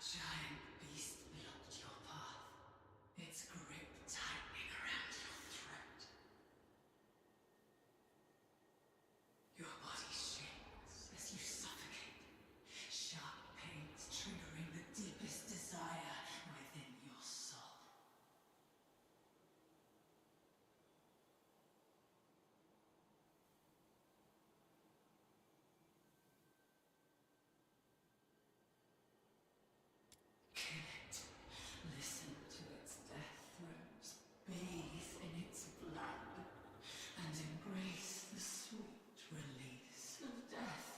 giant beast blocked your path, its grip tightening around your throat. Your body shakes as you suffocate, sharp pains triggering the deepest desire within your soul. Kill it. Listen to its death throes. Bathe in its blood. And embrace the sweet release of death.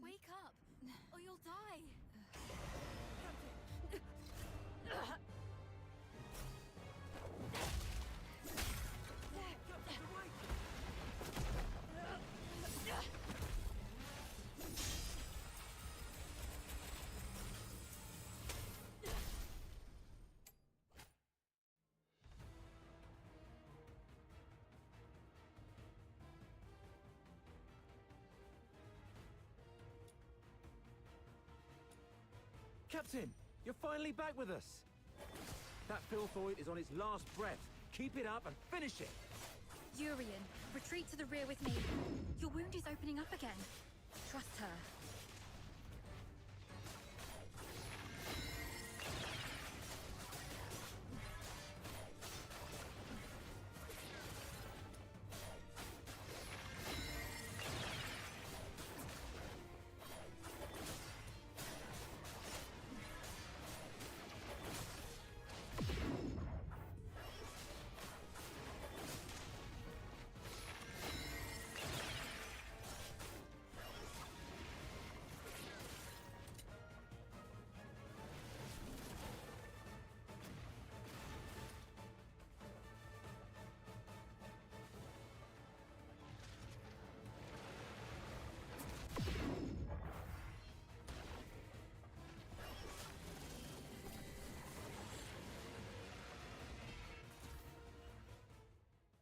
Wake up, or you'll die! Captain, you're finally back with us. That filthoid is on its last breath. Keep it up and finish it. Urian, retreat to the rear with me. Your wound is opening up again. Trust her.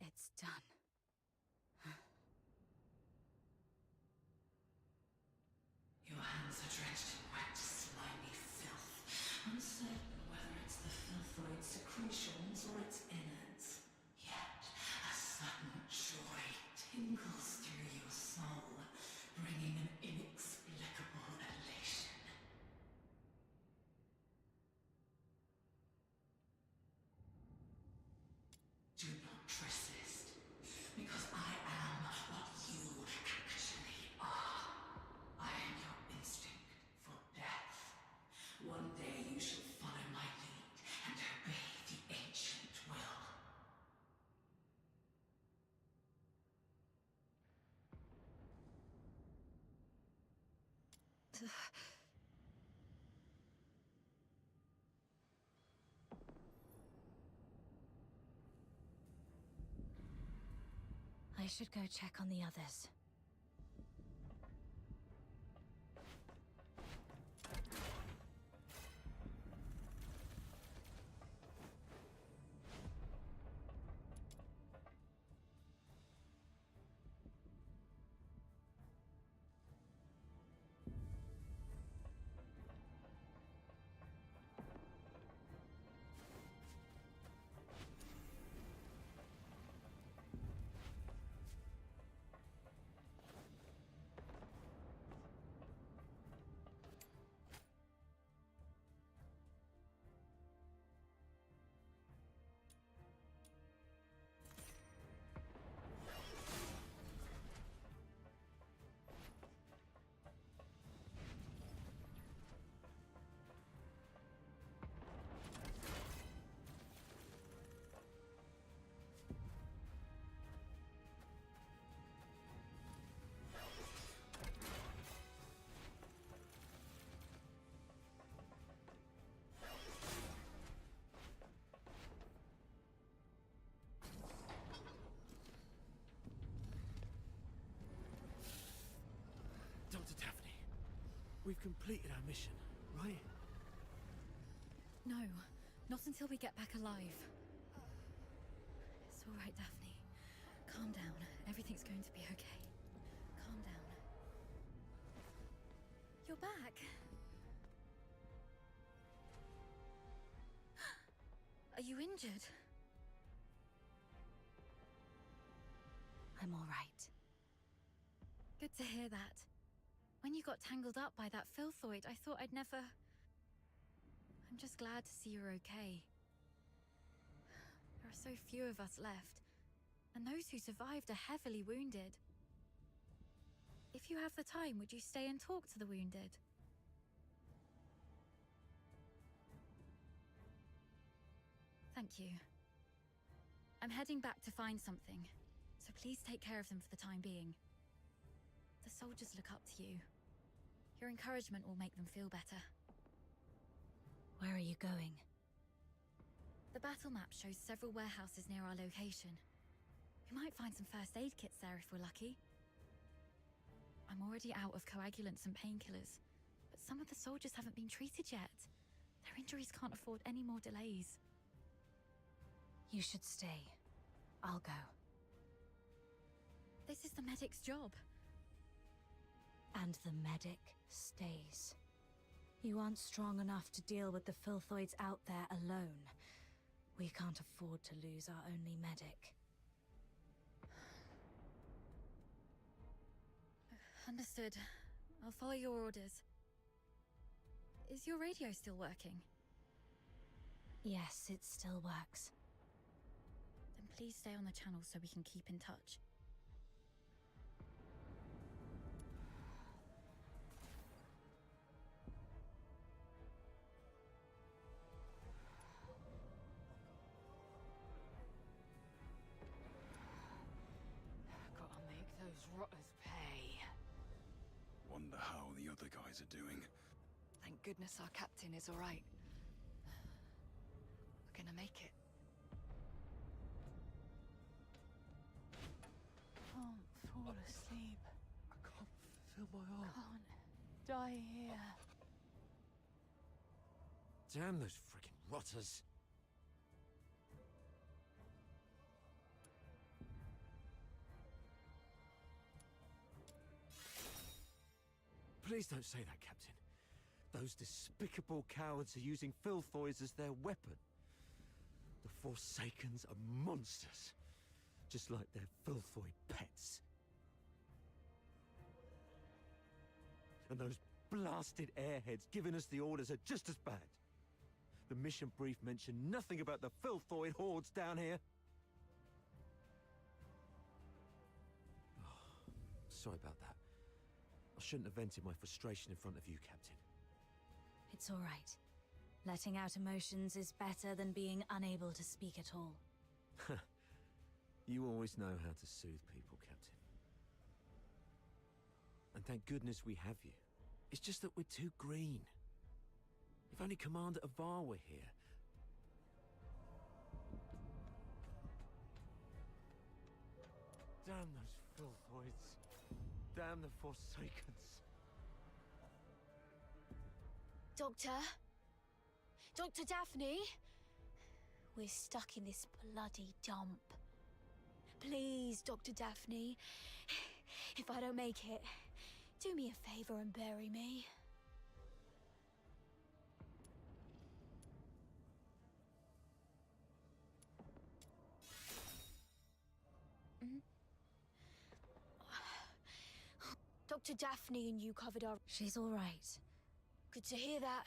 It's done. Your hands are drenched in wet, slimy filth, uncertain whether it's the filthoid secretions or its innards. Yet, a sudden joy tingles through your soul, bringing an inexplicable elation. Do not resist, because I am what you actually are. I am your instinct for death. One day you shall follow my lead and obey the ancient will. I should go check on the others. We've completed our mission, right? No, not until we get back alive. It's all right, Daphne. Calm down. Everything's going to be okay. Calm down. You're back. Are you injured? I'm all right. Good to hear that. When you got tangled up by that filthoid, I thought I'd never... I'm just glad to see you're okay. There are so few of us left, and those who survived are heavily wounded. If you have the time, would you stay and talk to the wounded? Thank you. I'm heading back to find something, so please take care of them for the time being. The soldiers look up to you. Your encouragement will make them feel better. Where are you going? The battle map shows several warehouses near our location. We might find some first aid kits there if we're lucky. I'm already out of coagulants and painkillers, but some of the soldiers haven't been treated yet. Their injuries can't afford any more delays. You should stay. I'll go. This is the medic's job. And the medic stays. You aren't strong enough to deal with the filthoids out there alone. We can't afford to lose our only medic. Understood. I'll follow your orders. Is your radio still working? Yes, it still works. Then please stay on the channel so we can keep in touch. Gotta make those rotters pay. Wonder how the other guys are doing. Thank goodness our captain is all right. We're gonna make it. Can't fall asleep. I can't feel my arm. Can't die here. Damn those freaking rotters. Please don't say that, Captain. Those despicable cowards are using filthoids as their weapon. The Forsakens are monsters, just like their filthoid pets. And those blasted airheads giving us the orders are just as bad. The mission brief mentioned nothing about the filthoid hordes down here. Oh, sorry about that. I shouldn't have vented my frustration in front of you, Captain. It's all right. Letting out emotions is better than being unable to speak at all. You always know how to soothe people, Captain. And thank goodness we have you. It's just that we're too green. If only Commander Avar were here. Damn those filthoids. Damn the Forsakens. Doctor? Dr. Daphne? We're stuck in this bloody dump. Please, Dr. Daphne. If I don't make it, do me a favor and bury me. Dr. Daphne and you covered our... She's all right. Good to hear that.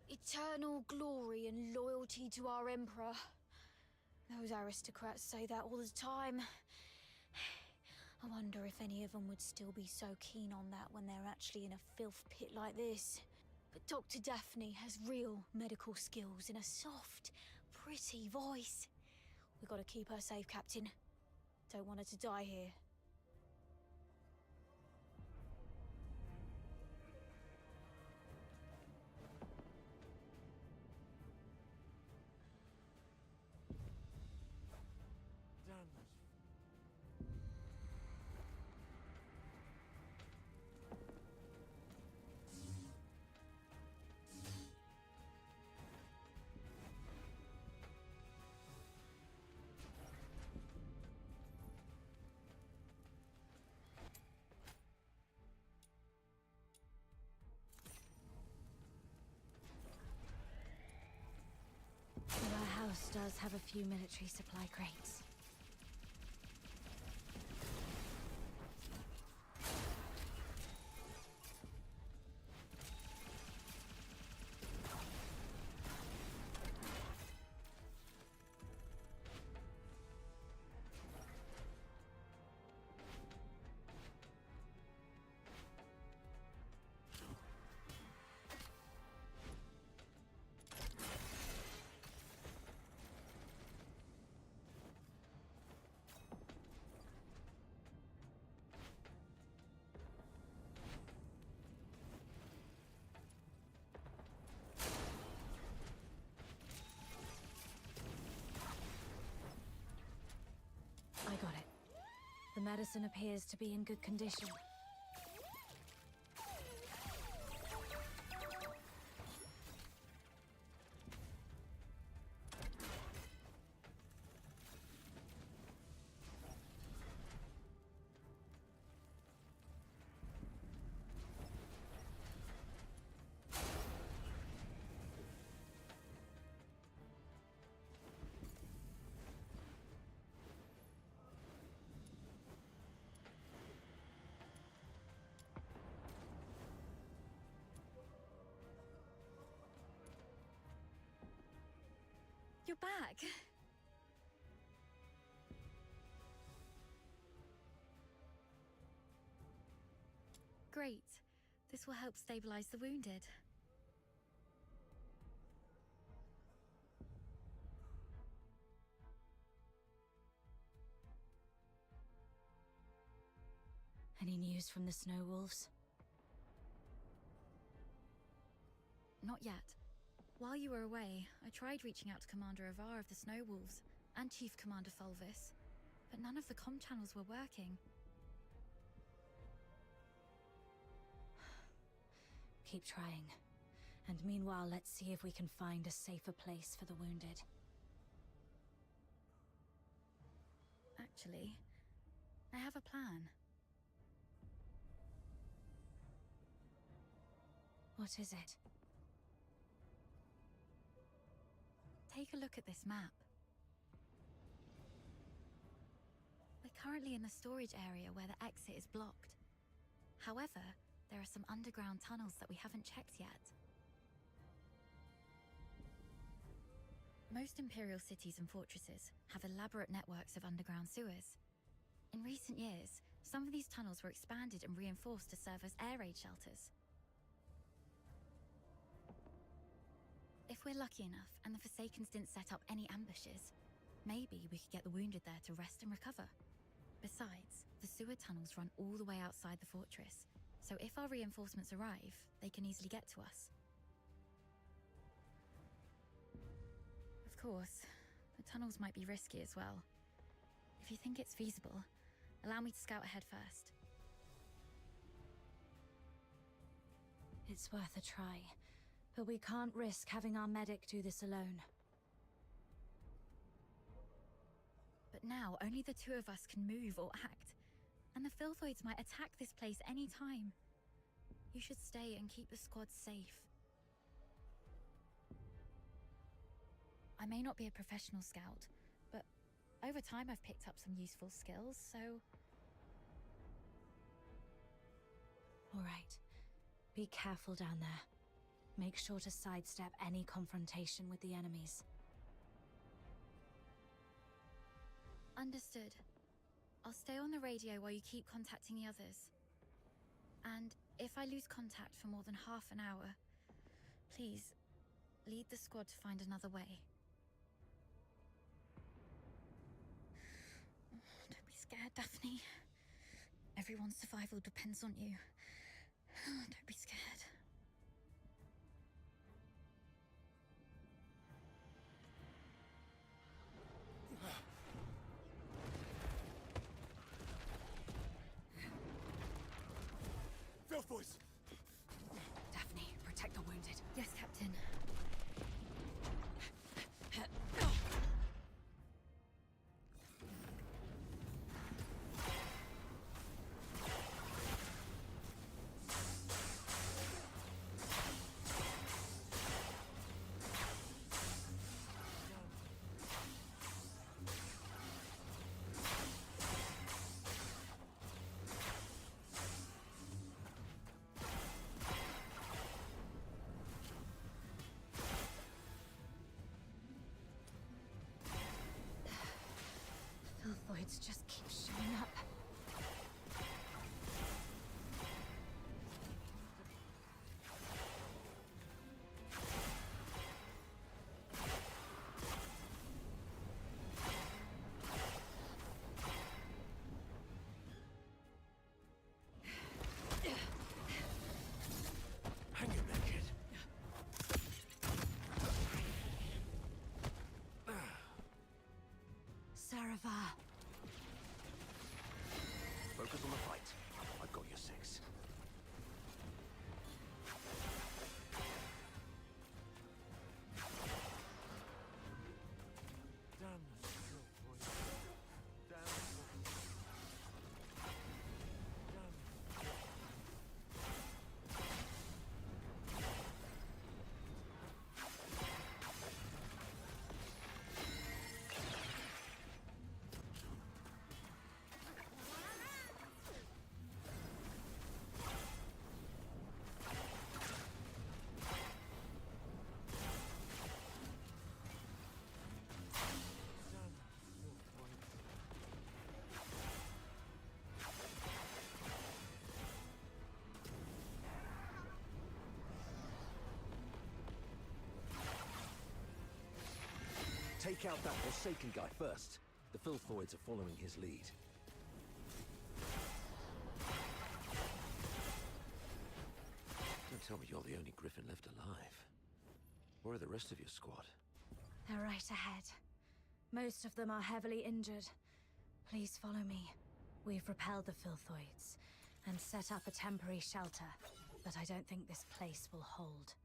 Eternal glory and loyalty to our Emperor. Those aristocrats say that all the time. I wonder if any of them would still be so keen on that when they're actually in a filth pit like this. But Dr. Daphne has real medical skills and a soft, pretty voice. We've got to keep her safe, Captain. Don't want her to die here. Damn those... does have a few military supply crates. I got it. The medicine appears to be in good condition. You're back. Great. This will help stabilize the wounded. Any news from the Snow Wolves? Not yet. While you were away, I tried reaching out to Commander Avar of the Snow Wolves and Chief Commander Fulvis, but none of the comm channels were working. Keep trying. And meanwhile, let's see if we can find a safer place for the wounded. Actually, I have a plan. What is it? Take a look at this map. We're currently in the storage area where the exit is blocked. However, there are some underground tunnels that we haven't checked yet. Most Imperial cities and fortresses have elaborate networks of underground sewers. In recent years, some of these tunnels were expanded and reinforced to serve as air raid shelters. If we're lucky enough and the Forsakens didn't set up any ambushes, maybe we could get the wounded there to rest and recover. Besides, the sewer tunnels run all the way outside the fortress, so if our reinforcements arrive, they can easily get to us. Of course, the tunnels might be risky as well. If you think it's feasible, allow me to scout ahead first. It's worth a try. But we can't risk having our medic do this alone. But now, only the two of us can move or act, and the Filthoids might attack this place any time. You should stay and keep the squad safe. I may not be a professional scout, but over time I've picked up some useful skills, so... All right. Be careful down there. Make sure to sidestep any confrontation with the enemies. Understood. I'll stay on the radio while you keep contacting the others. And if I lose contact for more than half an hour, please, lead the squad to find another way. Don't be scared, Daphne. Everyone's survival depends on you. Don't be scared. Filthoids! Daphne, protect the wounded. Yes, Captain. filthoids just keep showing up. Hang in there, kid. Sarava. Focus on the fight. I've got your six. Damn the filthoids. Damn the... Damn the... Take out that Forsaken guy first. The filthoids are following his lead. Don't tell me you're the only Griffin left alive. Where are the rest of your squad? They're right ahead. Most of them are heavily injured. Please follow me. We've repelled the filthoids and set up a temporary shelter, but I don't think this place will hold.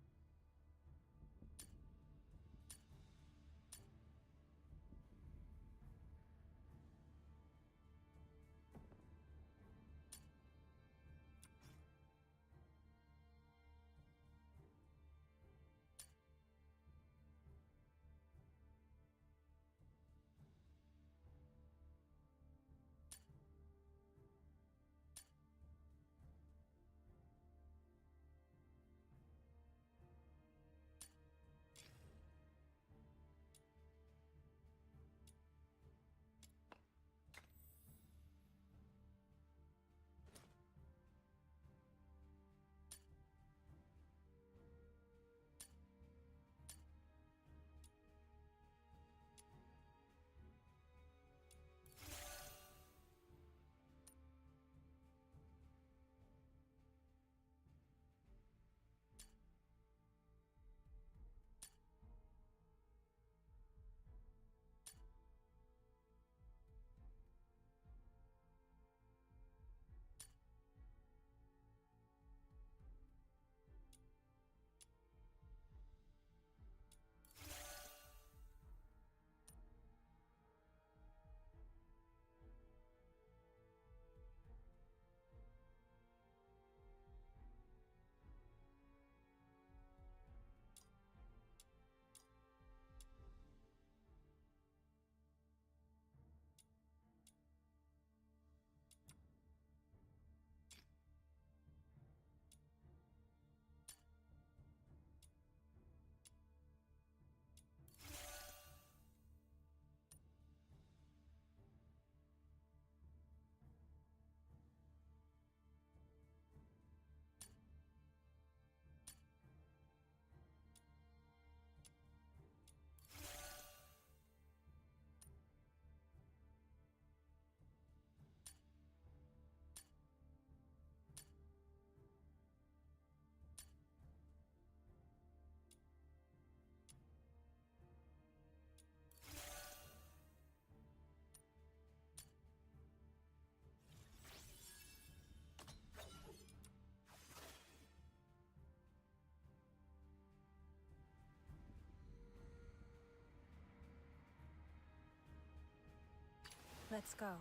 Let's go.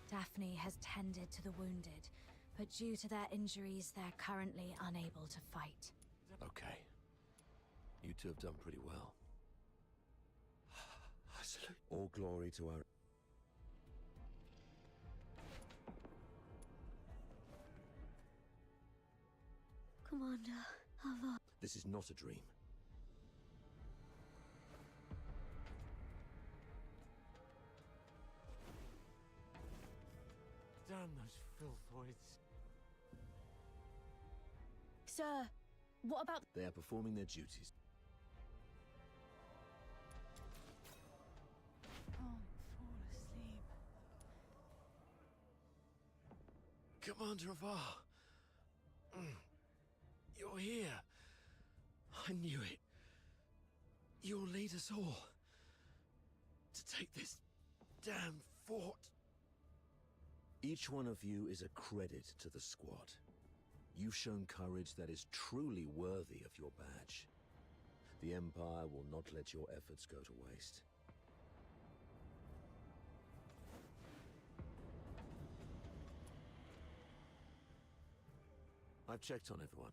Daphne has tended to the wounded, but due to their injuries, they're currently unable to fight. Okay. You two have done pretty well. All glory to our... Commander, Ava. This is not a dream. Damn those filthoids. Sir, what about... They are performing their duties. Can't fall asleep. Commander Avar. You're here. I knew it. You'll lead us all to take this damn fort. Each one of you is a credit to the squad. You've shown courage that is truly worthy of your badge. The Empire will not let your efforts go to waste. I've checked on everyone.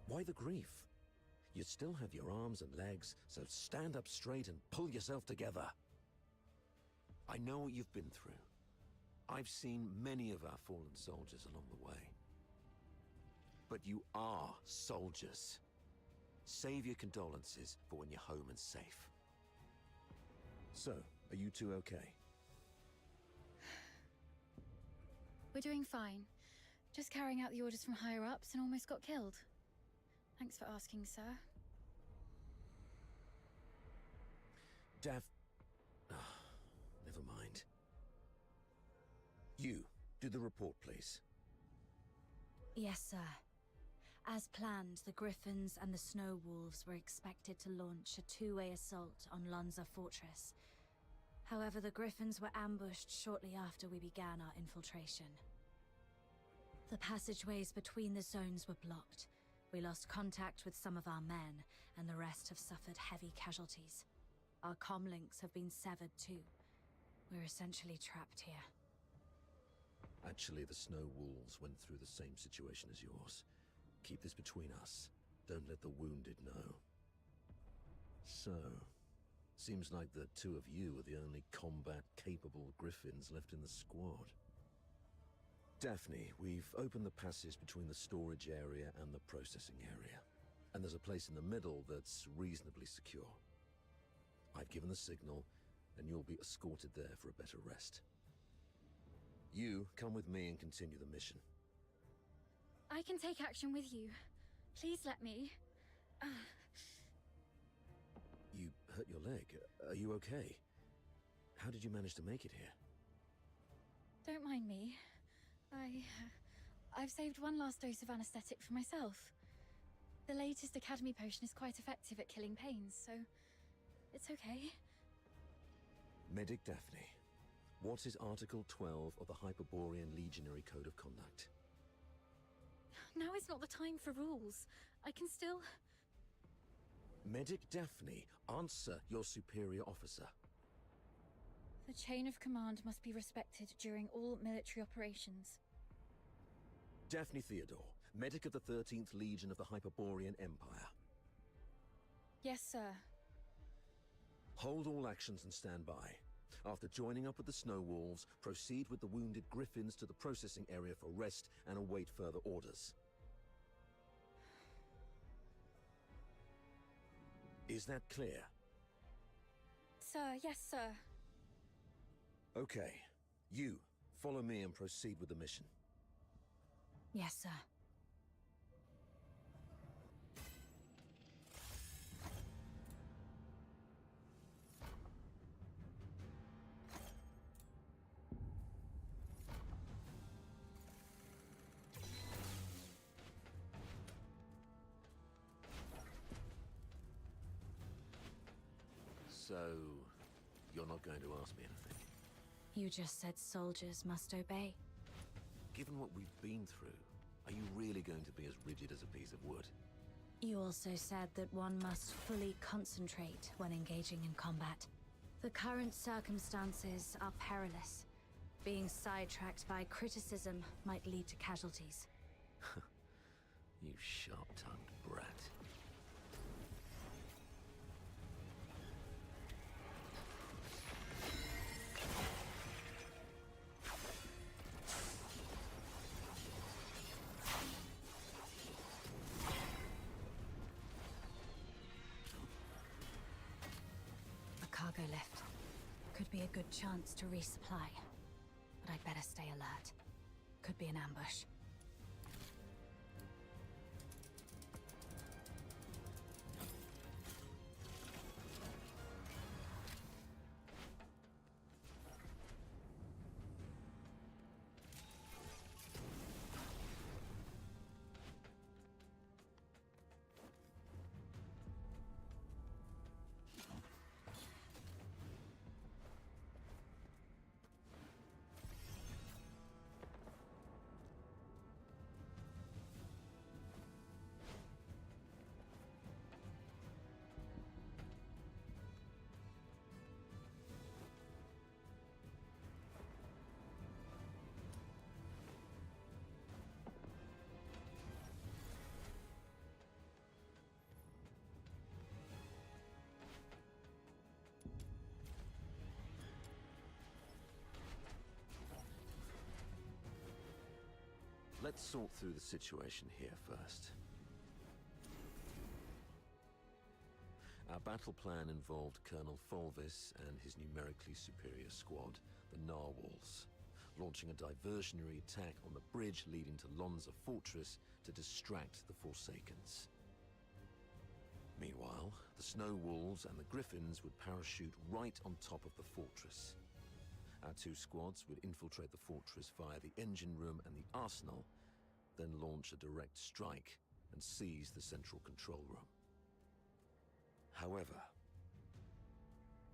Why the grief? You still have your arms and legs, so stand up straight and pull yourself together. I know what you've been through. I've seen many of our fallen soldiers along the way. But you are soldiers. Save your condolences for when you're home and safe. So, are you two okay? We're doing fine. Just carrying out the orders from higher-ups and almost got killed. Thanks for asking, sir. Never mind. You, do the report, please. Yes, sir. As planned, the Griffins and the Snow Wolves were expected to launch a two-way assault on Lonza Fortress. However, the Griffins were ambushed shortly after we began our infiltration. The passageways between the zones were blocked. We lost contact with some of our men, and the rest have suffered heavy casualties. Our comlinks have been severed too. We're essentially trapped here. Actually, the Snow Wolves went through the same situation as yours. Keep this between us. Don't let the wounded know. So, seems like the two of you are the only combat-capable Griffins left in the squad. Daphne, we've opened the passage between the storage area and the processing area. And there's a place in the middle that's reasonably secure. I've given the signal, and you'll be escorted there for a better rest. You, come with me and continue the mission. I can take action with you. Please let me. You hurt your leg. Are you okay? How did you manage to make it here? Don't mind me. I've saved one last dose of anesthetic for myself. The latest Academy potion is quite effective at killing pains, so it's okay. Medic Daphne, what is Article 12 of the Hyperborean Legionary Code of Conduct? Now is not the time for rules. I can still... Medic Daphne, answer your superior officer. The chain of command must be respected during all military operations. Daphne Theodore, medic of the 13th Legion of the Hyperborean Empire. Yes, sir. Hold all actions and stand by. After joining up with the Snow Wolves, proceed with the wounded Griffins to the processing area for rest and await further orders. Is that clear? Sir, yes, sir. Okay. You, follow me and proceed with the mission. Yes, sir. So, you're not going to ask me anything? You just said soldiers must obey. Given what we've been through, are you really going to be as rigid as a piece of wood? You also said that one must fully concentrate when engaging in combat. The current circumstances are perilous. Being sidetracked by criticism might lead to casualties. You sharp-tongued brat. A cargo lift. a good chance to resupply. But I'd better stay alert. Could be an ambush. Let's sort through the situation here first. Our battle plan involved Colonel Fulvis and his numerically superior squad, the Narwhals, launching a diversionary attack on the bridge leading to Lonza Fortress to distract the Forsakens. Meanwhile, the Snow Wolves and the Griffins would parachute right on top of the fortress. Our two squads would infiltrate the fortress via the engine room and the arsenal, then launch a direct strike and seize the central control room. However...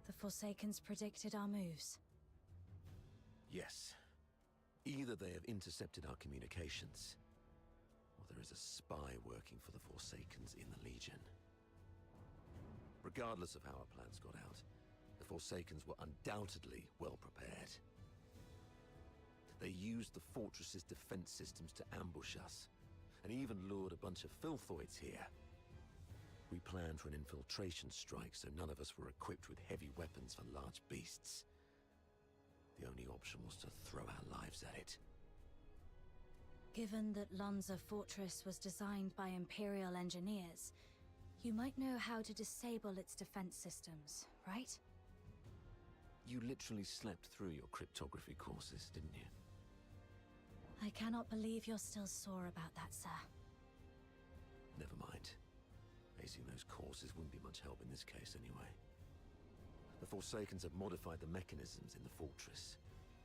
The Forsakens predicted our moves. Yes. Either they have intercepted our communications, or there is a spy working for the Forsakens in the Legion. Regardless of how our plans got out, the Forsakens were undoubtedly well prepared. They used the fortress's defense systems to ambush us, and even lured a bunch of filthoids here. We planned for an infiltration strike, so none of us were equipped with heavy weapons for large beasts. The only option was to throw our lives at it. Given that Lonza Fortress was designed by Imperial engineers, you might know how to disable its defense systems, right? You literally slept through your cryptography courses, didn't you? I cannot believe you're still sore about that, sir. Never mind. Acing those courses wouldn't be much help in this case anyway. The Forsakens have modified the mechanisms in the fortress.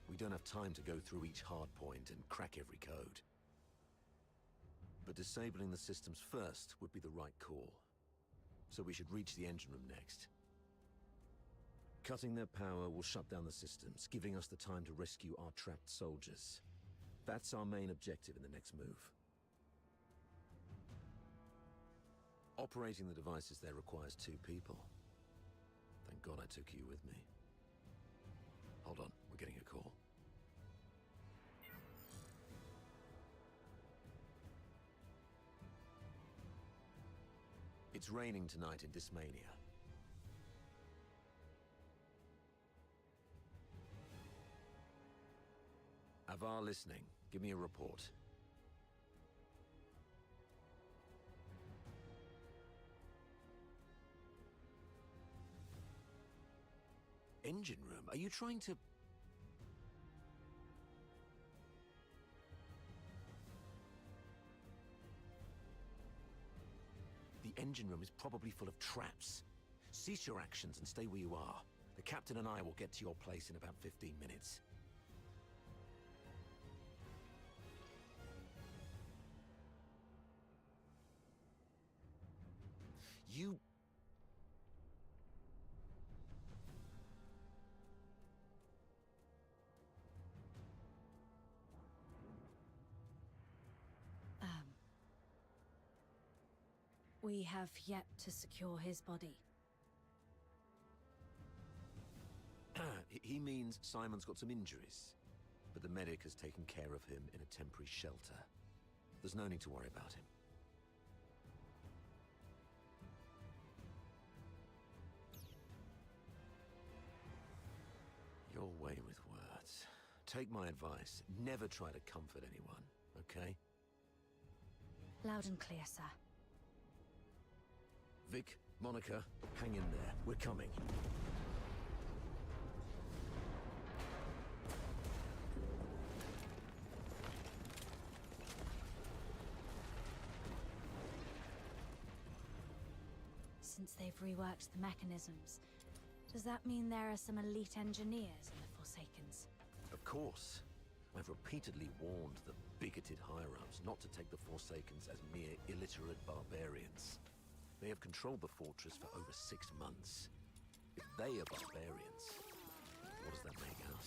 We don't have time to go through each hard point and crack every code. But disabling the systems first would be the right call. So we should reach the engine room next. Cutting their power will shut down the systems, giving us the time to rescue our trapped soldiers. That's our main objective in the next move. Operating the devices there requires 2 people. Thank God I took you with me. Hold on, we're getting a call. It's raining tonight in Dismania. Avar listening. Give me a report. Engine room? Are you trying to... The engine room is probably full of traps. Cease your actions and stay where you are. The captain and I will get to your place in about 15 minutes. You... We have yet to secure his body. He means Simon's got some injuries, but the medic has taken care of him in a temporary shelter. There's no need to worry about him. Your way with words. Take my advice. Never try to comfort anyone, okay? Loud and clear, sir. Vic, Monica, hang in there. We're coming. since they've reworked the mechanisms. Does that mean there are some elite engineers in the Forsakens? Of course. I've repeatedly warned the bigoted higher-ups not to take the Forsakens as mere illiterate barbarians. They have controlled the fortress for over 6 months. If they are barbarians, what does that make us?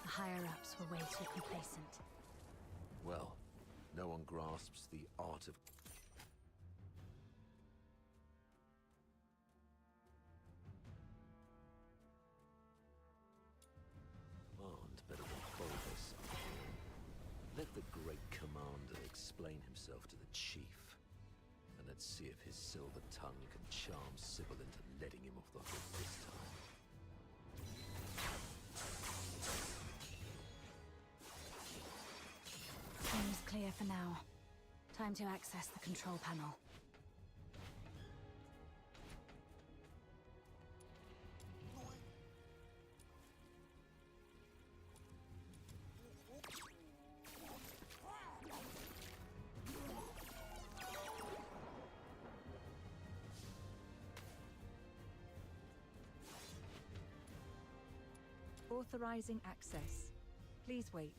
The higher-ups were way too complacent. Well, no one grasps the art of... Command better than Fulvus. Let the great commander explain himself to the chief. And let's see if his silver tongue can charm Sybil into letting him off the hook this time. Seems clear for now. Time to access the control panel. Authorizing access. Please wait.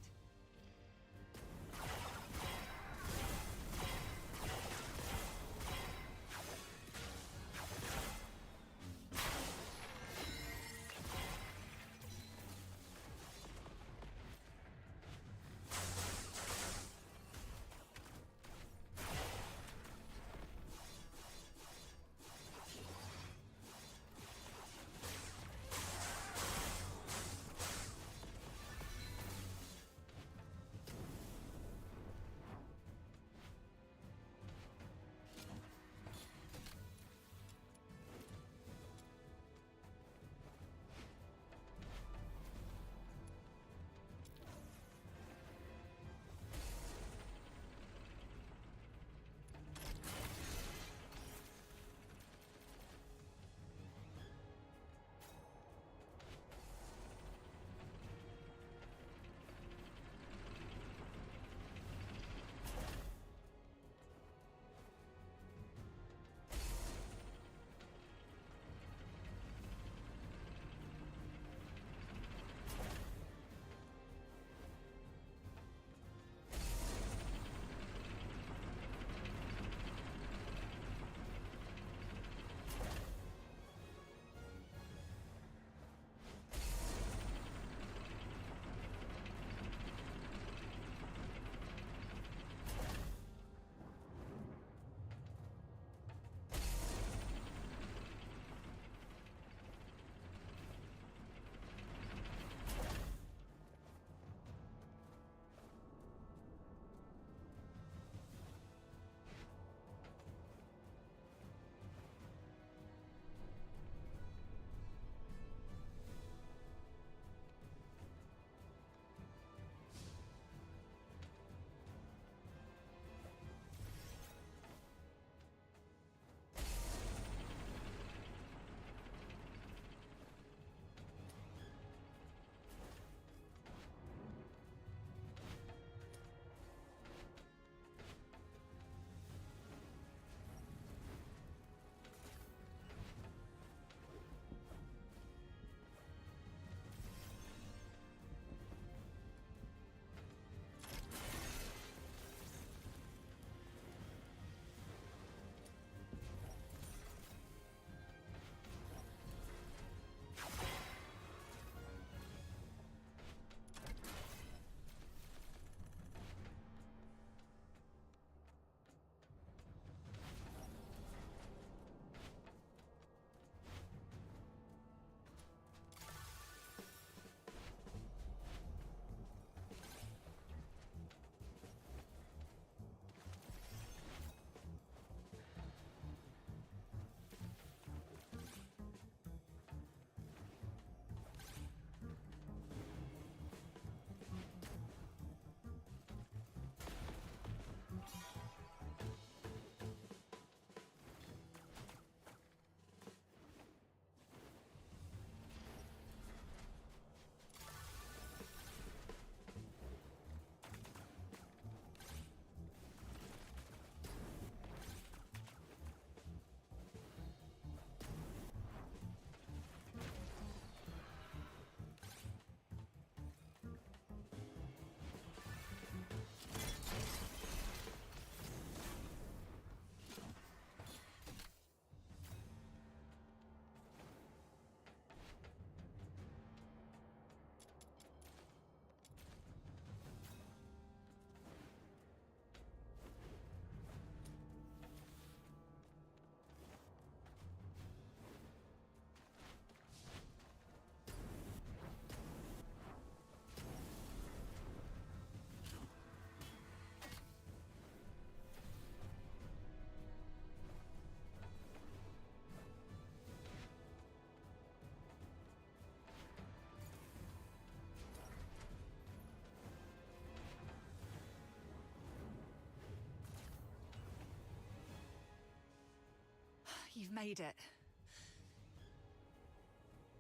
You've made it.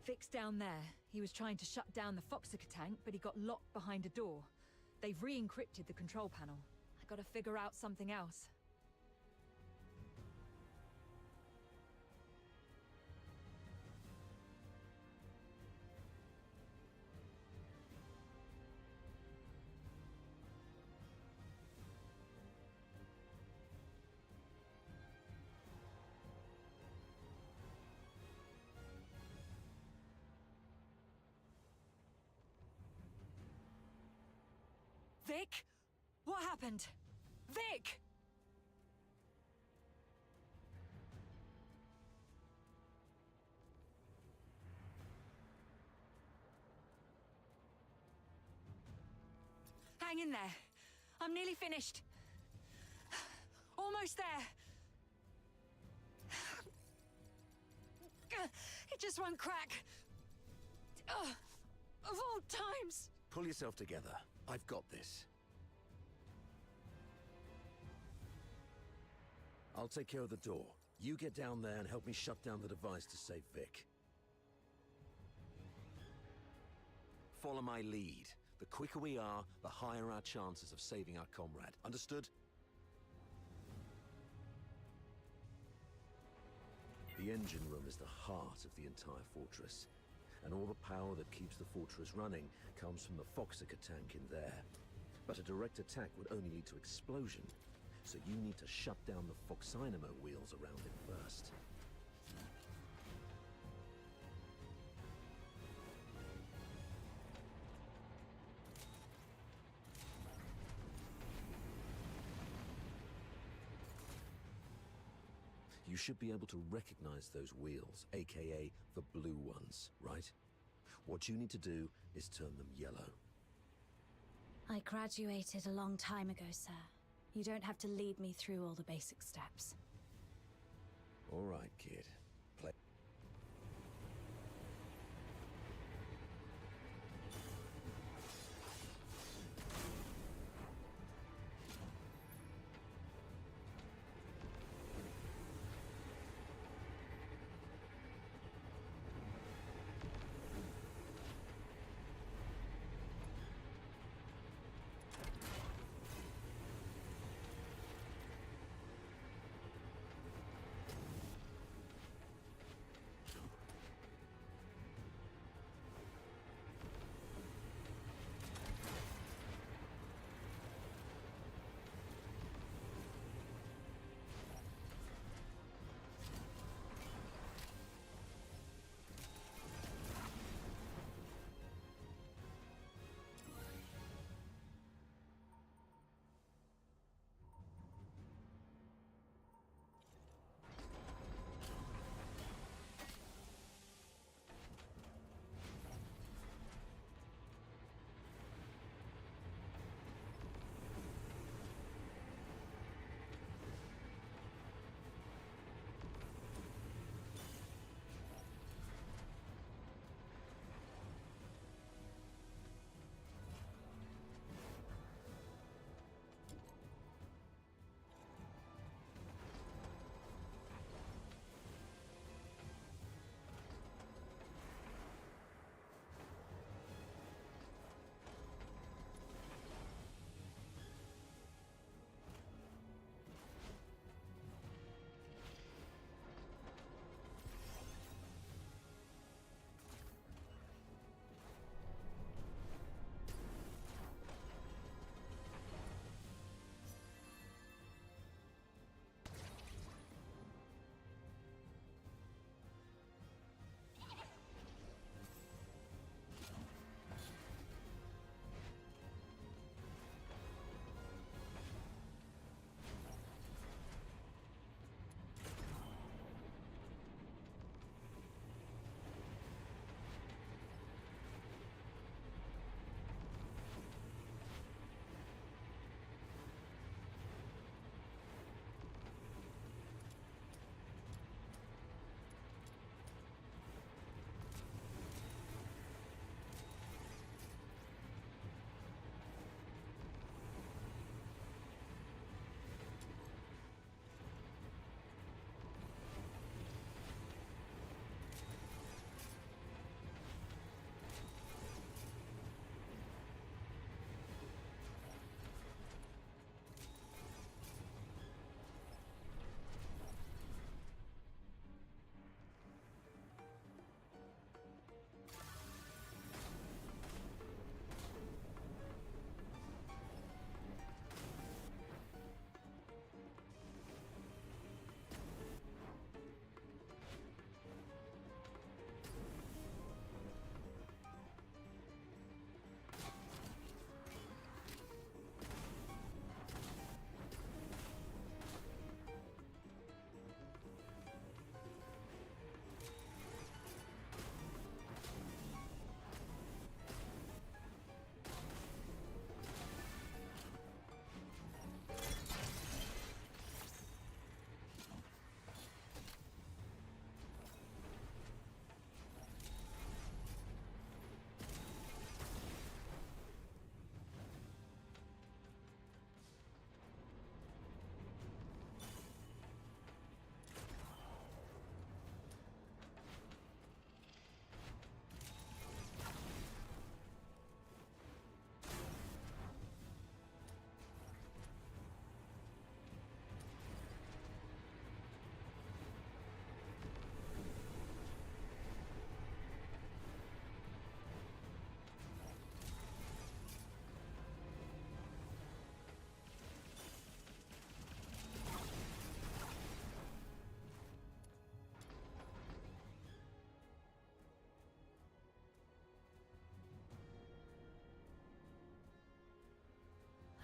Vic's down there. He was trying to shut down the Foxica tank, but he got locked behind a door. They've re-encrypted the control panel. I gotta figure out something else. Vic? What happened? Vic! Hang in there. I'm nearly finished. Almost there. It just won't crack. Of all times. Pull yourself together. I've got this. I'll take care of the door. You get down there and help me shut down the device to save Vic. Follow my lead. The quicker we are, the higher our chances of saving our comrade. Understood? The engine room is the heart of the entire fortress. And all the power that keeps the fortress running comes from the Foxica tank in there. But a direct attack would only lead to explosion. So you need to shut down the Foxynamo wheels around it first. You should be able to recognize those wheels, aka the blue ones, right? What you need to do is turn them yellow. I graduated a long time ago, sir. You don't have to lead me through all the basic steps. All right, kid. Play.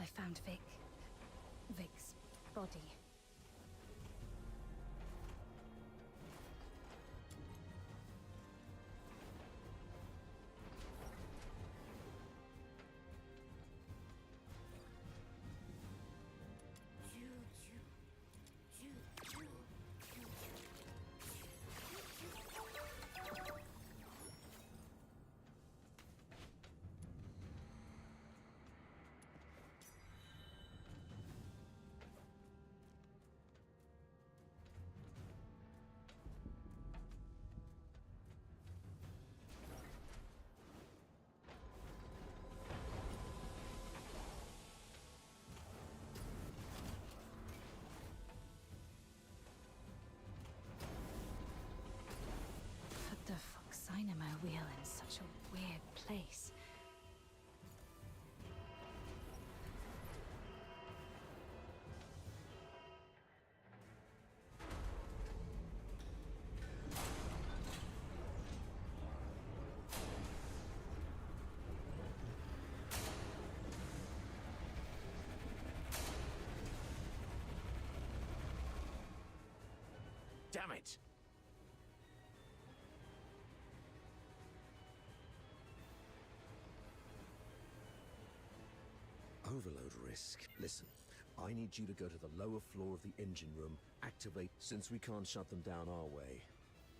found Vic's body. The Foxynamo wheel in such a weird place. Damn it! Overload risk. Listen, I need you to go to the lower floor of the engine room, activate. Since we can't shut them down our way,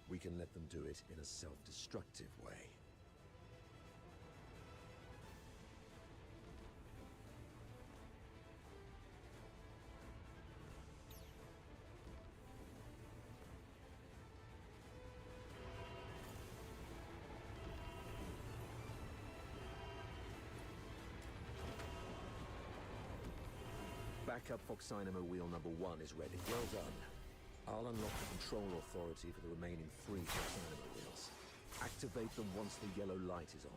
we can let them do it in a self-destructive way. Backup Foxynamo wheel number 1 is ready. Well done. I'll unlock the control authority for the remaining 3 Foxynamo wheels. Activate them once the yellow light is on.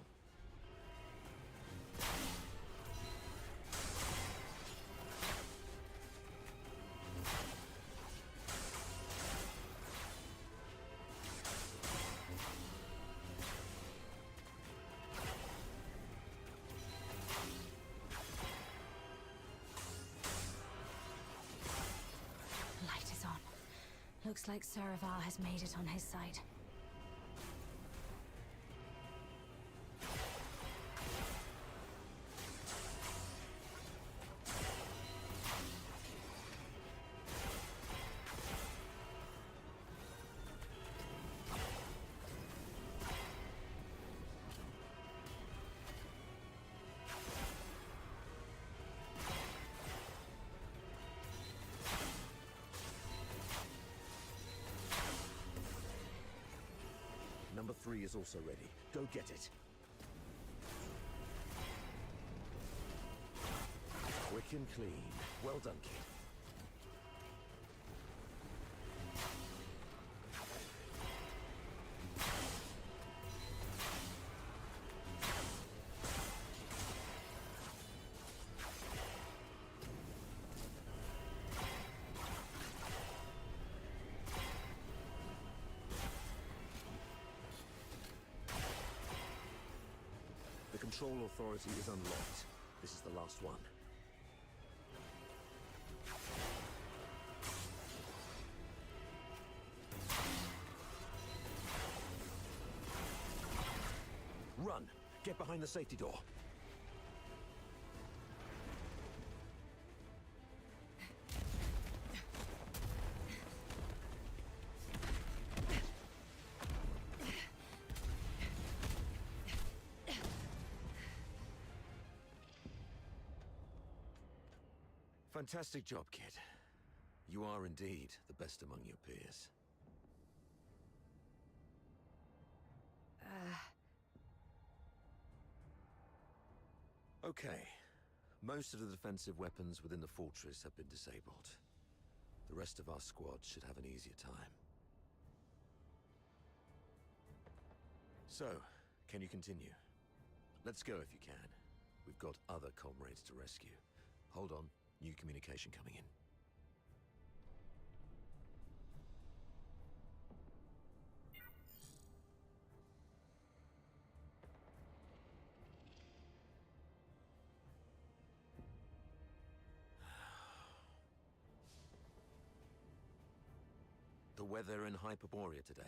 Light is on. Looks like Saravar has made it on his side. Number 3 is also ready. Go get it. Quick and clean. Well done, kid. The control authority is unlocked. This is the last one. Run! Get behind the safety door. Fantastic job, kid. You are indeed the best among your peers. Okay. Most of the defensive weapons within the fortress have been disabled. The rest of our squad should have an easier time. So, can you continue? Let's go if you can. We've got other comrades to rescue. Hold on. New communication coming in. The weather in Hyperborea today.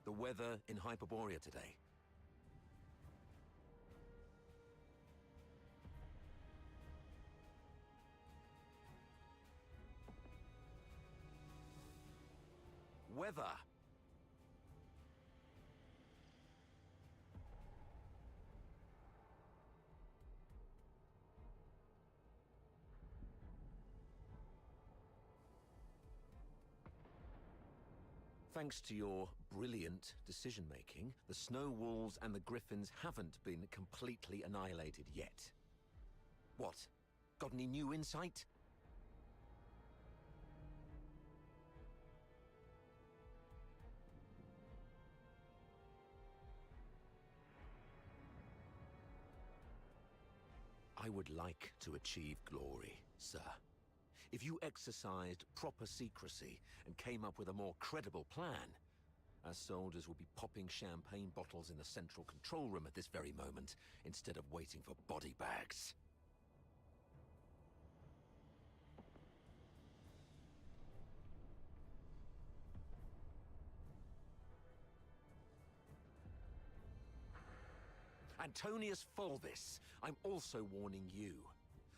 The weather in Hyperborea today. Weather. Thanks to your brilliant decision-making, the Snow Wolves and the Griffins haven't been completely annihilated yet. What? Got any new insight? I would like to achieve glory, sir. If you exercised proper secrecy and came up with a more credible plan, our soldiers would be popping champagne bottles in the central control room at this very moment, instead of waiting for body bags. Antonius Fulvis, I'm also warning you.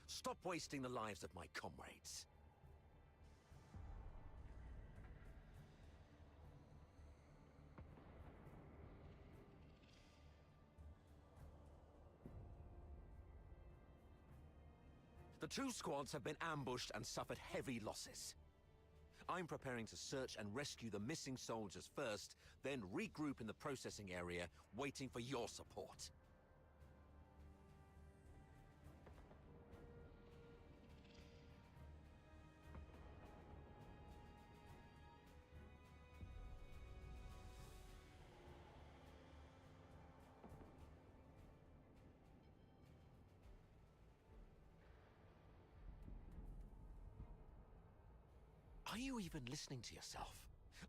Stop wasting the lives of my comrades. The two squads have been ambushed and suffered heavy losses. I'm preparing to search and rescue the missing soldiers first, then regroup in the processing area, waiting for your support. Are you even listening to yourself?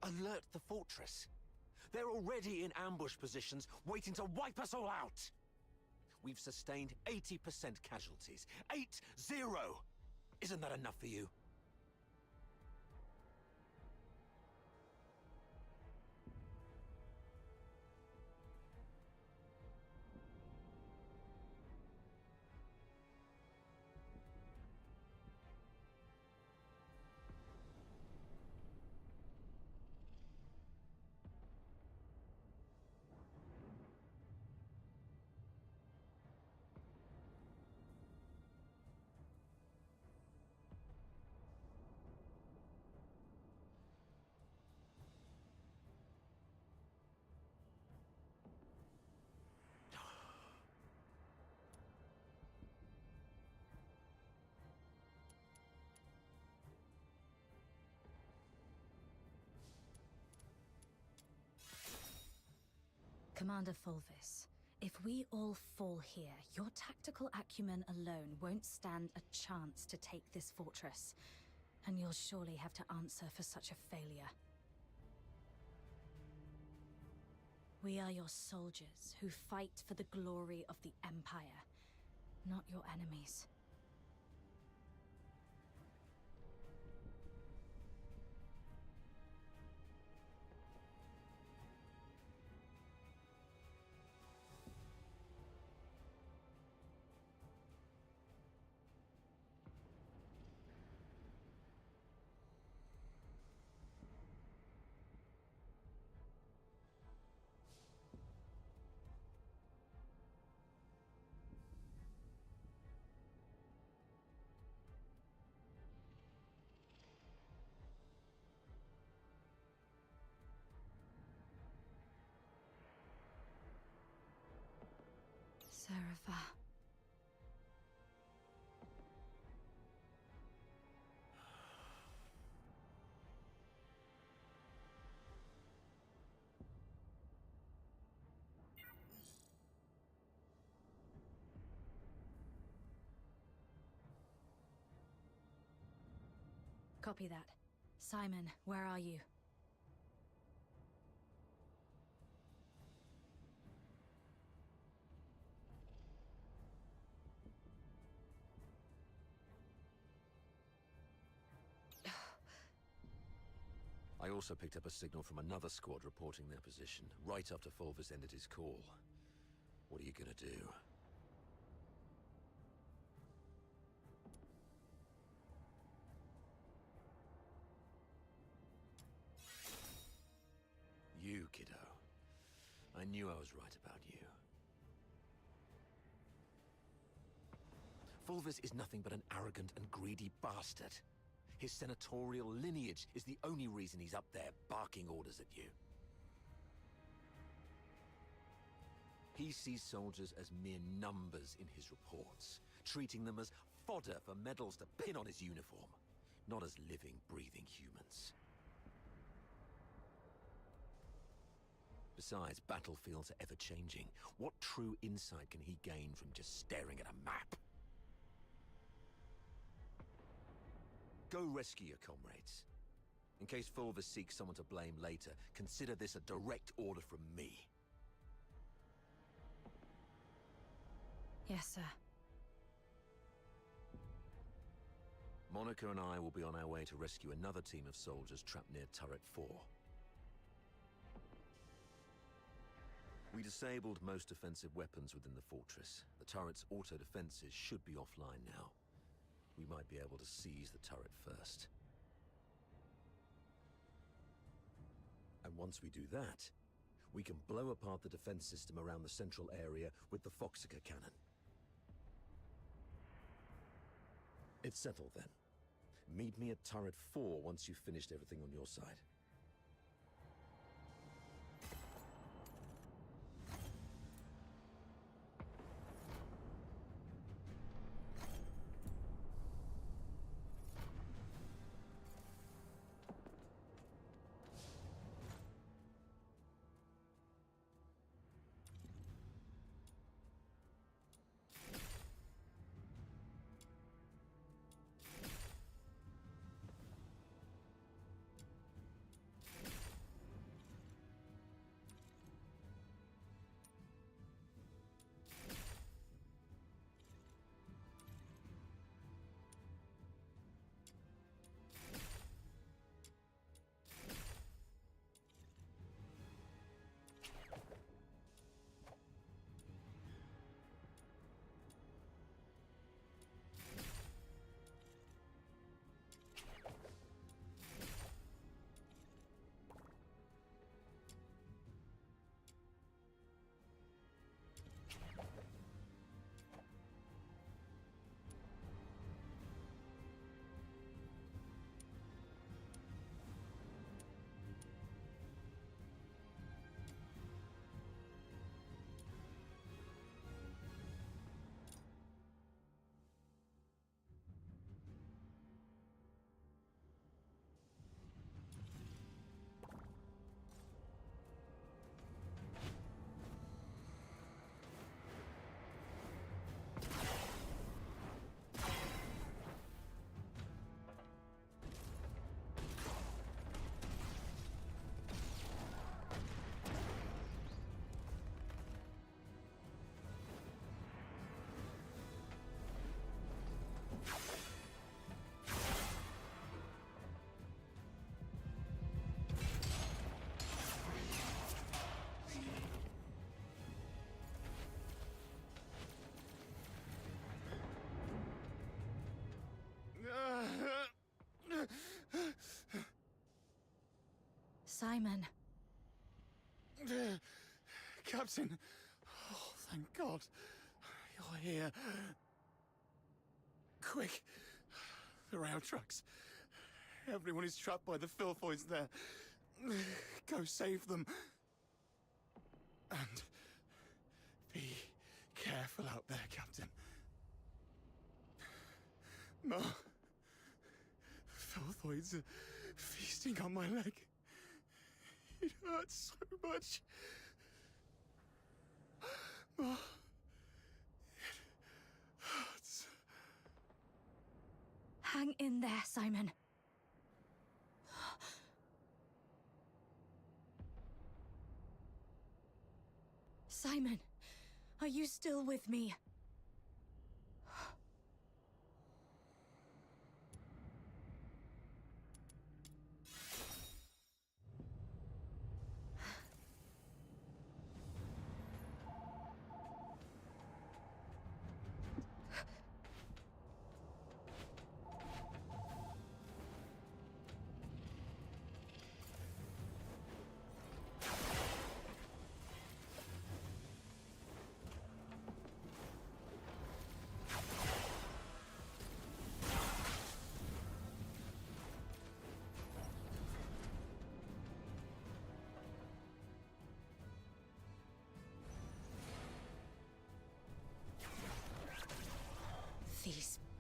Alert the fortress. They're already in ambush positions, waiting to wipe us all out. We've sustained 80% casualties. 8-0! Isn't that enough for you? Commander Fulvis, if we all fall here, your tactical acumen alone won't stand a chance to take this fortress. And you'll surely have to answer for such a failure. We are your soldiers who fight for the glory of the Empire, not your enemies. Serapha. Copy that. Simon, where are you? I also picked up a signal from another squad reporting their position, right after Fulvis ended his call. What are you gonna do? You, kiddo. I knew I was right about you. Fulvis is nothing but an arrogant and greedy bastard. His senatorial lineage is the only reason he's up there barking orders at you. He sees soldiers as mere numbers in his reports, treating them as fodder for medals to pin on his uniform, not as living, breathing humans. Besides, battlefields are ever-changing. What true insight can he gain from just staring at a map? Go rescue your comrades. In case Fulvis seeks someone to blame later, consider this a direct order from me. Yes, sir. Monica and I will be on our way to rescue another team of soldiers trapped near Turret 4. We disabled most defensive weapons within the fortress. The turret's auto-defenses should be offline now. We might be able to seize the turret first. And once we do that, we can blow apart the defense system around the central area with the Foxica cannon. It's settled then. Meet me at Turret 4 once you've finished everything on your side. Simon. Captain! Oh, thank God. You're here. Quick! The rail trucks. Everyone is trapped by the filthoids there. Go save them. And be careful out there, Captain. Ma, filthoids are feasting on my leg. It hurts so much. Ma, it hurts. Hang in there, Simon. Simon, are you still with me?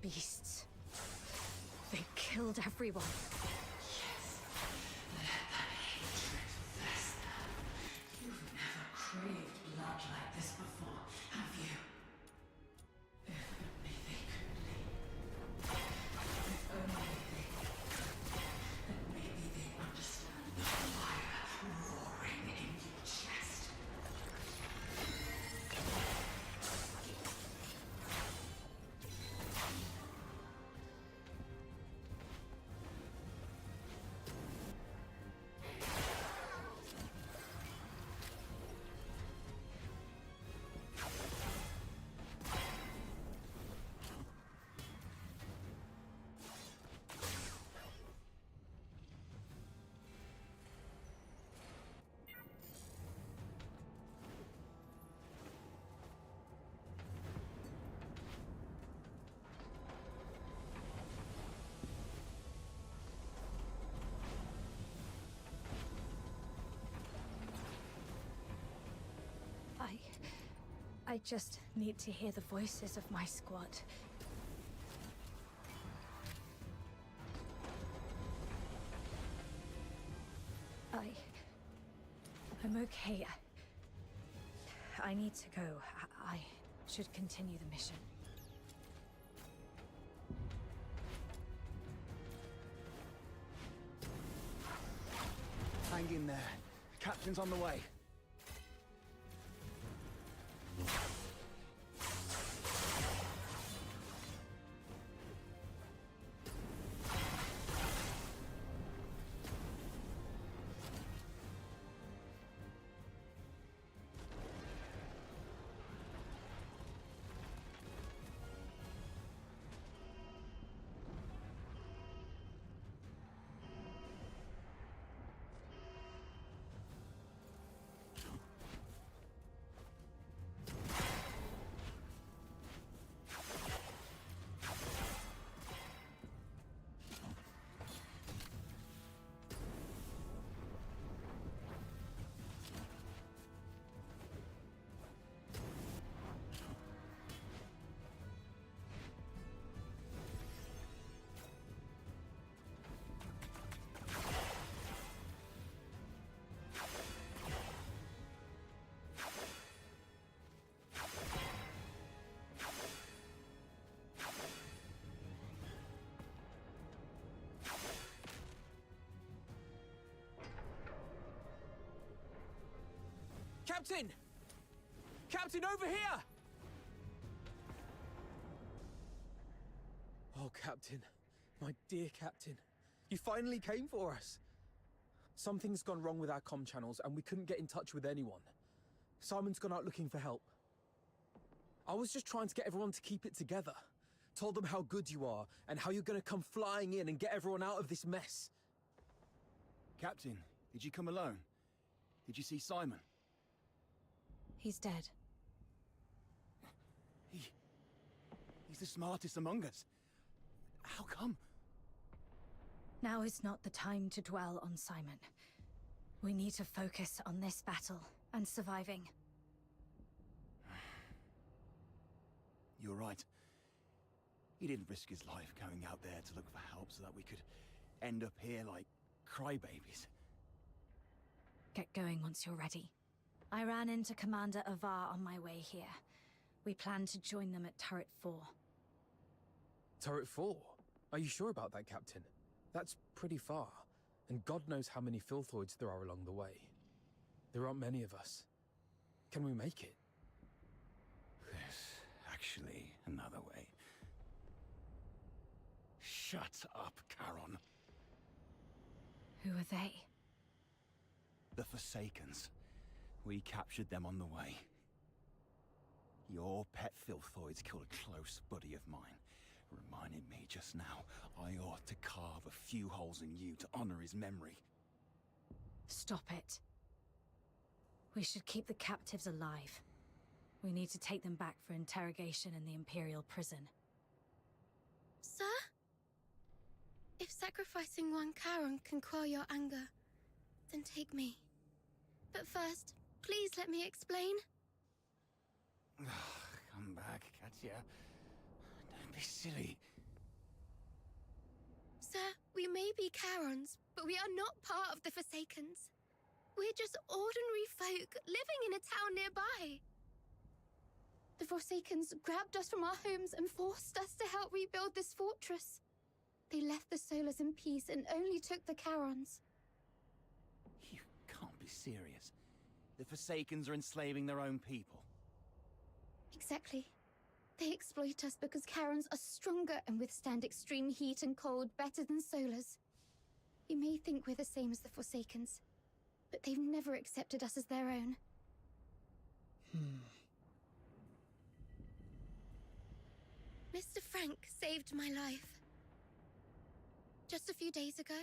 beasts. They killed everyone. Yes. Let that hatred fester. You've never craved blood like this before, have you? If only they could leave. If only they could. Then maybe they understand the fire roaring in your chest. I just need to hear the voices of my squad. I'm okay. I need to go. I should continue the mission. Hang in there. Captain's on the way. Captain! Captain, over here! Oh, Captain. My dear Captain. You finally came for us. Something's gone wrong with our comm channels and we couldn't get in touch with anyone. Simon's gone out looking for help. I was just trying to get everyone to keep it together. Told them how good you are and how you're gonna come flying in and get everyone out of this mess. Captain, did you come alone? Did you see Simon? He's dead. He's the smartest among us. How come? Now is not the time to dwell on Simon. We need to focus on this battle and surviving. You're right. He didn't risk his life going out there to look for help so that we could end up here like crybabies. Get going once you're ready. I ran into Commander Avar on my way here. We plan to join them at Turret 4. Turret 4? Are you sure about that, Captain? That's pretty far. And God knows how many filthoids there are along the way. There aren't many of us. Can we make it? There's actually another way. Shut up, Charon. Who are they? The Forsakens. We captured them on the way. Your pet filthoids killed a close buddy of mine. Reminded me just now I ought to carve a few holes in you to honor his memory. Stop it. We should keep the captives alive. We need to take them back for interrogation in the Imperial prison. Sir? If sacrificing one Charon can quell your anger, then take me. But first, please let me explain. Come back, Katya. Don't be silly. Sir, we may be Charons, but we are not part of the Forsakens. We're just ordinary folk living in a town nearby. The Forsakens grabbed us from our homes and forced us to help rebuild this fortress. They left the Solars in peace and only took the Charons. You can't be serious. The Forsakens are enslaving their own people. Exactly. They exploit us because Charons are stronger and withstand extreme heat and cold better than Solars. You may think we're the same as the Forsakens, but they've never accepted us as their own. Mr. Frank saved my life. Just a few days ago,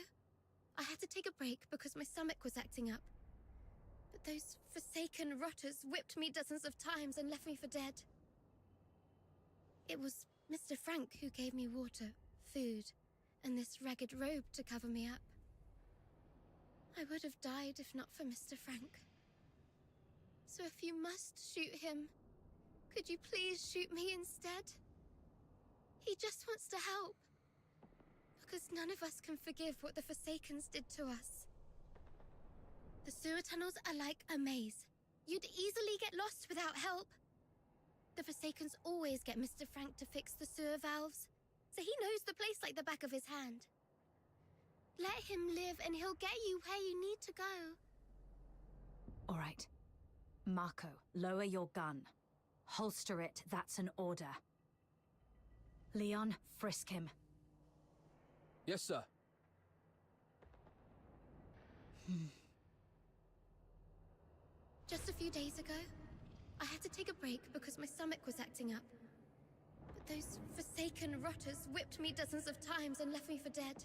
I had to take a break because my stomach was acting up. But those Forsaken rotters whipped me dozens of times and left me for dead. It was Mr. Frank who gave me water, food, and this ragged robe to cover me up. I would have died if not for Mr. Frank. So if you must shoot him, could you please shoot me instead? He just wants to help. Because none of us can forgive what the Forsakens did to us. The sewer tunnels are like a maze. You'd easily get lost without help. The Forsakens always get Mr. Frank to fix the sewer valves, so he knows the place like the back of his hand. Let him live and he'll get you where you need to go. All right. Marco, lower your gun. Holster it, that's an order. Leon, frisk him. Yes, sir. Just a few days ago, I had to take a break because my stomach was acting up. But those Forsaken rotters whipped me dozens of times and left me for dead.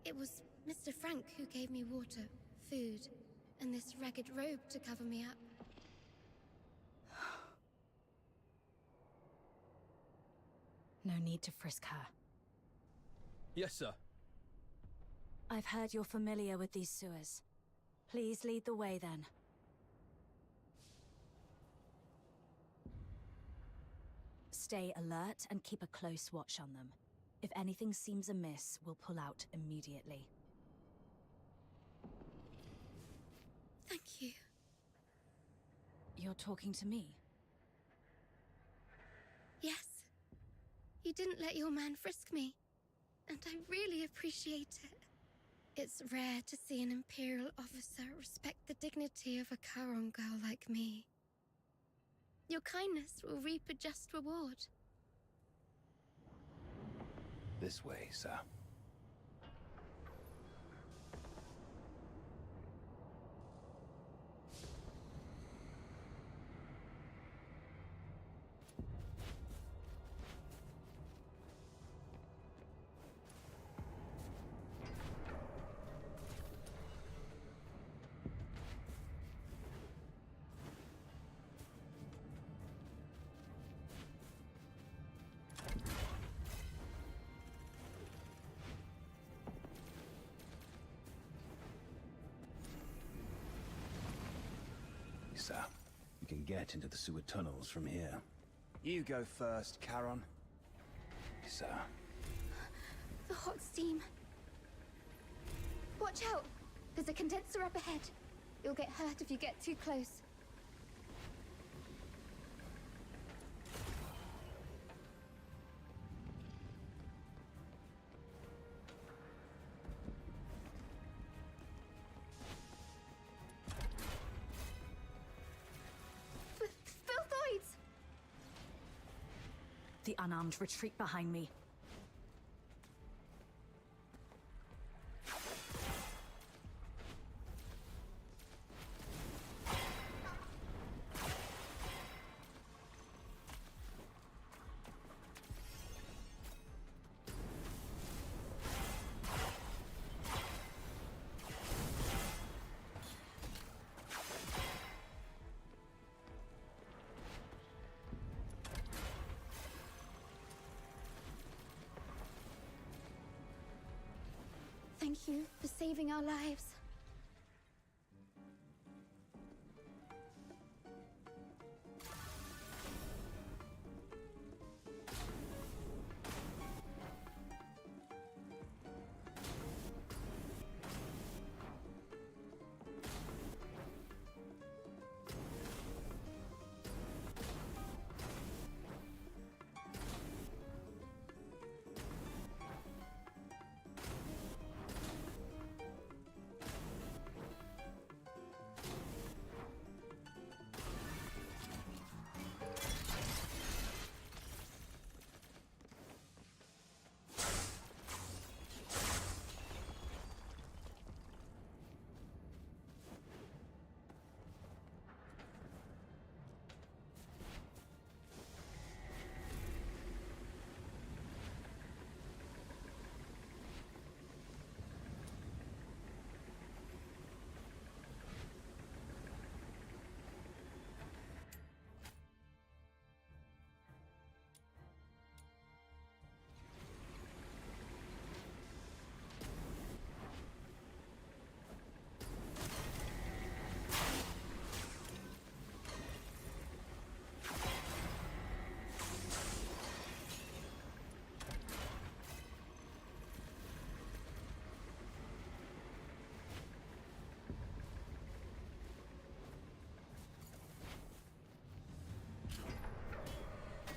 It was Mr. Frank who gave me water, food, and this ragged robe to cover me up. No need to frisk her. Yes, sir. I've heard you're familiar with these sewers. Please lead the way then. Stay alert and keep a close watch on them. If anything seems amiss, we'll pull out immediately. Thank you. You're talking to me? Yes. You didn't let your man frisk me, and I really appreciate it. It's rare to see an Imperial officer respect the dignity of a Charon girl like me. Your kindness will reap a just reward. This way, sir. Sir, you can get into the sewer tunnels from here. You go first, Charon. Sir. The hot steam. Watch out! There's a condenser up ahead. You'll get hurt if you get too close. Filthoids! The unarmed retreat behind me. Thank you for saving our lives.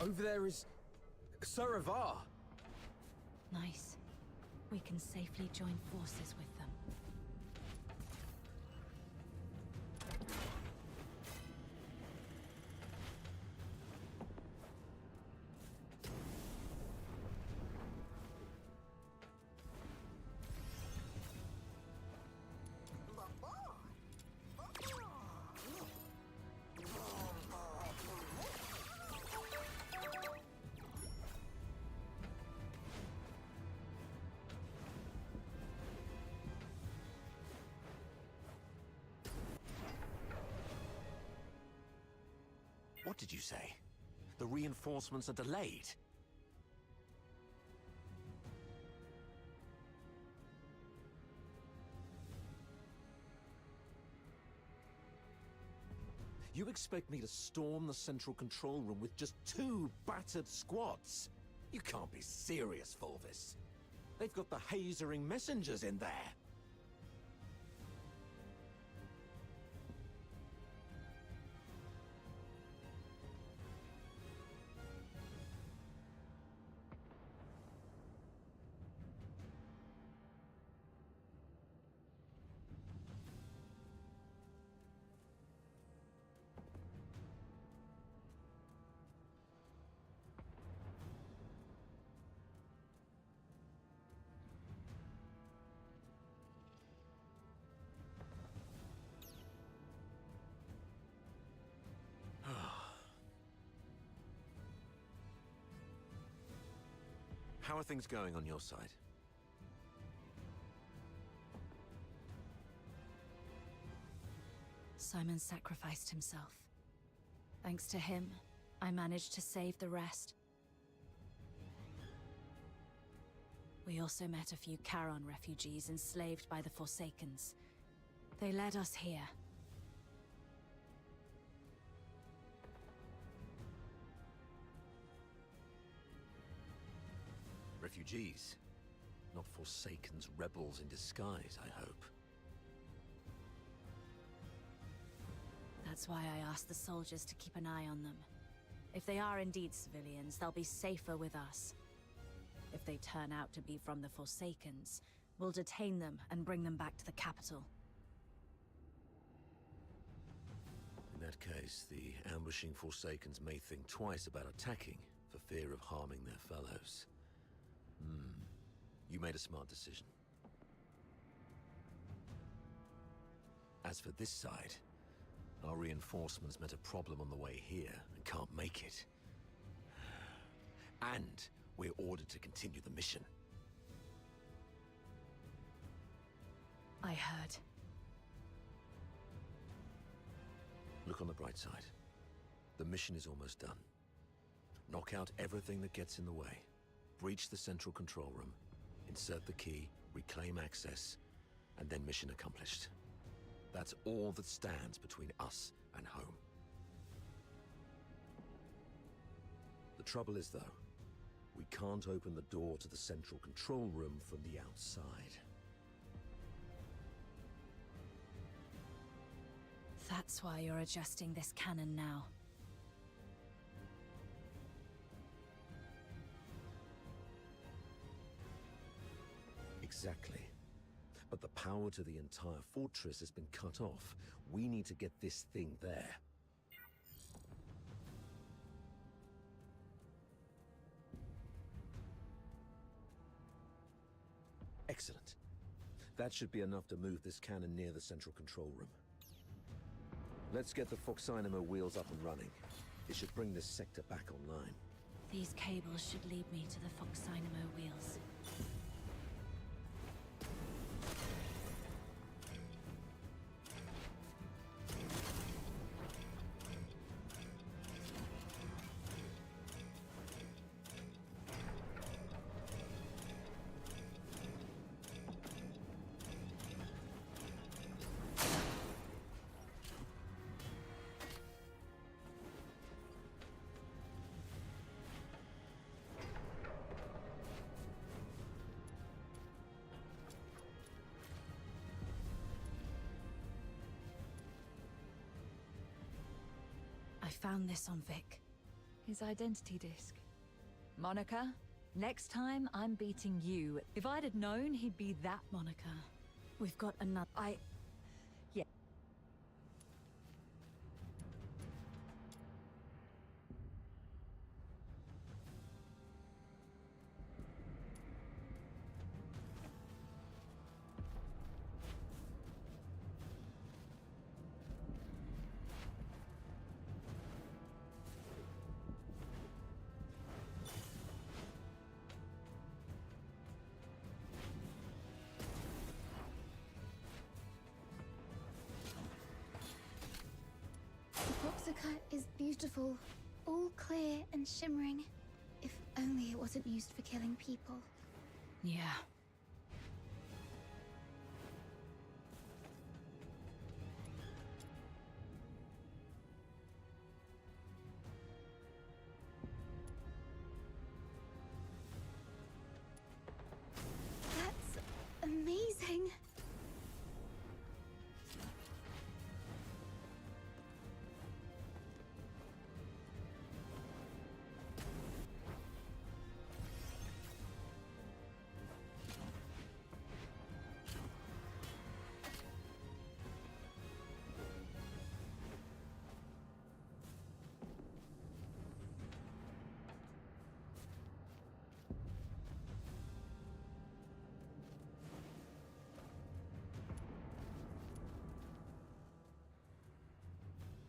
Over there is Saravar. Nice. We can safely join forces with them. What did you say? The reinforcements are delayed? You expect me to storm the central control room with just 2 battered squads? You can't be serious, Fulvis. They've got the hazering messengers in there. How are things going on your side? Simon sacrificed himself. Thanks to him, I managed to save the rest. We also met a few Charon refugees enslaved by the Forsakens. They led us here. Refugees? Not Forsakens rebels in disguise, I hope. That's why I asked the soldiers to keep an eye on them. If they are indeed civilians, they'll be safer with us. If they turn out to be from the Forsakens, we'll detain them and bring them back to the capital. In that case, the ambushing Forsakens may think twice about attacking for fear of harming their fellows. You made a smart decision. As for this side, our reinforcements met a problem on the way here and can't make it. And we're ordered to continue the mission. I heard. Look on the bright side. The mission is almost done. Knock out everything that gets in the way. Breach the central control room. Insert the key, reclaim access, and then mission accomplished. That's all that stands between us and home. The trouble is, though, we can't open the door to the central control room from the outside. That's why you're adjusting this cannon now. Exactly. But the power to the entire fortress has been cut off. We need to get this thing there. Excellent. That should be enough to move this cannon near the central control room. Let's get the Foxynamo wheels up and running. It should bring this sector back online. These cables should lead me to the Foxynamo wheels. I found this on Vic. His identity disc. Monica, next time I'm beating you. If I'd have known he'd be that... Monica, we've got another... Yeah. The cut is beautiful, all clear and shimmering. If only it wasn't used for killing people. Yeah. That's amazing.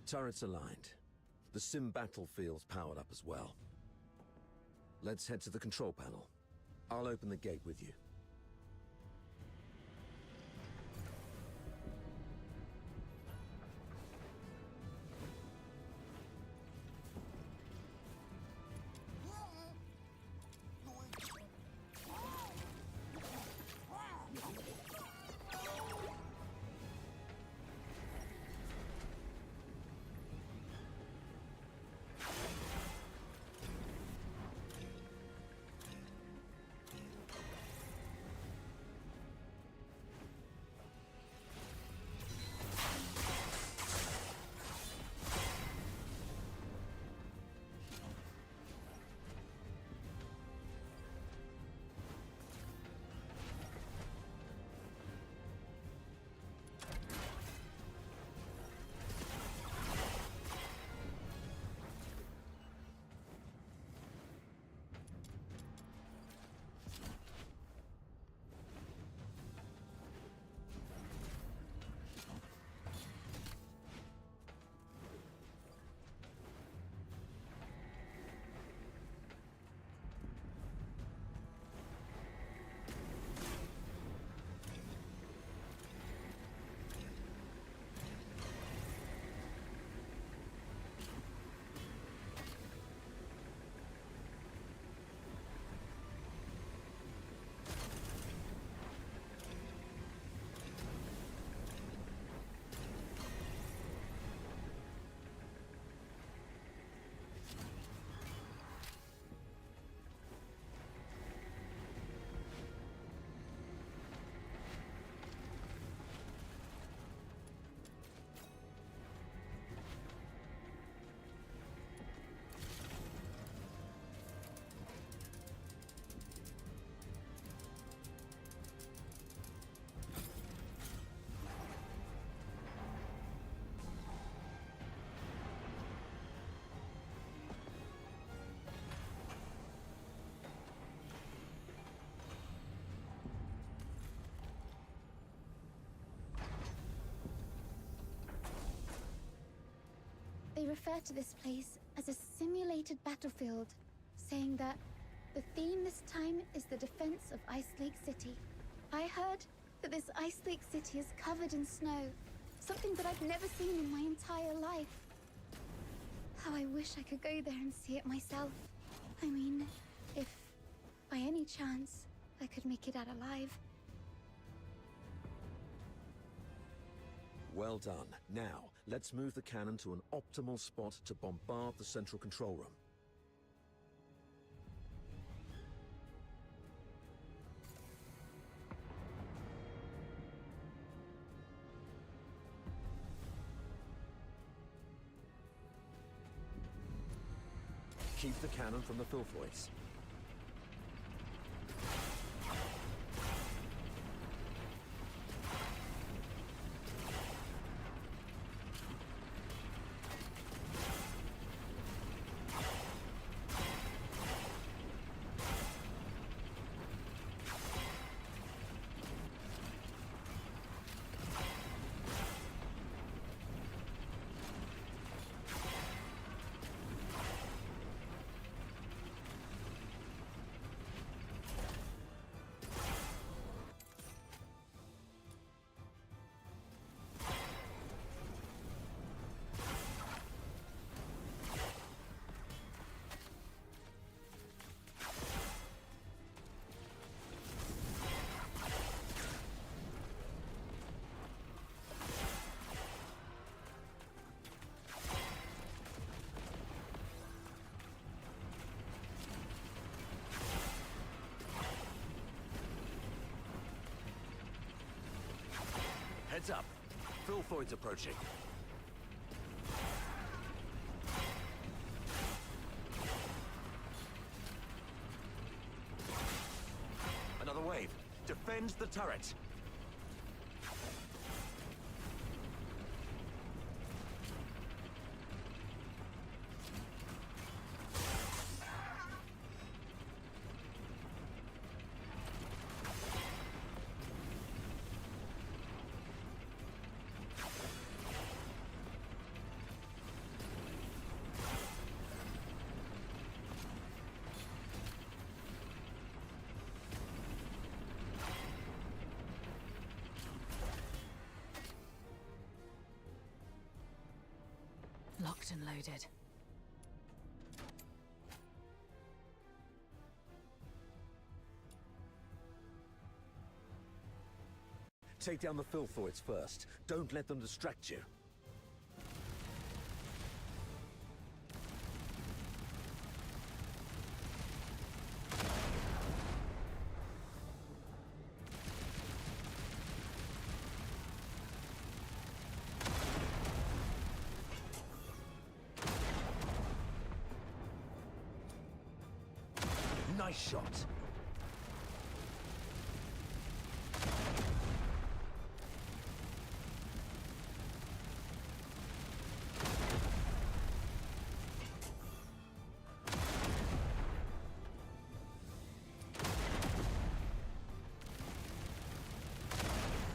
Turrets aligned. The sim battlefield's powered up as well. Let's head to the control panel. I'll open the gate with you. They refer to this place as a simulated battlefield, saying that the theme this time is the defense of Ice Lake City. I heard that this Ice Lake City is covered in snow, something that I've never seen in my entire life. How I wish I could go there and see it myself. I mean, if by any chance I could make it out alive. Well done. Now, let's move the cannon to an optimal spot to bombard the central control room. Keep the cannon from the filthoids. Heads up. Filthoids approaching. Another wave. Defends the turret. Locked and loaded. Take down the filthoids first. Don't let them distract you. Nice shot.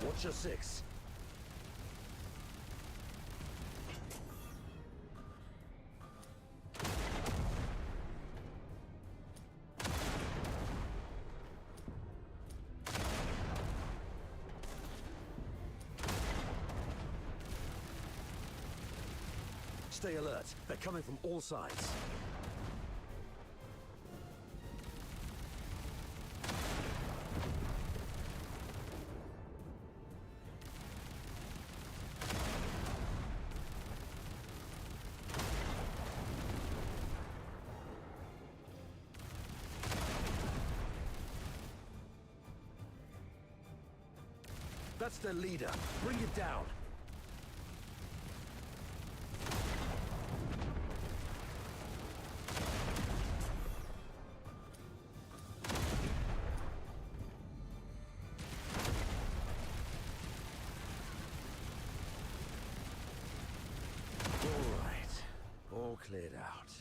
Watch your six. Stay alert. They're coming from all sides. That's their leader. Bring it down. All cleared out.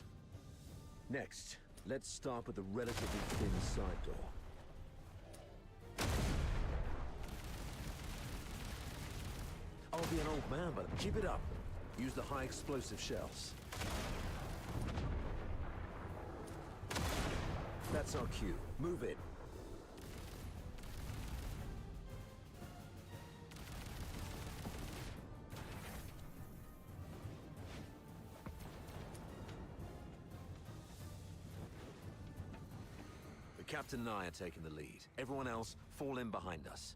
Next, let's start with the relatively thin side door. I'll be an old man, but keep it up. Use the high explosive shells. That's our cue. Move in. The captain and I are taking the lead. Everyone else, fall in behind us.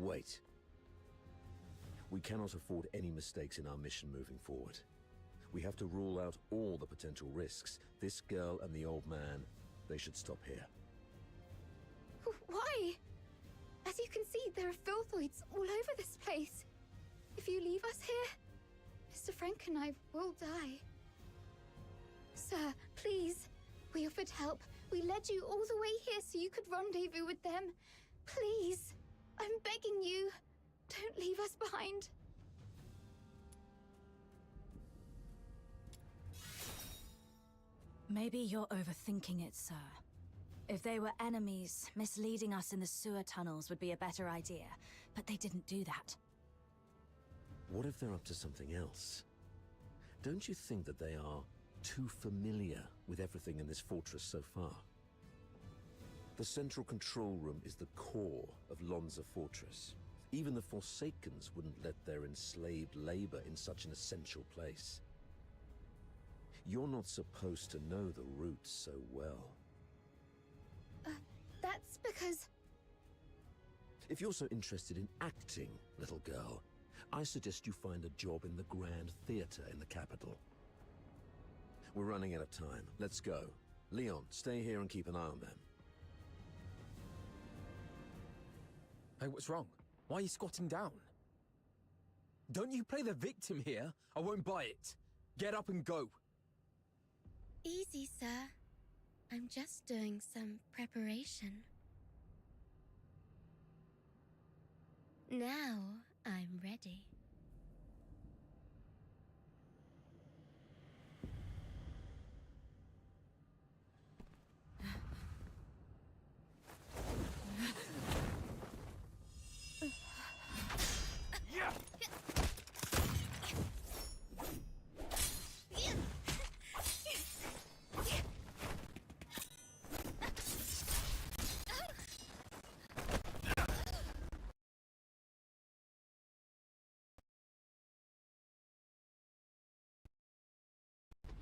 Wait. We cannot afford any mistakes in our mission moving forward. We have to rule out all the potential risks. This girl and the old man, they should stop here. Why? As you can see, there are filthoids all over this place. If you leave us here, Mr. Frank and I will die. Sir, please. We offered help. We led you all the way here so you could rendezvous with them. Please. I'm begging you. Don't leave us behind. Maybe you're overthinking it, sir. If they were enemies, misleading us in the sewer tunnels would be a better idea. But they didn't do that. What if they're up to something else? Don't you think that they are too familiar with everything in this fortress so far? The central control room is the core of Lonza Fortress. Even the Forsakens wouldn't let their enslaved labor in such an essential place. You're not supposed to know the routes so well. That's because... If you're so interested in acting, little girl, I suggest you find a job in the Grand Theatre in the capital. We're running out of time. Let's go. Leon, stay here and keep an eye on them. Hey, what's wrong? Why are you squatting down? Don't you play the victim here? I won't buy it. Get up and go. Easy, sir. I'm just doing some preparation. Now I'm ready.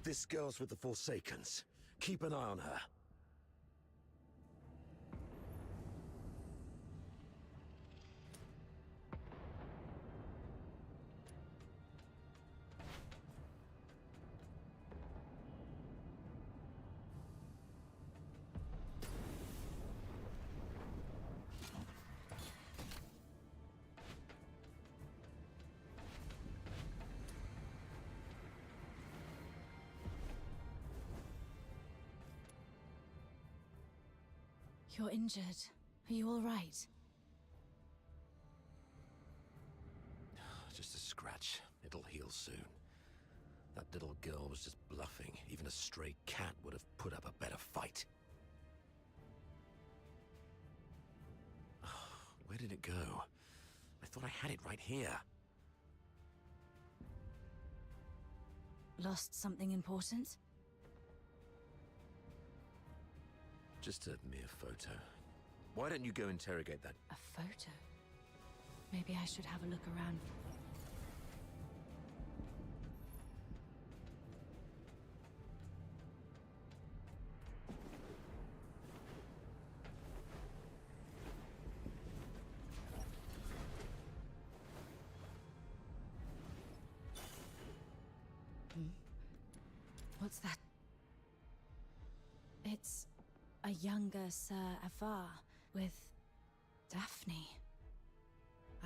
This girl's with the Forsakens. Keep an eye on her. You're injured. Are you all right? Just a scratch. It'll heal soon. That little girl was just bluffing. Even a stray cat would have put up a better fight. Where did it go? I thought I had it right here. Lost something important? Just a mere photo. Why don't you go interrogate that? A photo? Maybe I should have a look around. What's that? It's a younger Sir Avar with Daphne.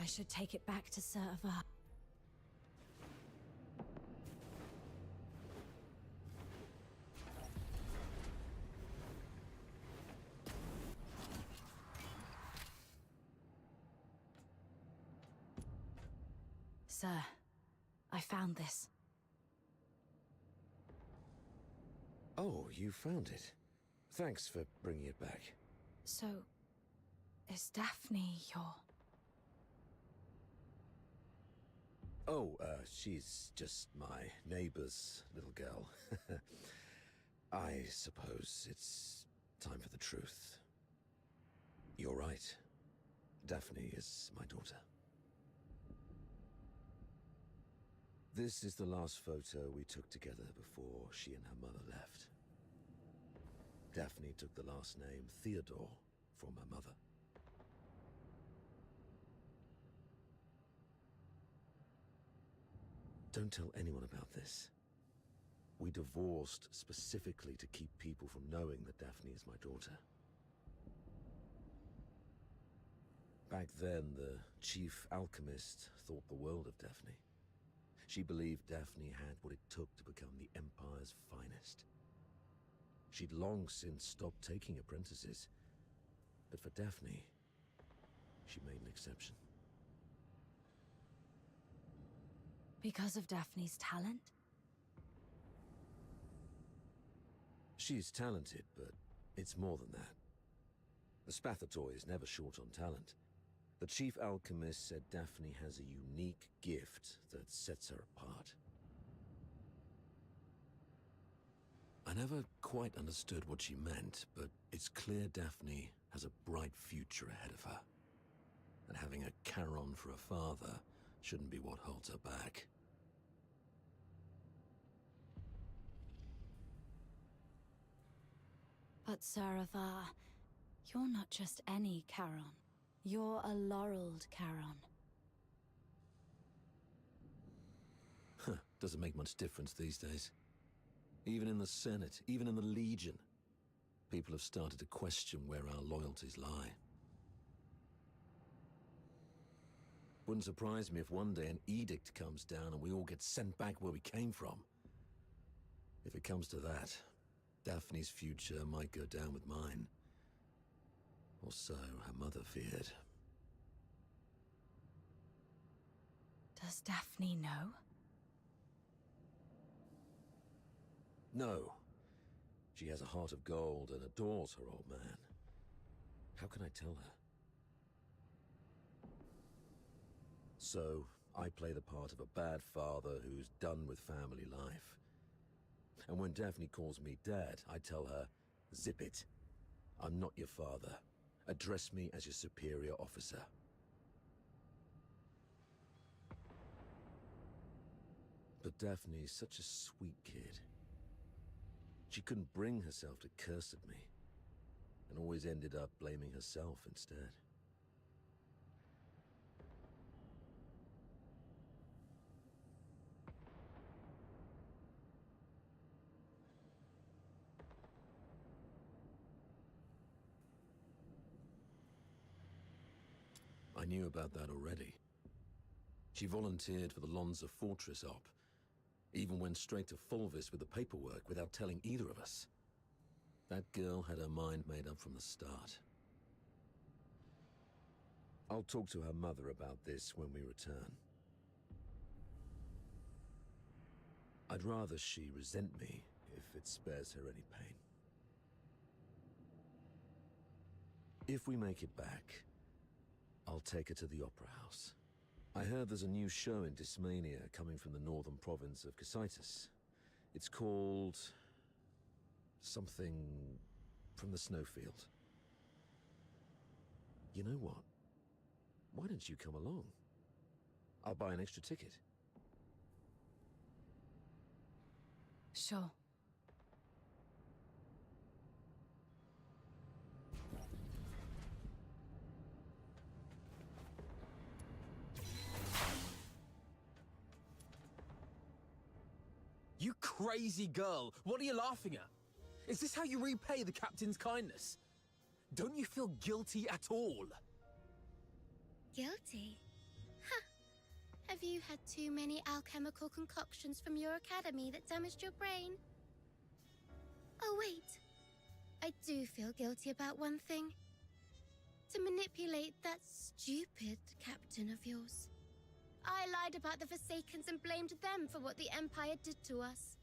I should take it back to Sir Avar. Sir, I found this. Oh, you found it. Thanks for bringing it back. So, is Daphne your... Oh, she's just my neighbor's little girl. I suppose it's time for the truth. You're right. Daphne is my daughter. This is the last photo we took together before she and her mother left. Daphne took the last name Theodore from her mother. Don't tell anyone about this. We divorced specifically to keep people from knowing that Daphne is my daughter. Back then, the chief alchemist thought the world of Daphne. She believed Daphne had what it took to become the Empire's finest. She'd long since stopped taking apprentices. But for Daphne, she made an exception. Because of Daphne's talent? She's talented, but it's more than that. The Spathatoi is never short on talent. The chief alchemist said Daphne has a unique gift that sets her apart. I never quite understood what she meant, but it's clear Daphne has a bright future ahead of her. And having a Charon for a father shouldn't be what holds her back. But Saravar, you're not just any Charon. You're a laureled Charon. Huh, doesn't make much difference these days. Even in the Senate, even in the Legion, people have started to question where our loyalties lie. Wouldn't surprise me if one day an edict comes down and we all get sent back where we came from. If it comes to that, Daphne's future might go down with mine. Or so her mother feared. Does Daphne know? No. She has a heart of gold and adores her old man. How can I tell her? So, I play the part of a bad father who's done with family life. And when Daphne calls me Dad, I tell her, zip it. I'm not your father. Address me as your superior officer. But Daphne's such a sweet kid. She couldn't bring herself to curse at me, and always ended up blaming herself instead. I knew about that already. She volunteered for the Lonza Fortress op, even went straight to Fulvis with the paperwork without telling either of us. That girl had her mind made up from the start. I'll talk to her mother about this when we return. I'd rather she resent me if it spares her any pain. If we make it back, I'll take her to the Opera House. I heard there's a new show in Dysmania coming from the northern province of Cocytus. It's called... something... from the snowfield. You know what? Why don't you come along? I'll buy an extra ticket. Sure. You crazy girl! What are you laughing at? Is this how you repay the captain's kindness? Don't you feel guilty at all? Guilty? Huh. Have you had too many alchemical concoctions from your academy that damaged your brain? Oh, wait. I do feel guilty about one thing. To manipulate that stupid captain of yours. I lied about the Forsakens and blamed them for what the Empire did to us.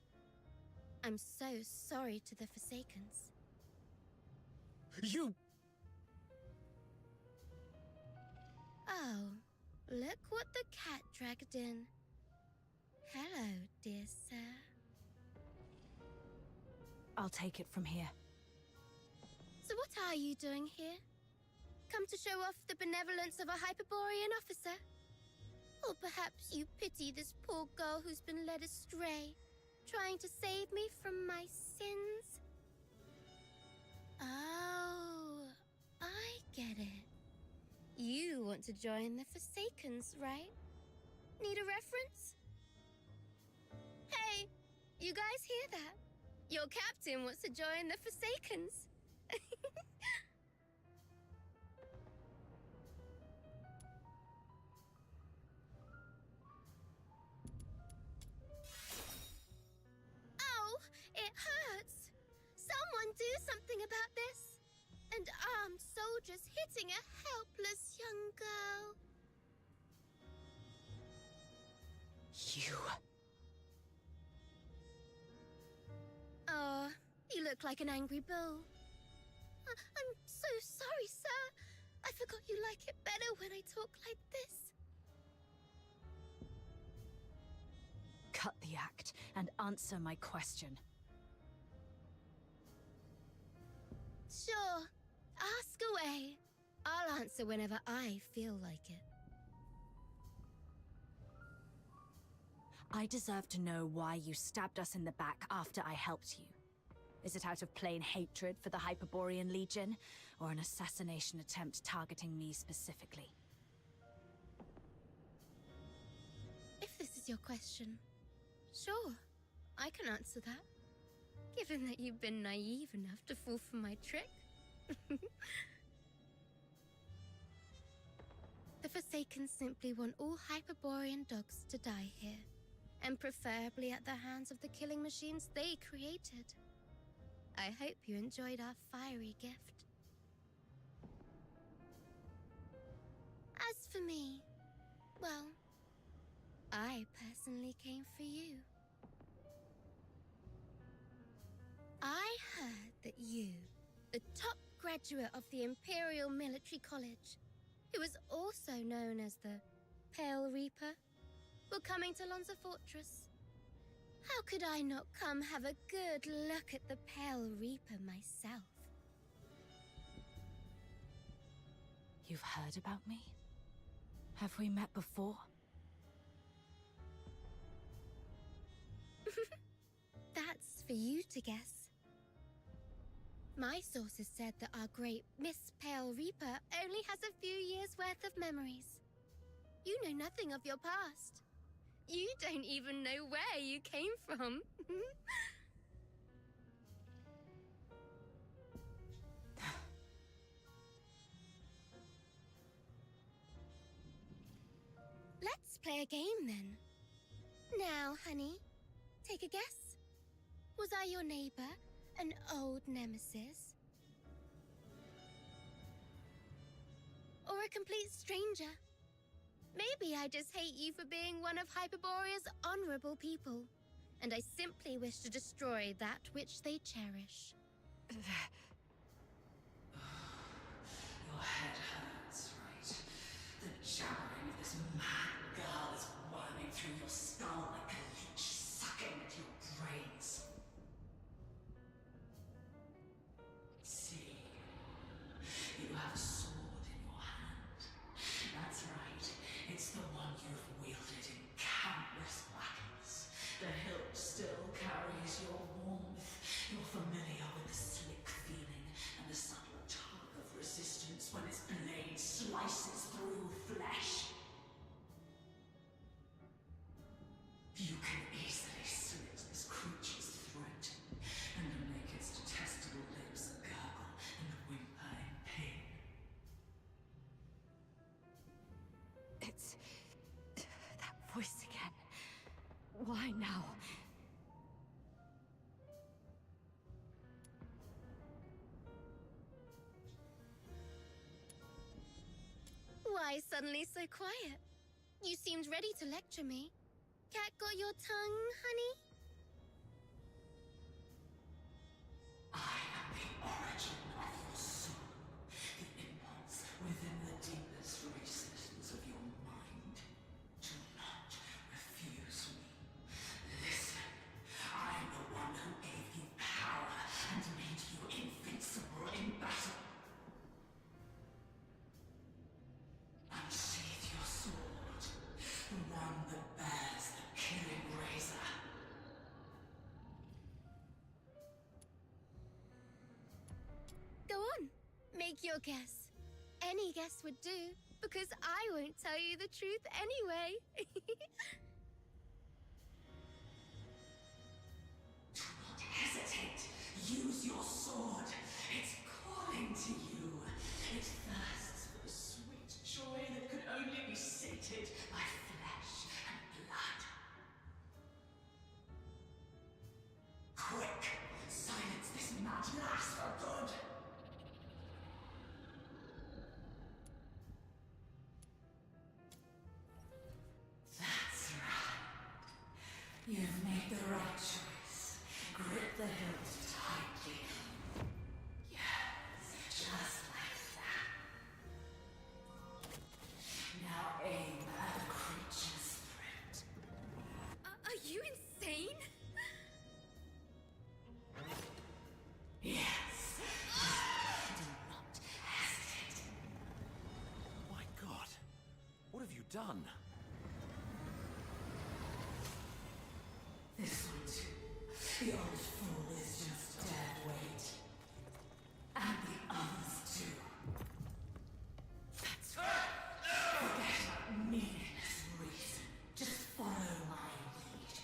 I'm so sorry to the Forsakens. You... Oh, look what the cat dragged in. Hello, dear sir. I'll take it from here. So what are you doing here? Come to show off the benevolence of a Hyperborean officer? Or perhaps you pity this poor girl who's been led astray, trying to save me from my sins? Oh, I get it. You want to join the Forsakens, right? Need a reference? You guys hear that? Your captain wants to join the Forsakens. Ow! It hurts! Someone do something about this! And armed soldiers hitting a helpless young girl. You. Oh, you look like an angry bull. I'm so sorry, sir. I forgot you like it better when I talk like this. Cut the act and answer my question. Sure. Ask away. I'll answer whenever I feel like it. I deserve to know why you stabbed us in the back after I helped you. Is it out of plain hatred for the Hyperborean Legion, or an assassination attempt targeting me specifically? If this is your question, sure, I can answer that. Given that you've been naive enough to fall for my trick. The Forsaken simply want all Hyperborean dogs to die here, and preferably at the hands of the killing machines they created. I hope you enjoyed our fiery gift. As for me, well, I personally came for you. I heard that you, the top graduate of the Imperial Military College, who was also known as the Pale Reaper, were coming to Lonza Fortress. How could I not come have a good look at the Pale Reaper myself? You've heard about me? Have we met before? That's for you to guess. My sources said that our great Miss Pale Reaper only has a few years' worth of memories. You know nothing of your past. You don't even know where you came from. Let's play a game then. Now, honey, take a guess. Was I your neighbor, an old nemesis? Or a complete stranger? Maybe I just hate you for being one of Hyperborea's honorable people, and I simply wish to destroy that which they cherish. Your head hurts, right? The jabbering of this mad girl is worming through your skull like a leech sucking at your brains. See, you have a sword in your hand. That's right. It's the one you've wielded in countless battles. The hilt still carries your warmth. You're familiar with the slick feeling and the subtle tug of resistance when its blade slices through flesh. You can easily slit this creature's throat and make its detestable lips gurgle and whimper in pain. It's... that voice again. Why now? Why suddenly so quiet? You seemed ready to lecture me. Cat got your tongue, honey? I am the origin of your soul, the impulse within the deepest recesses of your mind. Do not refuse me. Listen, I am the one who gave you power and made you invincible in battle. Unsheath your sword, the one that bears the killing razor. Go on, make your guess. Any guess would do, because I won't tell you the truth anyway. the hilt tightly. Yes, just like that. Now aim at the creature's throat. Are you insane? Yes. Do not hesitate. My God, what have you done? This one too. The old fool is just dead weight. And the others too. That's right. Forget about meaningless reason. Just follow my lead.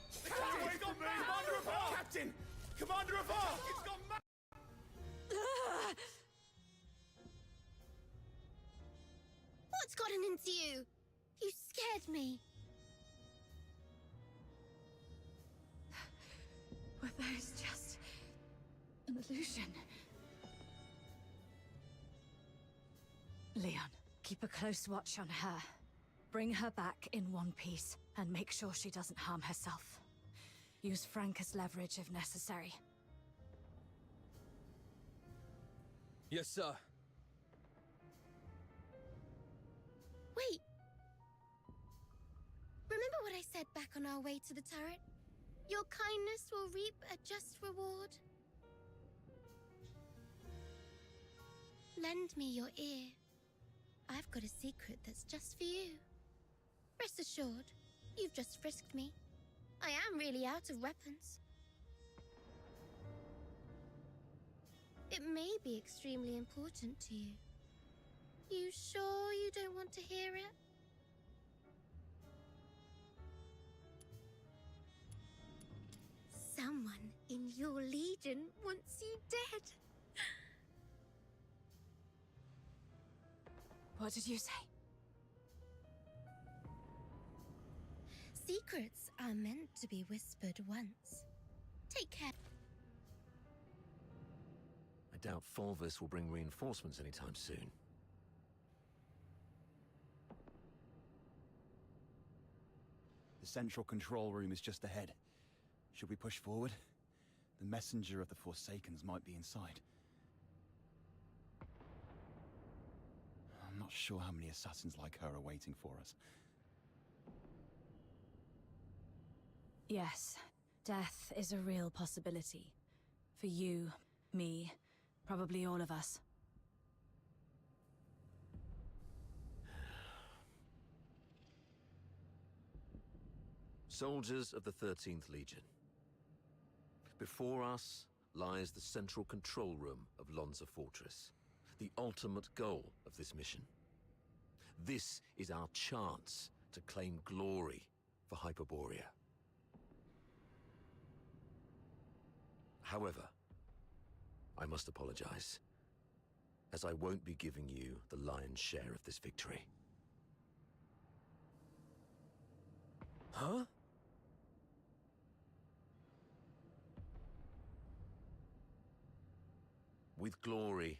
It's gone mad! Commander of Ar! Captain! Commander of Ar! It's gone mad! What's gotten into you? You scared me. Were those just an illusion? Leon, keep a close watch on her. Bring her back in one piece, and make sure she doesn't harm herself. Use Frank as leverage if necessary. Yes, sir. Wait. Remember what I said back on our way to the turret? Your kindness will reap a just reward. Lend me your ear. I've got a secret that's just for you. Rest assured, you've just frisked me. I am really out of weapons. It may be extremely important to you. You sure you don't want to hear it? Someone in your legion wants you dead. What did you say? Secrets are meant to be whispered once. Take care. I doubt Fulvis will bring reinforcements anytime soon. The central control room is just ahead. Should we push forward? The messenger of the Forsakens might be inside. I'm not sure how many assassins like her are waiting for us. Yes, death is a real possibility. For you, me, probably all of us. Soldiers of the 13th Legion. Before us lies the central control room of Lonza Fortress, the ultimate goal of this mission. This is our chance to claim glory for Hyperborea. However, I must apologize, as I won't be giving you the lion's share of this victory. Huh? With glory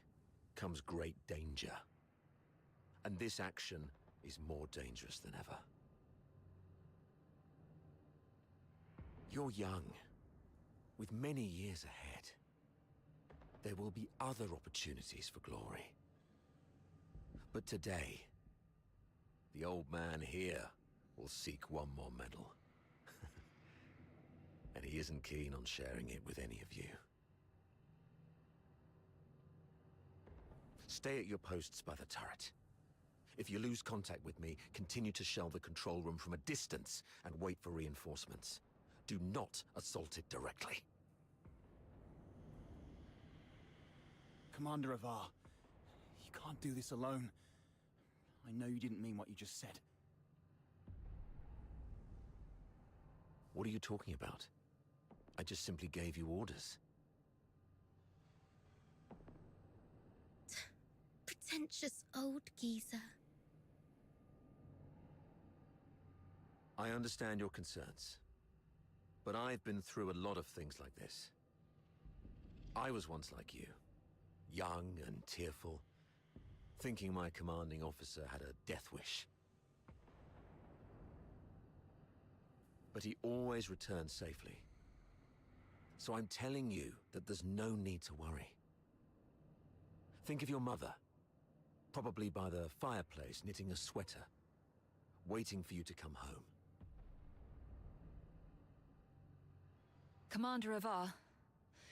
comes great danger. And this action is more dangerous than ever. You're young, with many years ahead. There will be other opportunities for glory. But today, the old man here will seek one more medal. And he isn't keen on sharing it with any of you. Stay at your posts by the turret. If you lose contact with me, continue to shell the control room from a distance and wait for reinforcements. Do not assault it directly. Commander of Ar, you can't do this alone. I know you didn't mean what you just said. What are you talking about? I just simply gave you orders. Pretentious old geezer. I understand your concerns, but I've been through a lot of things like this. I was once like you, young and tearful, thinking my commanding officer had a death wish. but he always returned safely. So I'm telling you that there's no need to worry. Think of your mother, probably by the fireplace knitting a sweater, waiting for you to come home. Commander Avar,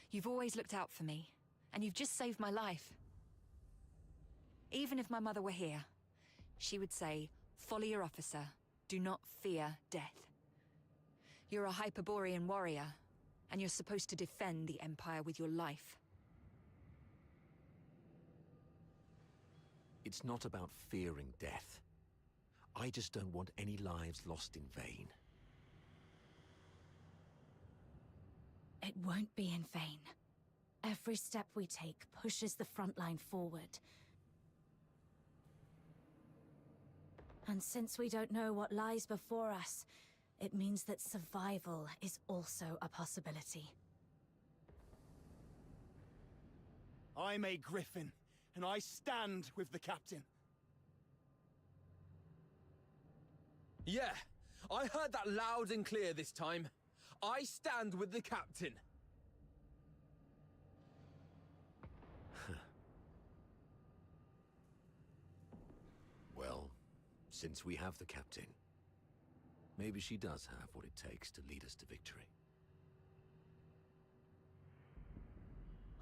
you've always looked out for me, and you've just saved my life. Even if my mother were here, she would say, "Follow your officer. Do not fear death." You're a Hyperborean warrior, and you're supposed to defend the Empire with your life. It's not about fearing death. I just don't want any lives lost in vain. It won't be in vain. Every step we take pushes the front line forward. And since we don't know what lies before us, it means that survival is also a possibility. I'm a Griffin, and I stand with the captain. Yeah, I heard that loud and clear this time. I stand with the captain. Well, since we have the captain, maybe she does have what it takes to lead us to victory.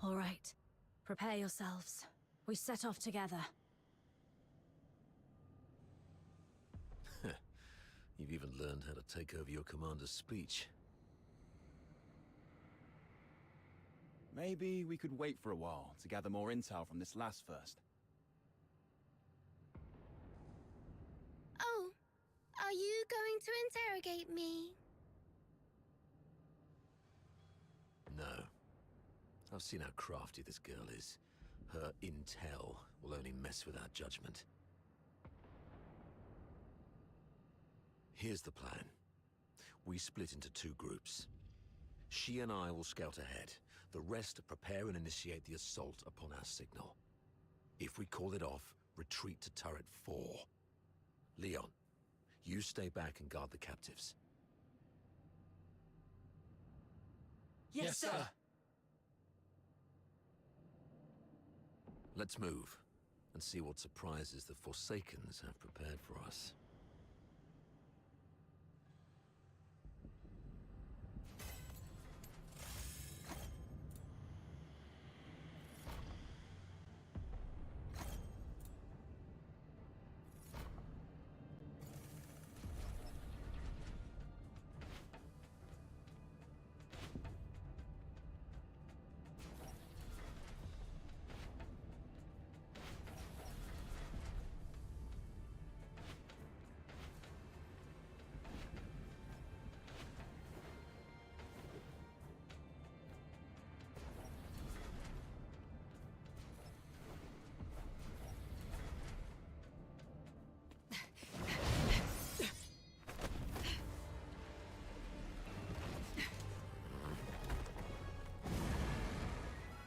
All right, prepare yourselves. We set off together. You've even learned how to take over your commander's speech. Maybe we could wait for a while to gather more intel from this last first. Oh, are you going to interrogate me? No. I've seen how crafty this girl is. Her intel will only mess with our judgment. Here's the plan. We split into two groups. She and I will scout ahead. The rest prepare and initiate the assault upon our signal. If we call it off, retreat to turret 4. Leon, you stay back and guard the captives. Yes, sir. Let's move and see what surprises the Forsakens have prepared for us.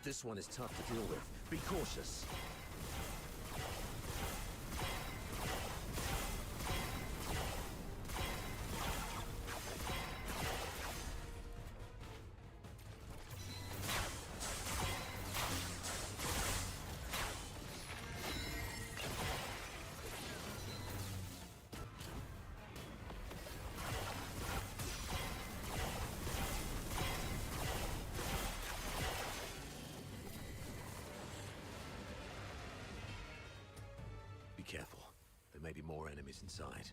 This one is tough to deal with. Be cautious. Be careful. There may be more enemies inside.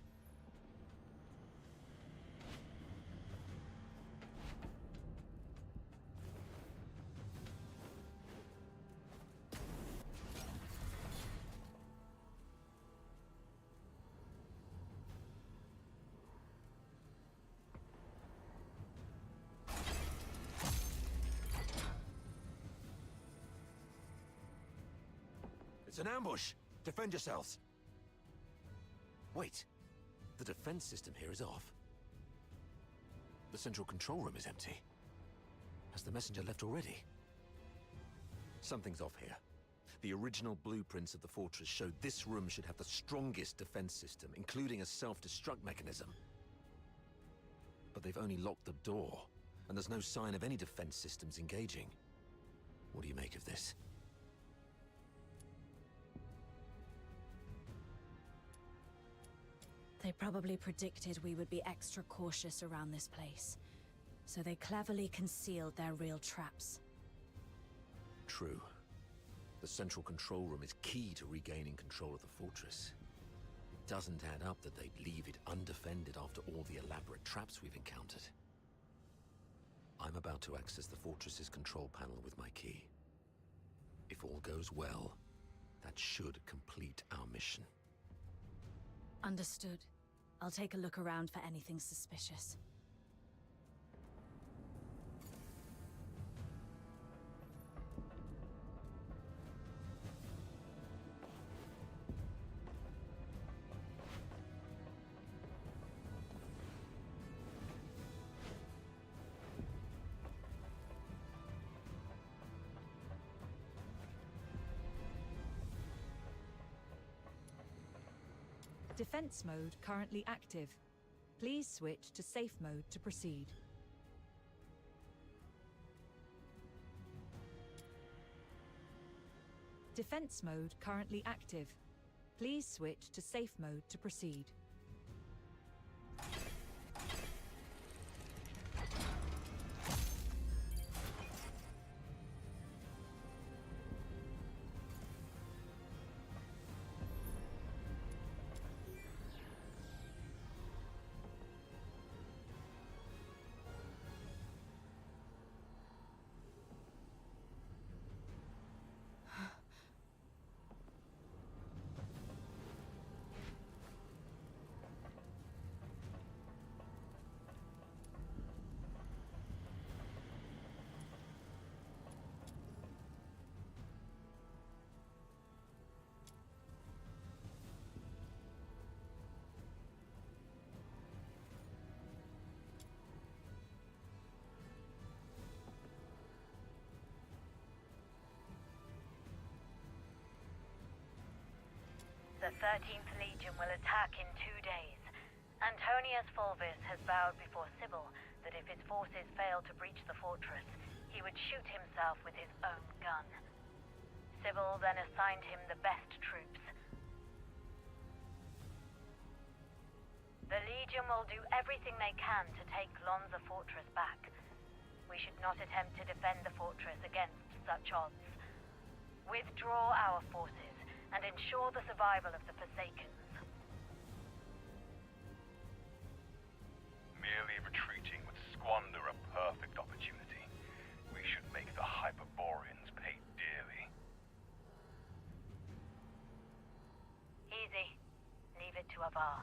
It's an ambush! Defend yourselves! Wait. The defense system here is off. The central control room is empty. Has the messenger left already? Something's off here. The original blueprints of the fortress showed this room should have the strongest defense system, including a self-destruct mechanism. but they've only locked the door, and there's no sign of any defense systems engaging. What do you make of this? They probably predicted we would be extra cautious around this place, so they cleverly concealed their real traps. True. The central control room is key to regaining control of the fortress. It doesn't add up that they'd leave it undefended after all the elaborate traps we've encountered. I'm about to access the fortress's control panel with my key. If all goes well, that should complete our mission. Understood. I'll take a look around for anything suspicious. Defense mode currently active. Please switch to safe mode to proceed. Defense mode currently active. Please switch to safe mode to proceed. The 13th Legion will attack in 2 days. Antonius Fulvis has vowed before Sybil that if his forces fail to breach the fortress, he would shoot himself with his own gun. Sybil then assigned him the best troops. The Legion will do everything they can to take Lonza Fortress back. We should not attempt to defend the fortress against such odds. Withdraw our forces and ensure the survival of the Forsakens. Merely retreating would squander a perfect opportunity. We should make the Hyperboreans pay dearly. Easy. Leave it to Avar.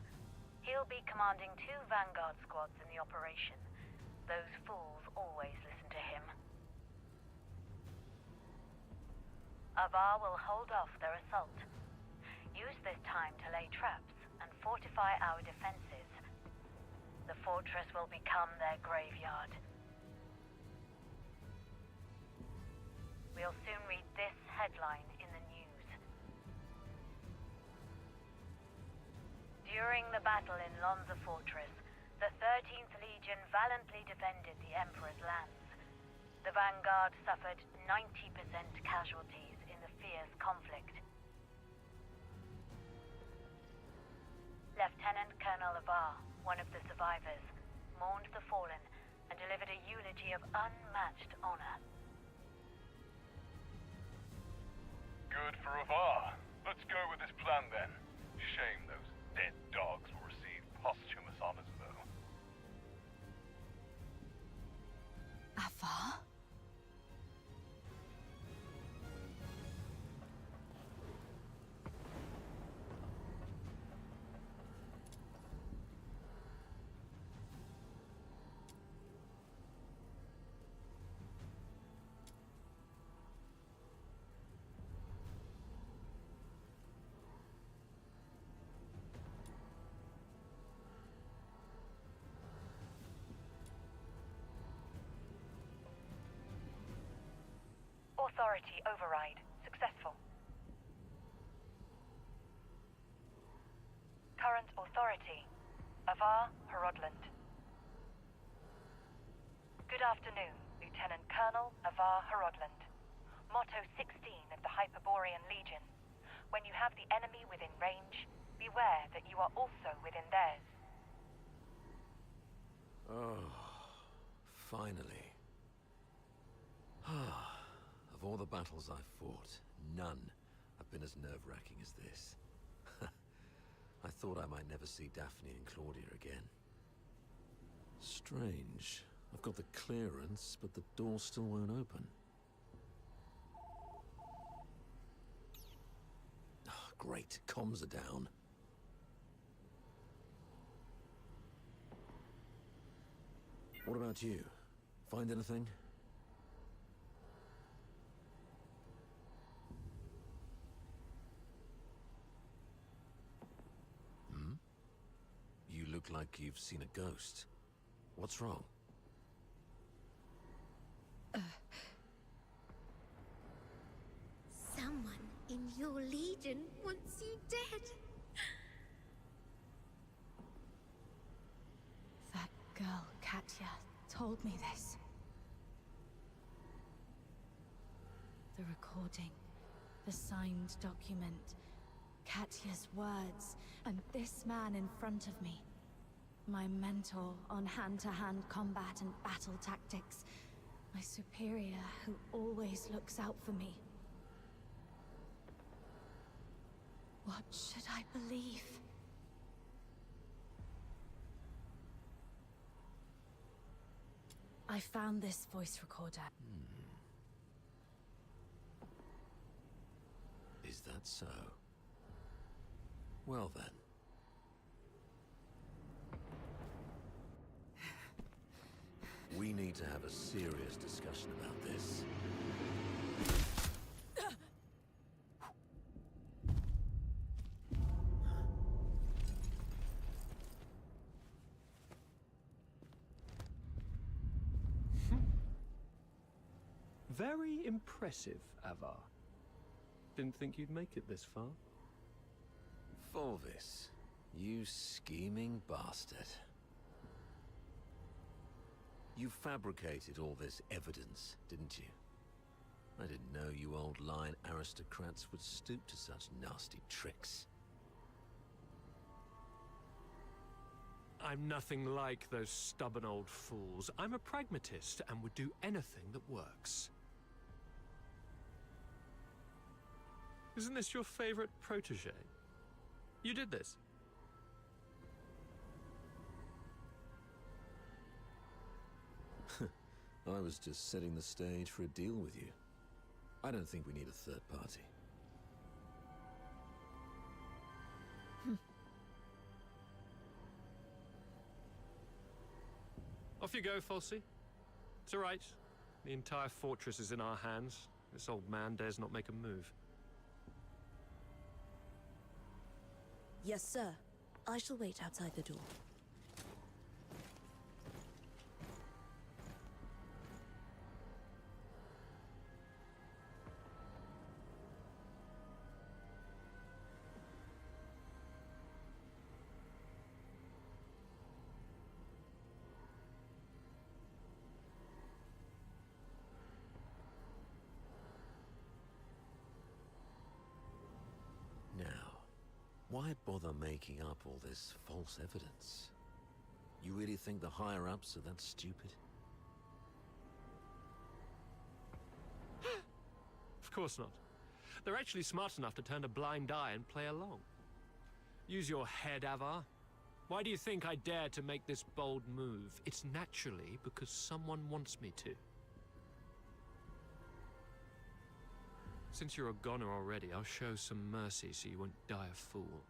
He'll be commanding 2 Vanguard squads in the operation. Those fools always listen to him. Avar will hold off their assault. Use this time to lay traps and fortify our defenses. The fortress will become their graveyard. We'll soon read this headline in the news. During the battle in Lonza Fortress, the 13th Legion valiantly defended the Emperor's lands. The Vanguard suffered 90% casualties in the fierce conflict. Lieutenant Colonel Avar, one of the survivors, mourned the fallen and delivered a eulogy of unmatched honor. Good for Avar. Let's go with this plan then. Shame those dead dogs will receive posthumous honors, though. Avar? Authority override successful. Current authority, Avar Horodland. afternoon, Lieutenant Colonel Avar Horodland. Motto 16 of the Hyperborean Legion. When you have the enemy within range, beware that you are also within theirs. Oh, finally. Of all the battles I've fought, none have been as nerve-wracking as this. I thought I might never see Daphne and Claudia again. Strange. I've got the clearance, but the door still won't open. Oh, great, comms are down. What about you? Find anything? You look like you've seen a ghost. What's wrong? Someone in your legion wants you dead. That girl, Katya, told me this. The recording, the signed document, Katya's words, and this man in front of me. My mentor on hand-to-hand combat and battle tactics. My superior who always looks out for me. What should I believe? I found this voice recorder. Is that so? Well then. We need to have a serious discussion about this. Very impressive, Avar. Didn't think you'd make it this far. Fulvis, you scheming bastard. You fabricated all this evidence, didn't you? I didn't know you old lying aristocrats would stoop to such nasty tricks. I'm nothing like those stubborn old fools. I'm a pragmatist and would do anything that works. Isn't this your favorite protege? You did this. I was just setting the stage for a deal with you. I don't think we need a third party. Off you go, Falsey. It's all right. The entire fortress is in our hands. This old man dares not make a move. Yes, sir. I shall wait outside the door. Why bother making up all this false evidence? You really think the higher-ups are that stupid? Of course not. They're actually smart enough to turn a blind eye and play along. Use your head, Avar. Why do you think I dare to make this bold move? It's naturally because someone wants me to. Since you're a goner already, I'll show some mercy so you won't die a fool.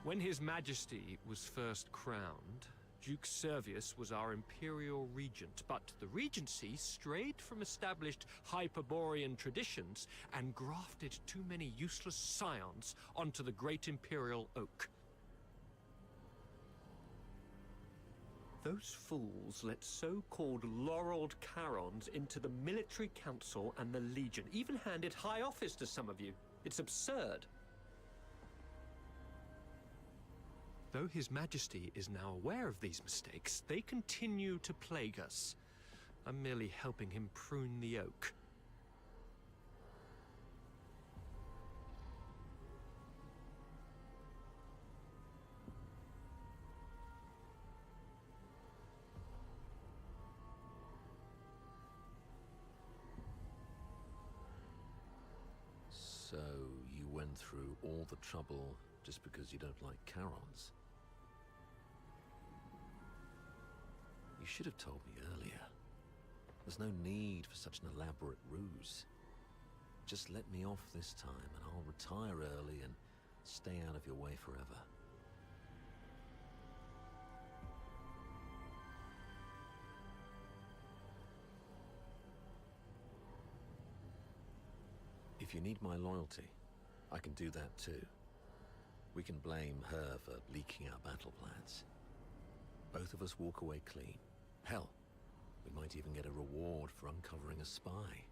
When His Majesty was first crowned, Duke Servius was our imperial regent, but the regency strayed from established Hyperborean traditions and grafted too many useless scions onto the great imperial oak. Those fools let so-called laureled Charons into the military council and the Legion, even handed high office to some of you. It's absurd. Though His Majesty is now aware of these mistakes, they continue to plague us. I'm merely helping him prune the oak. So, you went through all the trouble just because you don't like Charons? You should have told me earlier. There's no need for such an elaborate ruse. Just let me off this time and I'll retire early and stay out of your way forever. If you need my loyalty, I can do that too. We can blame her for leaking our battle plans. Both of us walk away clean. Hell, we might even get a reward for uncovering a spy.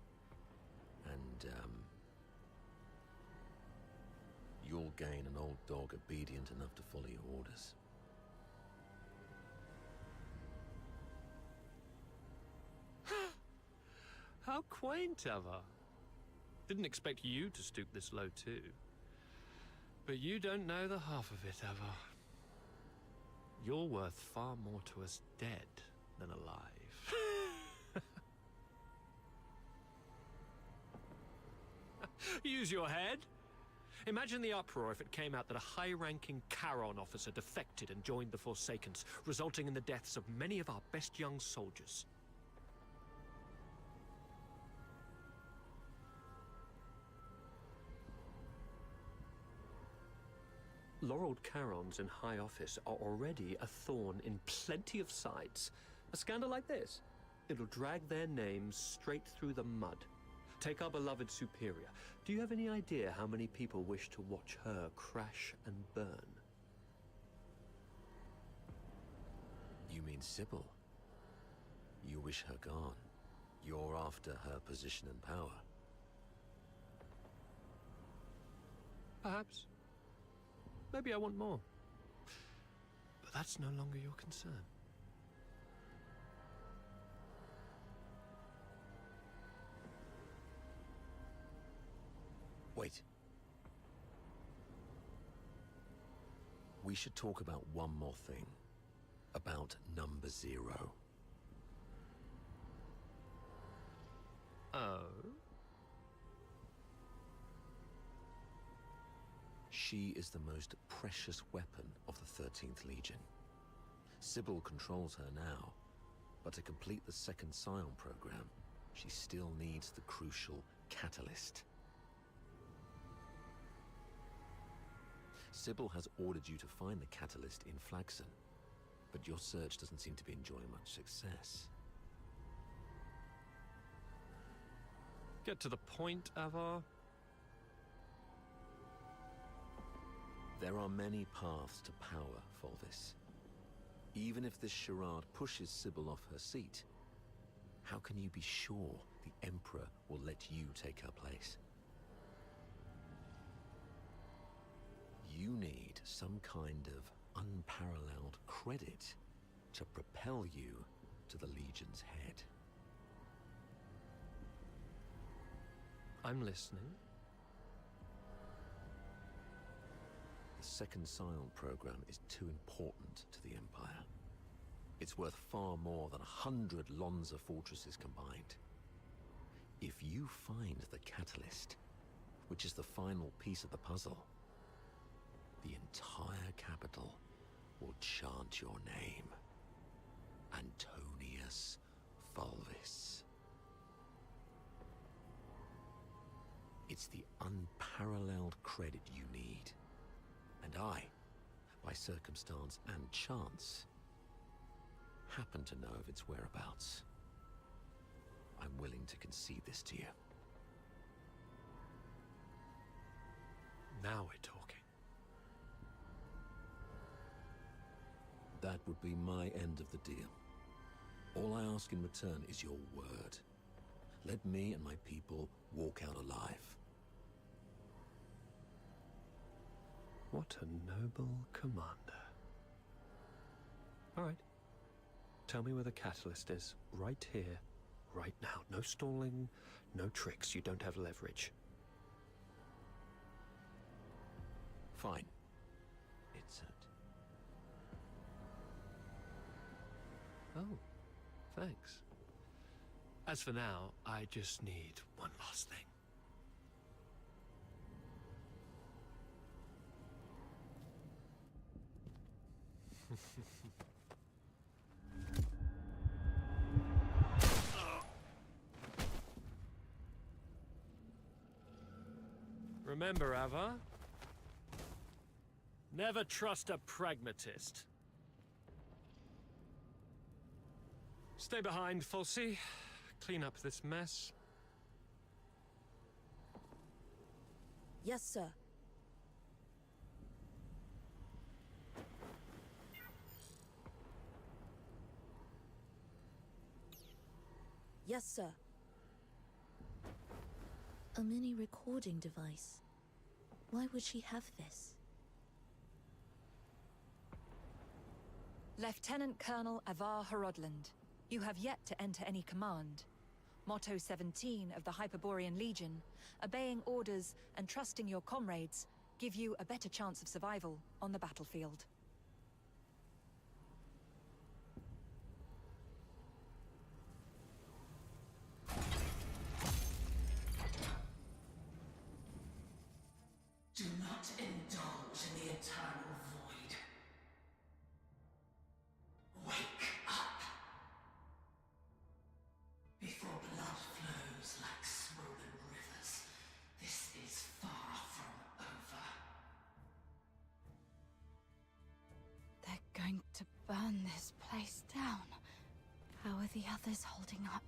And, you'll gain an old dog obedient enough to follow your orders. How quaint, Ava. Didn't expect you to stoop this low too. But you don't know the half of it, Ava. You're worth far more to us dead than alive. Use your head. Imagine the uproar if it came out that a high-ranking Charon officer defected and joined the Forsakens, resulting in the deaths of many of our best young soldiers. Laureled Charons in high office are already a thorn in plenty of sides. A scandal like this, it'll drag their names straight through the mud. Take our beloved Superior. Do you have any idea how many people wish to watch her crash and burn? You mean Sybil? You wish her gone. You're after her position and power. Perhaps. Maybe I want more. But that's no longer your concern. Wait. We should talk about one more thing. About number 0. Oh? She is the most precious weapon of the 13th Legion. Sybil controls her now, but to complete the second Scion program, she still needs the crucial catalyst. Sybil has ordered you to find the catalyst in Flagson, but your search doesn't seem to be enjoying much success. Get to the point, Avar. There are many paths to power, Fulvis. Even if this charade pushes Sybil off her seat, how can you be sure the Emperor will let you take her place? You need some kind of unparalleled credit to propel you to the Legion's head. I'm listening. The second Scion program is too important to the Empire. It's worth far more than 100 Lonza fortresses combined. If you find the catalyst, which is the final piece of the puzzle, the entire capital will chant your name. Antonius Fulvis. It's the unparalleled credit you need. And I, by circumstance and chance, happen to know of its whereabouts. I'm willing to concede this to you. Now we're talking. That would be my end of the deal. All I ask in return is your word. Let me and my people walk out alive. What a noble commander. All right. Tell me where the catalyst is. Right here, right now. No stalling, no tricks. You don't have leverage. Fine. It's Oh, thanks. As for now, I just need one last thing. Remember, Ava? Never trust a pragmatist. Stay behind, Falsey. Clean up this mess. Yes, sir. Yes, sir. A mini recording device. Why would she have this? Lieutenant Colonel Avar Horodland, you have yet to enter any command. Motto 17 of the Hyperborean Legion, obeying orders and trusting your comrades, give you a better chance of survival on the battlefield. Do not indulge in the eternal void. Wake up! Before blood flows like swollen rivers, this is far from over. They're going to burn this place down. How are the others holding up?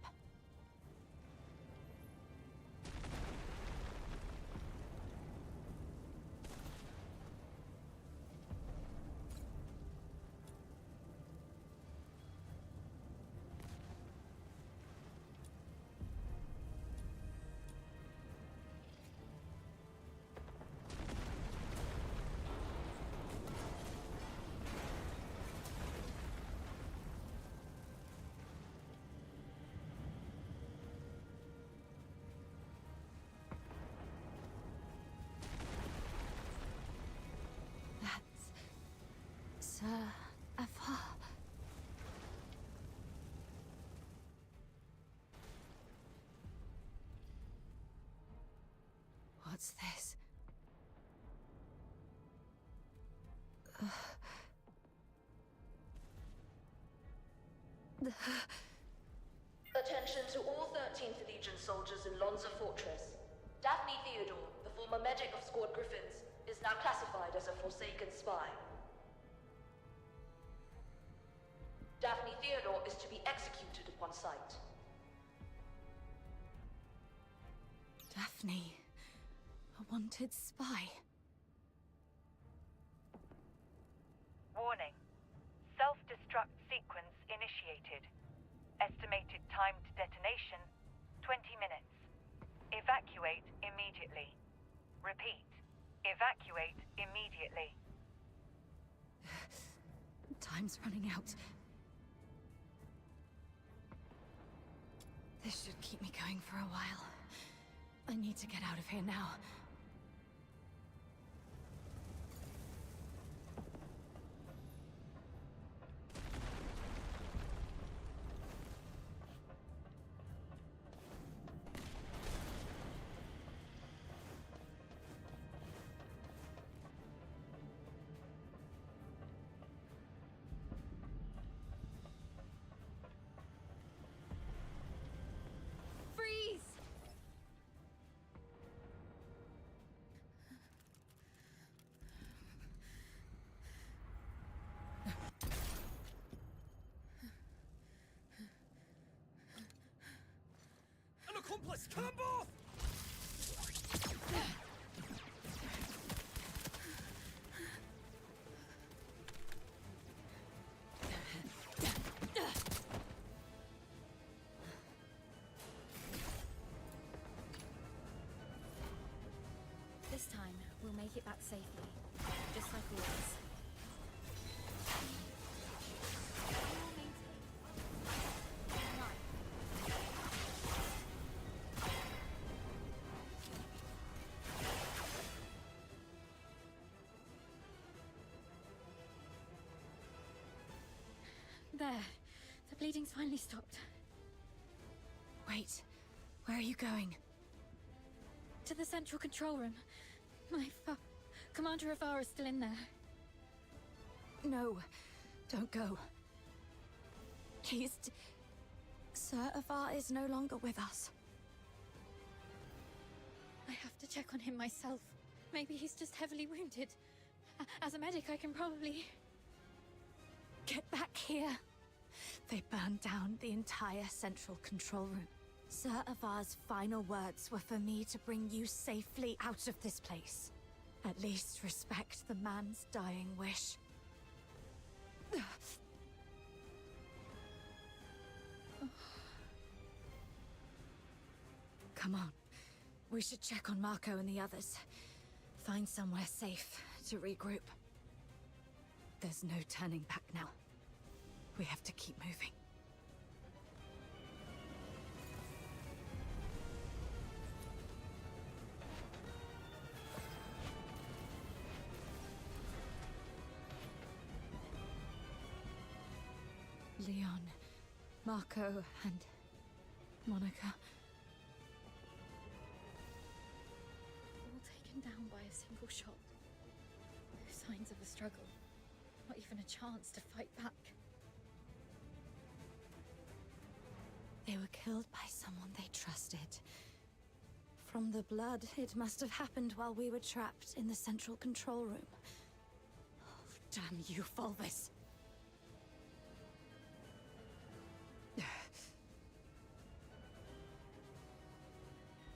Sir Avar. What's this? Attention to all 13th Legion soldiers in Lonza Fortress. Daphne Theodore, the former medic of Squad Griffins, is now classified as a Forsaken spy. Daphne Theodore is to be executed upon sight. Daphne, a wanted spy. Warning. Self-destruct sequence initiated. Estimated time to detonation, 20 minutes. Evacuate immediately. Repeat. Evacuate immediately. Time's running out. This should keep me going for a while. I need to get out of here now. Accomplice, come off! This time, we'll make it back safely, just like always. There. The bleeding's finally stopped. Wait. Where are you going? To the central control room. Commander Avar is still in there. No. Don't go. Sir Avar is no longer with us. I have to check on him myself. Maybe he's just heavily wounded. As a medic, I can probably... Get back here! They burned down the entire central control room. Sir Avar's final words were for me to bring you safely out of this place. At least respect the man's dying wish. Come on. We should check on Marco and the others. Find somewhere safe to regroup. There's no turning back now. We have to keep moving. Leon, Marco, and Monica. All taken down by a single shot. No signs of a struggle. Not even a chance to fight back. They were killed by someone they trusted. From the blood, it must have happened while we were trapped in the central control room. Oh, damn you, Fulvis.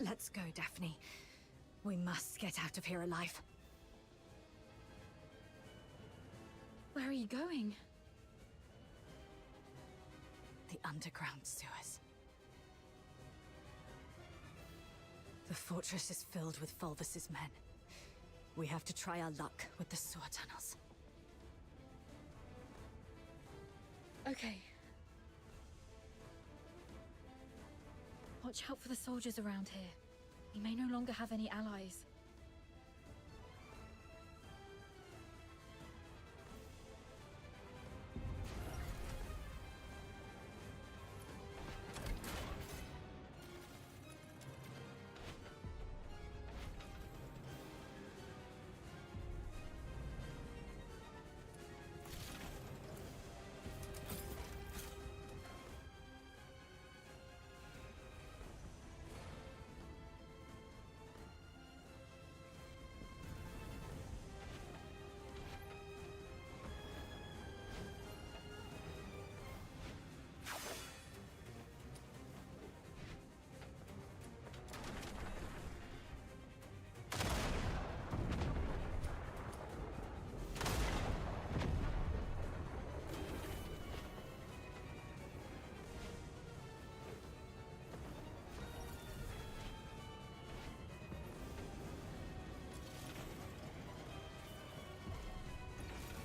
Let's go, Daphne. We must get out of here alive. Where are you going? The underground sewers. The fortress is filled with Fulvis's men. We have to try our luck with the sewer tunnels. Okay. Watch out for the soldiers around here. We may no longer have any allies.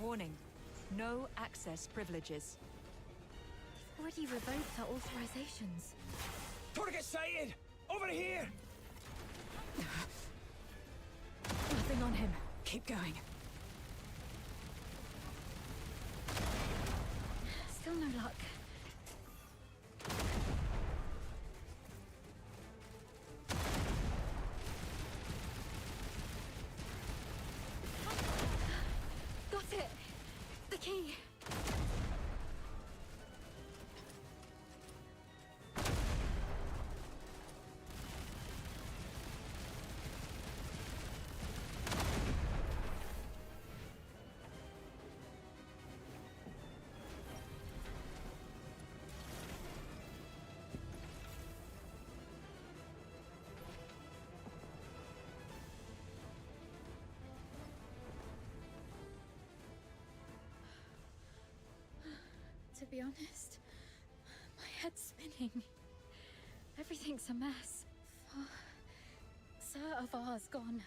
Warning. No access privileges. They've already revoked our authorizations. Target sighted! Over here! Nothing on him. Keep going. Still no luck. Got it! The key! To be honest, my head's spinning. Everything's a mess. Sir Avar's gone.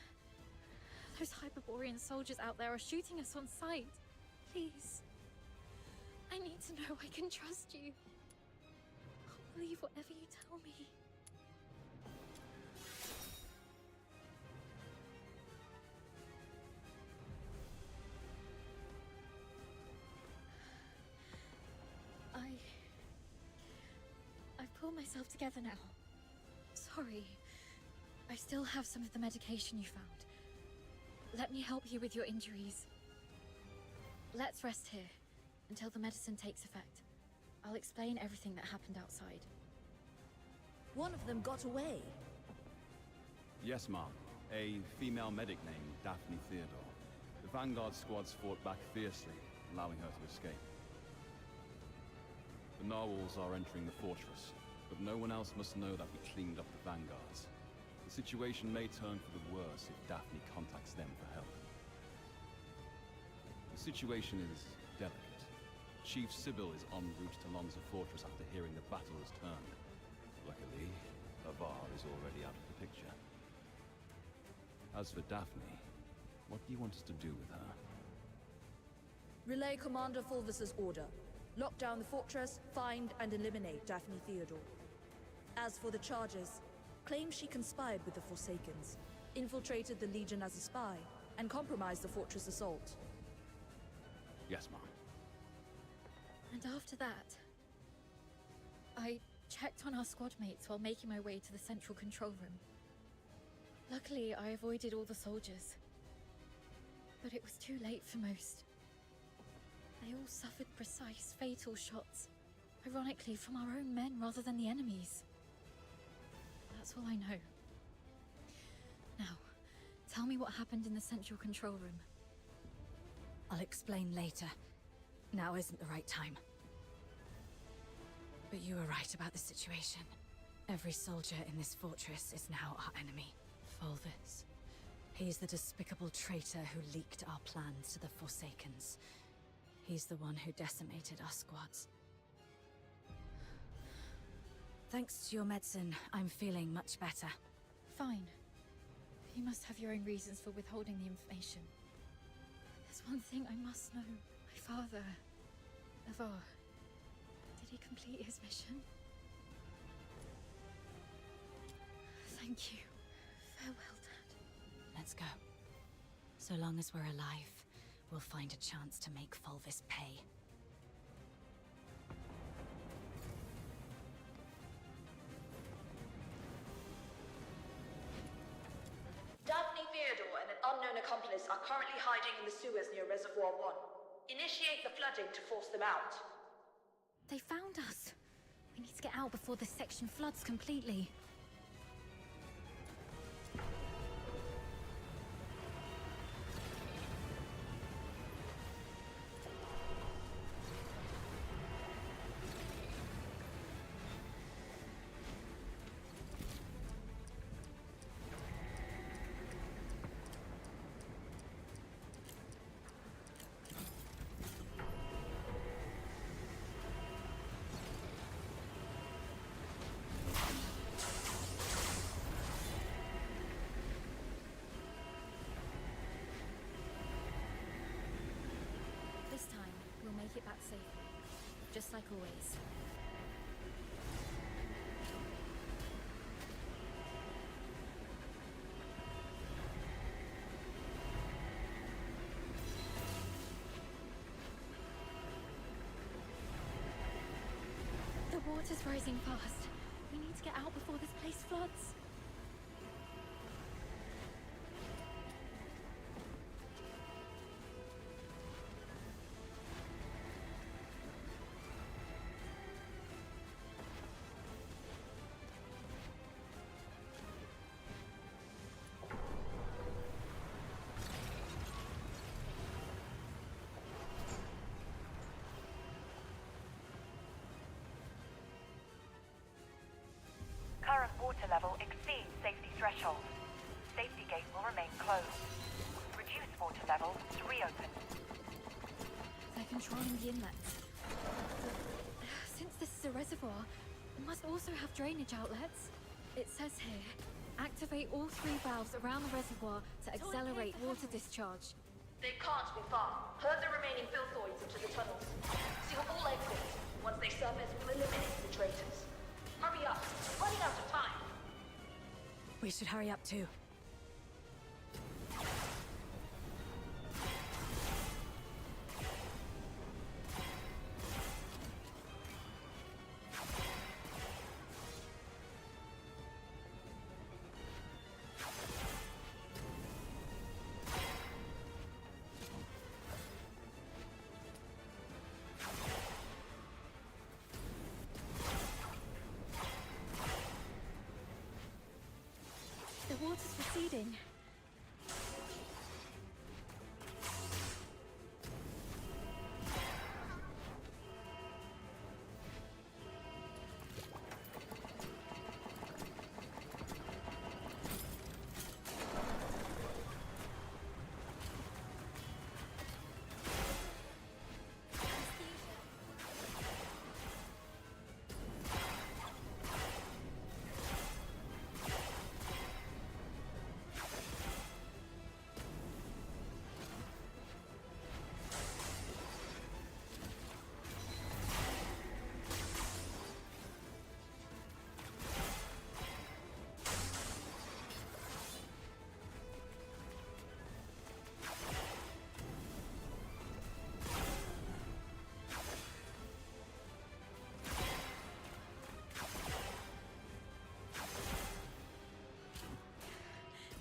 Those Hyperborean soldiers out there are shooting us on sight. Please. I need to know I can trust you. I'll believe whatever you tell me. pull myself together now. Sorry. I still have some of the medication you found. Let me help you with your injuries. Let's rest here until the medicine takes effect. I'll explain everything that happened outside. One of them got away. Yes, ma'am. A female medic named Daphne Theodore. The Vanguard squads fought back fiercely, allowing her to escape. The narwhals are entering the fortress, but no one else must know that we cleaned up the Vanguards. The situation may turn for the worse if Daphne contacts them for help. The situation is delicate. Chief Sybil is en route to Lonza Fortress after hearing the battle has turned. Luckily, Avar is already out of the picture. As for Daphne, what do you want us to do with her? Relay Commander Fulvis's order. Lock down the fortress, find and eliminate Daphne Theodore. As for the charges, claim she conspired with the Forsakens, infiltrated the Legion as a spy, and compromised the fortress assault. Yes, ma'am. And after that, I checked on our squad mates while making my way to the central control room. Luckily, I avoided all the soldiers. But it was too late for most. They all suffered precise, fatal shots. Ironically, from our own men rather than the enemies. That's all I know. Now, tell me what happened in the central control room. I'll explain later. Now isn't the right time. But you were right about the situation. Every soldier in this fortress is now our enemy. Fulvis. He's the despicable traitor who leaked our plans to the Forsakens. He's the one who decimated our squads. Thanks to your medicine, I'm feeling much better. Fine. You must have your own reasons for withholding the information. There's one thing I must know. My father, Avar, did he complete his mission? Thank you. Farewell, Dad. Let's go. So long as we're alive, we'll find a chance to make Fulvis pay. Daphne Theodore and an unknown accomplice are currently hiding in the sewers near Reservoir 1. Initiate the flooding to force them out. They found us. We need to get out before this section floods completely. This time, we'll make it back safely. Just like always. The water's rising fast. We need to get out before this place floods. Current water level exceeds safety threshold. Safety gate will remain closed. Reduced water level to reopen. They're controlling the inlets. Since this is a reservoir, it must also have drainage outlets. It says here, activate all 3 valves around the reservoir to accelerate water discharge. They can't be far. Herd the remaining filthoids into the tunnels. Seal all exits. Once they surface, we'll eliminate the traitors. Hurry up. We're running out of time. We should hurry up too. The water's receding.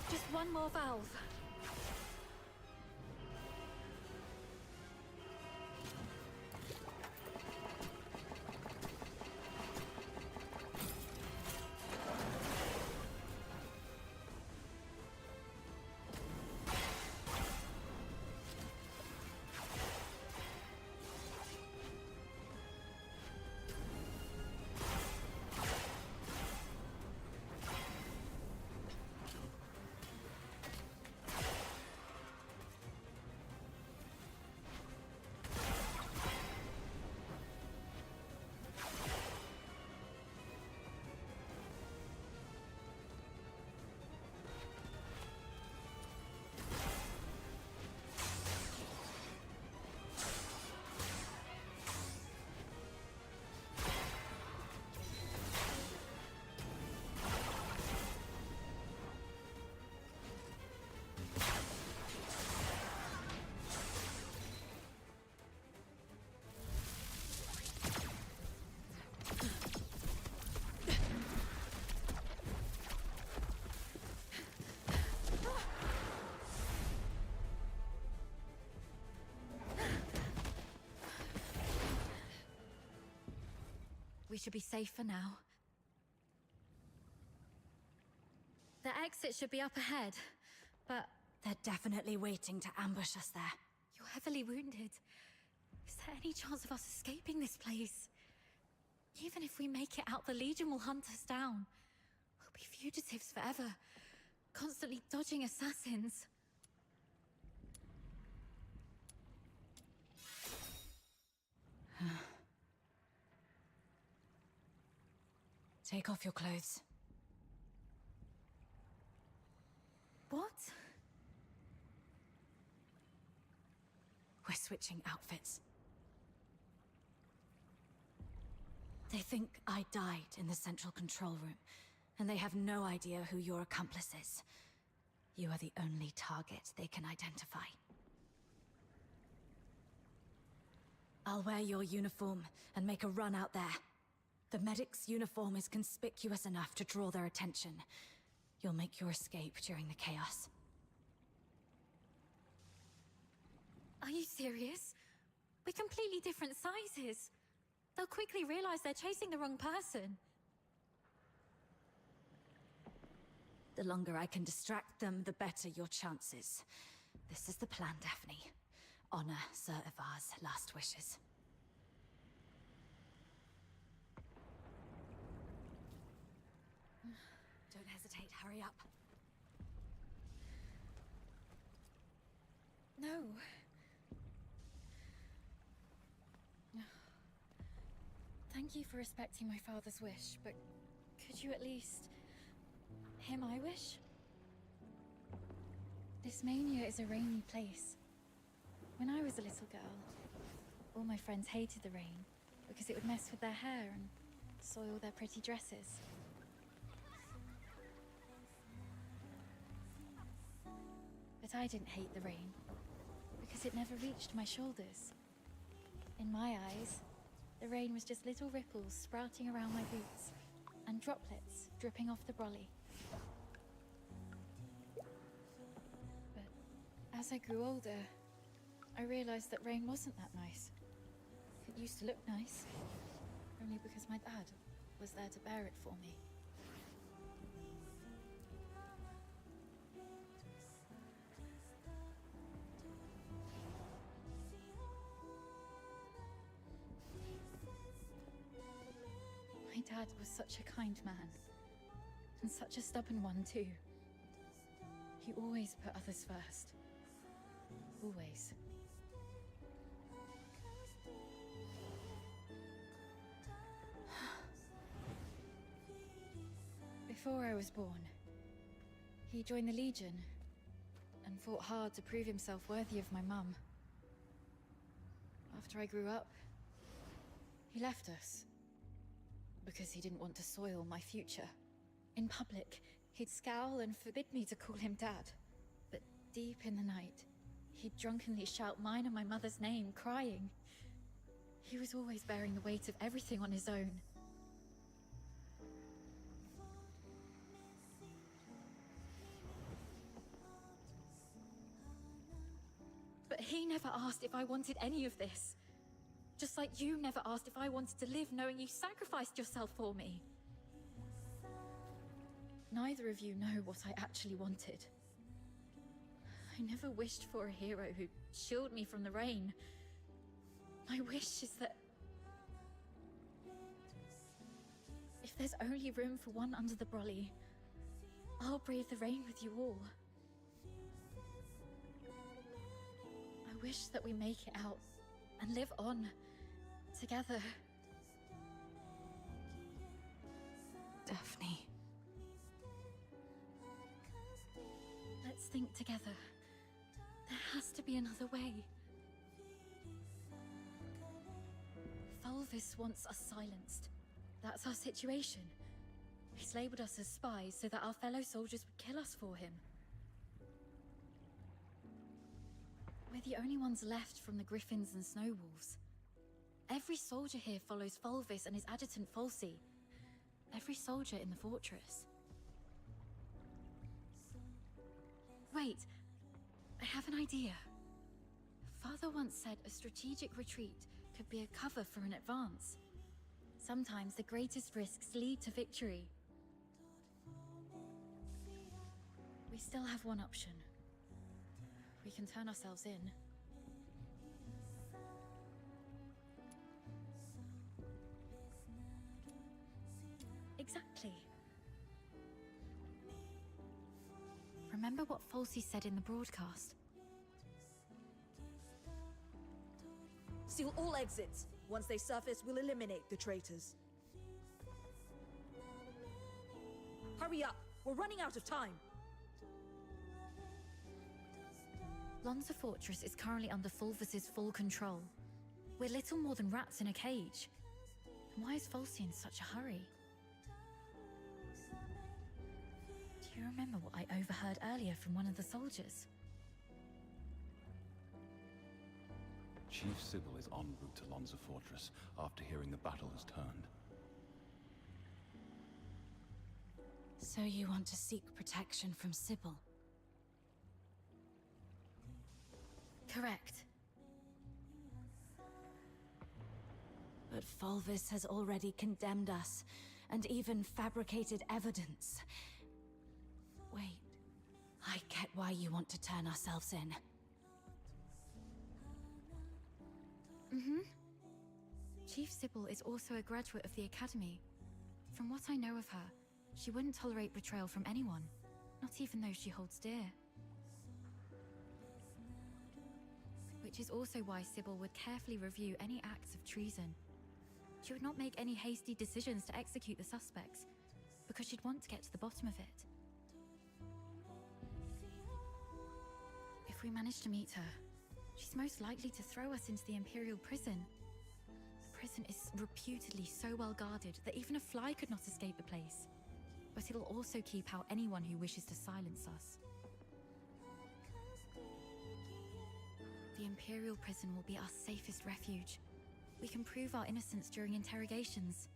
Just one more valve. We should be safe for now. The exit should be up ahead, but They're definitely waiting to ambush us there. you're heavily wounded. Is there any chance of us escaping this place? Even if we make it out, the Legion will hunt us down. We'll be fugitives forever, constantly dodging assassins. Take off your clothes. What? We're switching outfits. They think I died in the central control room, and they have no idea who your accomplice is. You are the only target they can identify. I'll wear your uniform and make a run out there. The medic's uniform is conspicuous enough to draw their attention. You'll make your escape during the chaos. Are you serious? We're completely different sizes. They'll quickly realize they're chasing the wrong person. The longer I can distract them, the better your chances. This is the plan, Daphne. Honor Sir Ivar's last wishes. Don't hesitate, hurry up. No. Thank you for respecting my father's wish, but could you at least hear my wish? This mania is a rainy place. When I was a little girl, all my friends hated the rain because it would mess with their hair and soil their pretty dresses. But I didn't hate the rain because it never reached my shoulders. In my eyes, the rain was just little ripples sprouting around my boots and droplets dripping off the brolly. But as I grew older, I realized that rain wasn't that nice. It used to look nice, only because my dad was there to bear it for me. Dad was such a kind man. And such a stubborn one, too. He always put others first. Always. Before I was born, he joined the Legion and fought hard to prove himself worthy of my mum. After I grew up, he left us because he didn't want to soil my future. In public, he'd scowl and forbid me to call him Dad. But deep in the night, he'd drunkenly shout mine and my mother's name, crying. He was always bearing the weight of everything on his own. But he never asked if I wanted any of this. Just like you never asked if I wanted to live knowing you sacrificed yourself for me. Neither of you know what I actually wanted. I never wished for a hero who'd shield me from the rain. My wish is that if there's only room for one under the brolly, I'll brave the rain with you all. I wish that we make it out and live on together. Daphne. Let's think together. There has to be another way. Fulvis wants us silenced. That's our situation. He's labeled us as spies so that our fellow soldiers would kill us for him. We're the only ones left from the Griffins and Snowwolves. Every soldier here follows Fulvis and his adjutant Falsey. Every soldier in the fortress. Wait, I have an idea. Father once said a strategic retreat could be a cover for an advance. Sometimes the greatest risks lead to victory. We still have one option. We can turn ourselves in. Exactly. Remember what Falsey said in the broadcast? Seal all exits. Once they surface, we'll eliminate the traitors. Hurry up! We're running out of time! Lonza Fortress is currently under Fulvis's full control. We're little more than rats in a cage. Why is Falsey in such a hurry? Do you remember what I overheard earlier from one of the soldiers? Chief Sybil is en route to Lonza Fortress after hearing the battle has turned. So you want to seek protection from Sybil? Correct. But Fulvis has already condemned us, and even fabricated evidence. Wait, I get why you want to turn ourselves in. Mm-hmm. Chief Sybil is also a graduate of the Academy. From what I know of her, she wouldn't tolerate betrayal from anyone, not even those she holds dear. Which is also why Sybil would carefully review any acts of treason. She would not make any hasty decisions to execute the suspects, because she'd want to get to the bottom of it. If we manage to meet her, she's most likely to throw us into the Imperial prison. The prison is reputedly so well guarded that even a fly could not escape the place. But it'll also keep out anyone who wishes to silence us. The Imperial prison will be our safest refuge. We can prove our innocence during interrogations.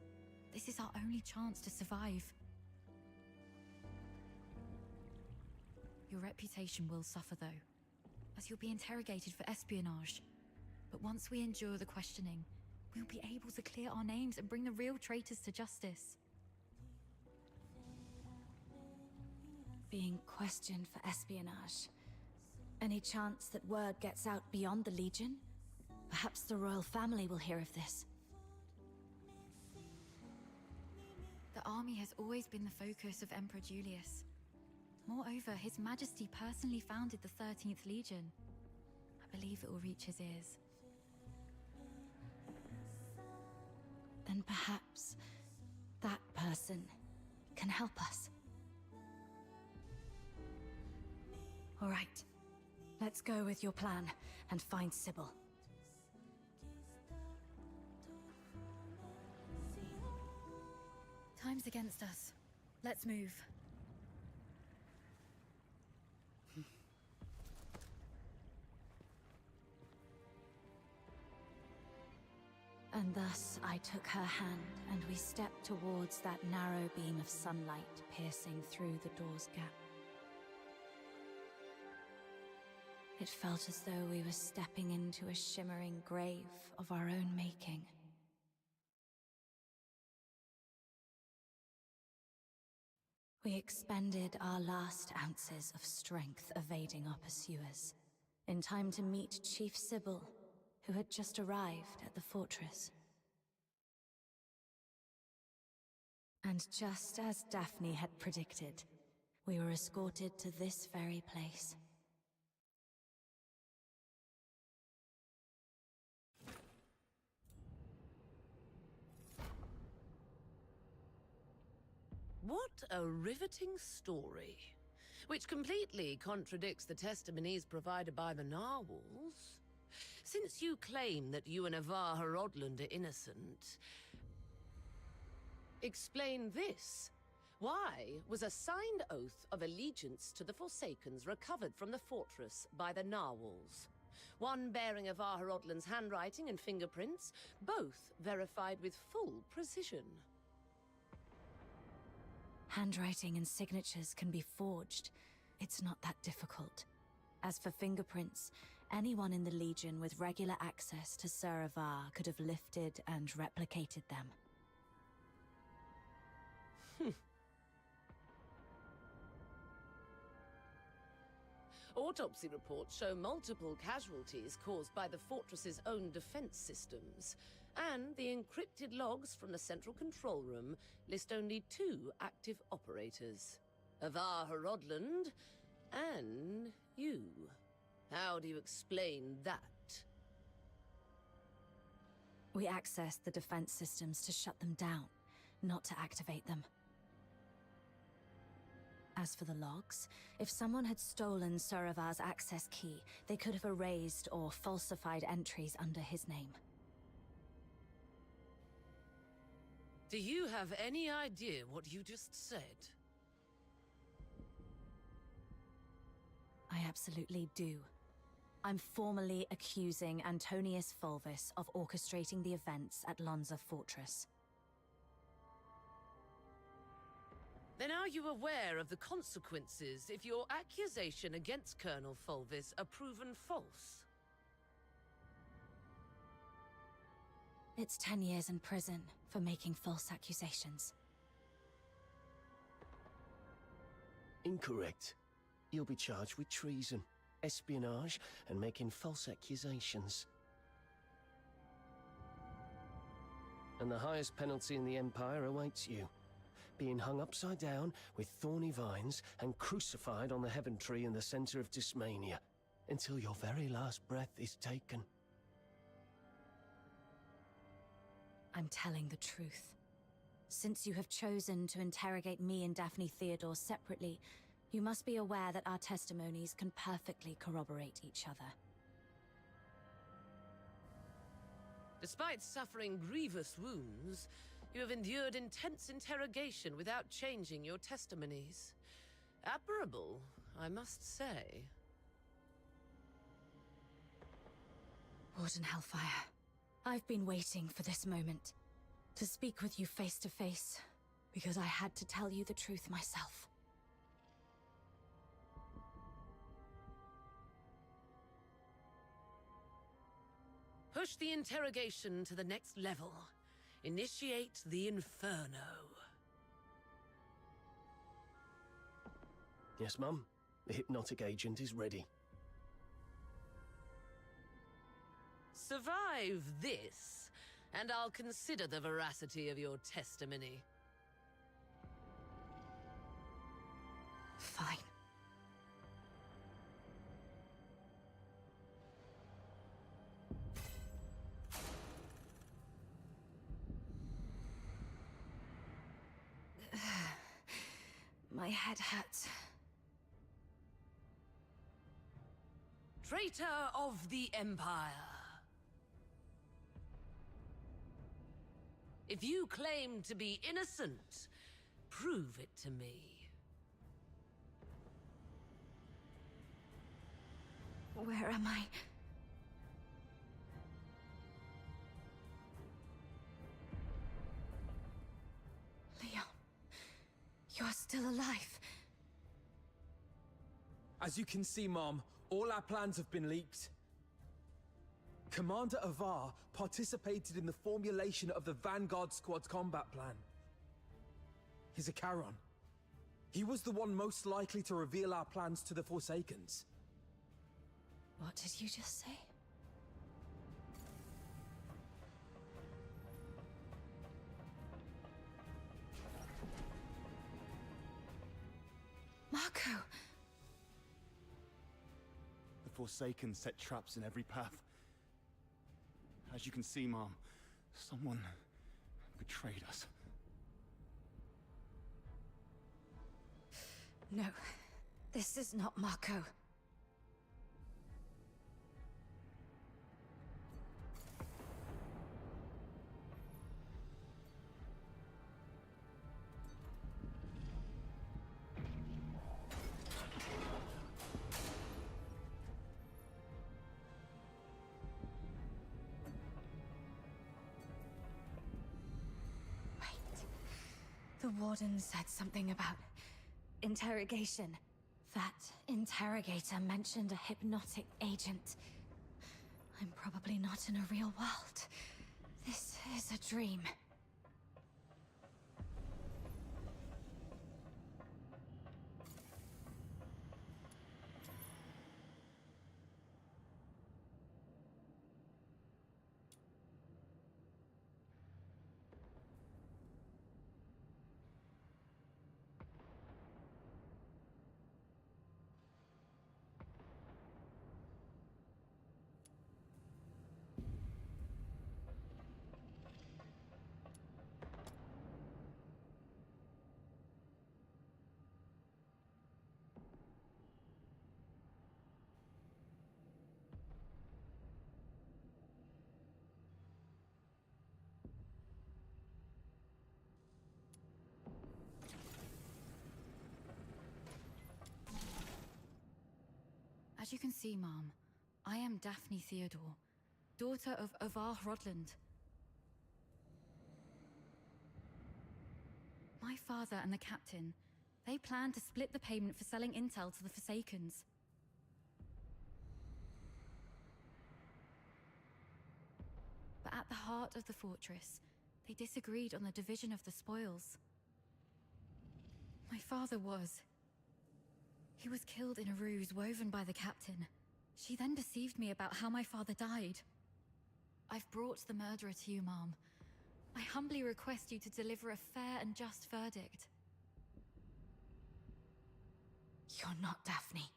This is our only chance to survive. Your reputation will suffer, though, as you'll be interrogated for espionage. But once we endure the questioning, we'll be able to clear our names and bring the real traitors to justice. Being questioned for espionage. Any chance that word gets out beyond the Legion? Perhaps the royal family will hear of this. The army has always been the focus of Emperor Julius. Moreover, His Majesty personally founded the 13th Legion. I believe it will reach his ears. Then perhaps that person can help us. All right. Let's go with your plan and find Sybil. Time's against us. Let's move. And thus I took her hand, and we stepped towards that narrow beam of sunlight piercing through the door's gap. It felt as though we were stepping into a shimmering grave of our own making. We expended our last ounces of strength evading our pursuers, in time to meet Chief Sybil, who had just arrived at the fortress. And just as Daphne had predicted, we were escorted to this very place. What a riveting story, which completely contradicts the testimonies provided by the narwhals. Since you claim that you and Avar Horodland are innocent, explain this. Why was a signed oath of allegiance to the Forsakens recovered from the fortress by the narwhals? One bearing Avar Horodland's handwriting and fingerprints, both verified with full precision. Handwriting and signatures can be forged. It's not that difficult. As for fingerprints, anyone in the Legion with regular access to Sir Avar could have lifted and replicated them. Autopsy reports show multiple casualties caused by the fortress's own defense systems, and the encrypted logs from the central control room list only 2 active operators: Avar Horodland and you. How do you explain that? We accessed the defense systems to shut them down, not to activate them. As for the logs, if someone had stolen Sir Avar's access key, they could have erased or falsified entries under his name. Do you have any idea what you just said? I absolutely do. I'm formally accusing Antonius Fulvis of orchestrating the events at Lonza Fortress. Then are you aware of the consequences if your accusation against Colonel Fulvis are proven false? It's 10 years in prison for making false accusations. Incorrect. You'll be charged with treason, espionage, and making false accusations. And the highest penalty in the Empire awaits you. Being hung upside down with thorny vines and crucified on the heaven tree in the center of Dismania until your very last breath is taken. I'm telling the truth. Since you have chosen to interrogate me and Daphne Theodore separately, you must be aware that our testimonies can perfectly corroborate each other. Despite suffering grievous wounds, you have endured intense interrogation without changing your testimonies. Admirable, I must say. Warden Hellfire, I've been waiting for this moment. To speak with you face to face, because I had to tell you the truth myself. Push the interrogation to the next level. Initiate the Inferno. Yes, Mum. The hypnotic agent is ready. Survive this, and I'll consider the veracity of your testimony. Fine. My head hurts. Traitor of the Empire. If you claim to be innocent, prove it to me. Where am I? Leon, you're still alive. As you can see, Mom, all our plans have been leaked. Commander Avar participated in the formulation of the Vanguard Squad's combat plan. He's a Charon. He was the one most likely to reveal our plans to the Forsakens. What did you just say? Marco! The Forsaken set traps in every path. As you can see, Mom, someone betrayed us. No, this is not Marco. The Warden said something about interrogation. That interrogator mentioned a hypnotic agent. I'm probably not in a real world. This is a dream. As you can see, Mom, I am Daphne Theodore, daughter of Avar Rodland. My father and the captain, they planned to split the payment for selling intel to the Forsakens. But at the heart of the fortress, they disagreed on the division of the spoils. My father was. He was killed in a ruse woven by the captain. She then deceived me about how my father died. I've brought the murderer to you, Mom. I humbly request you to deliver a fair and just verdict. You're not Daphne.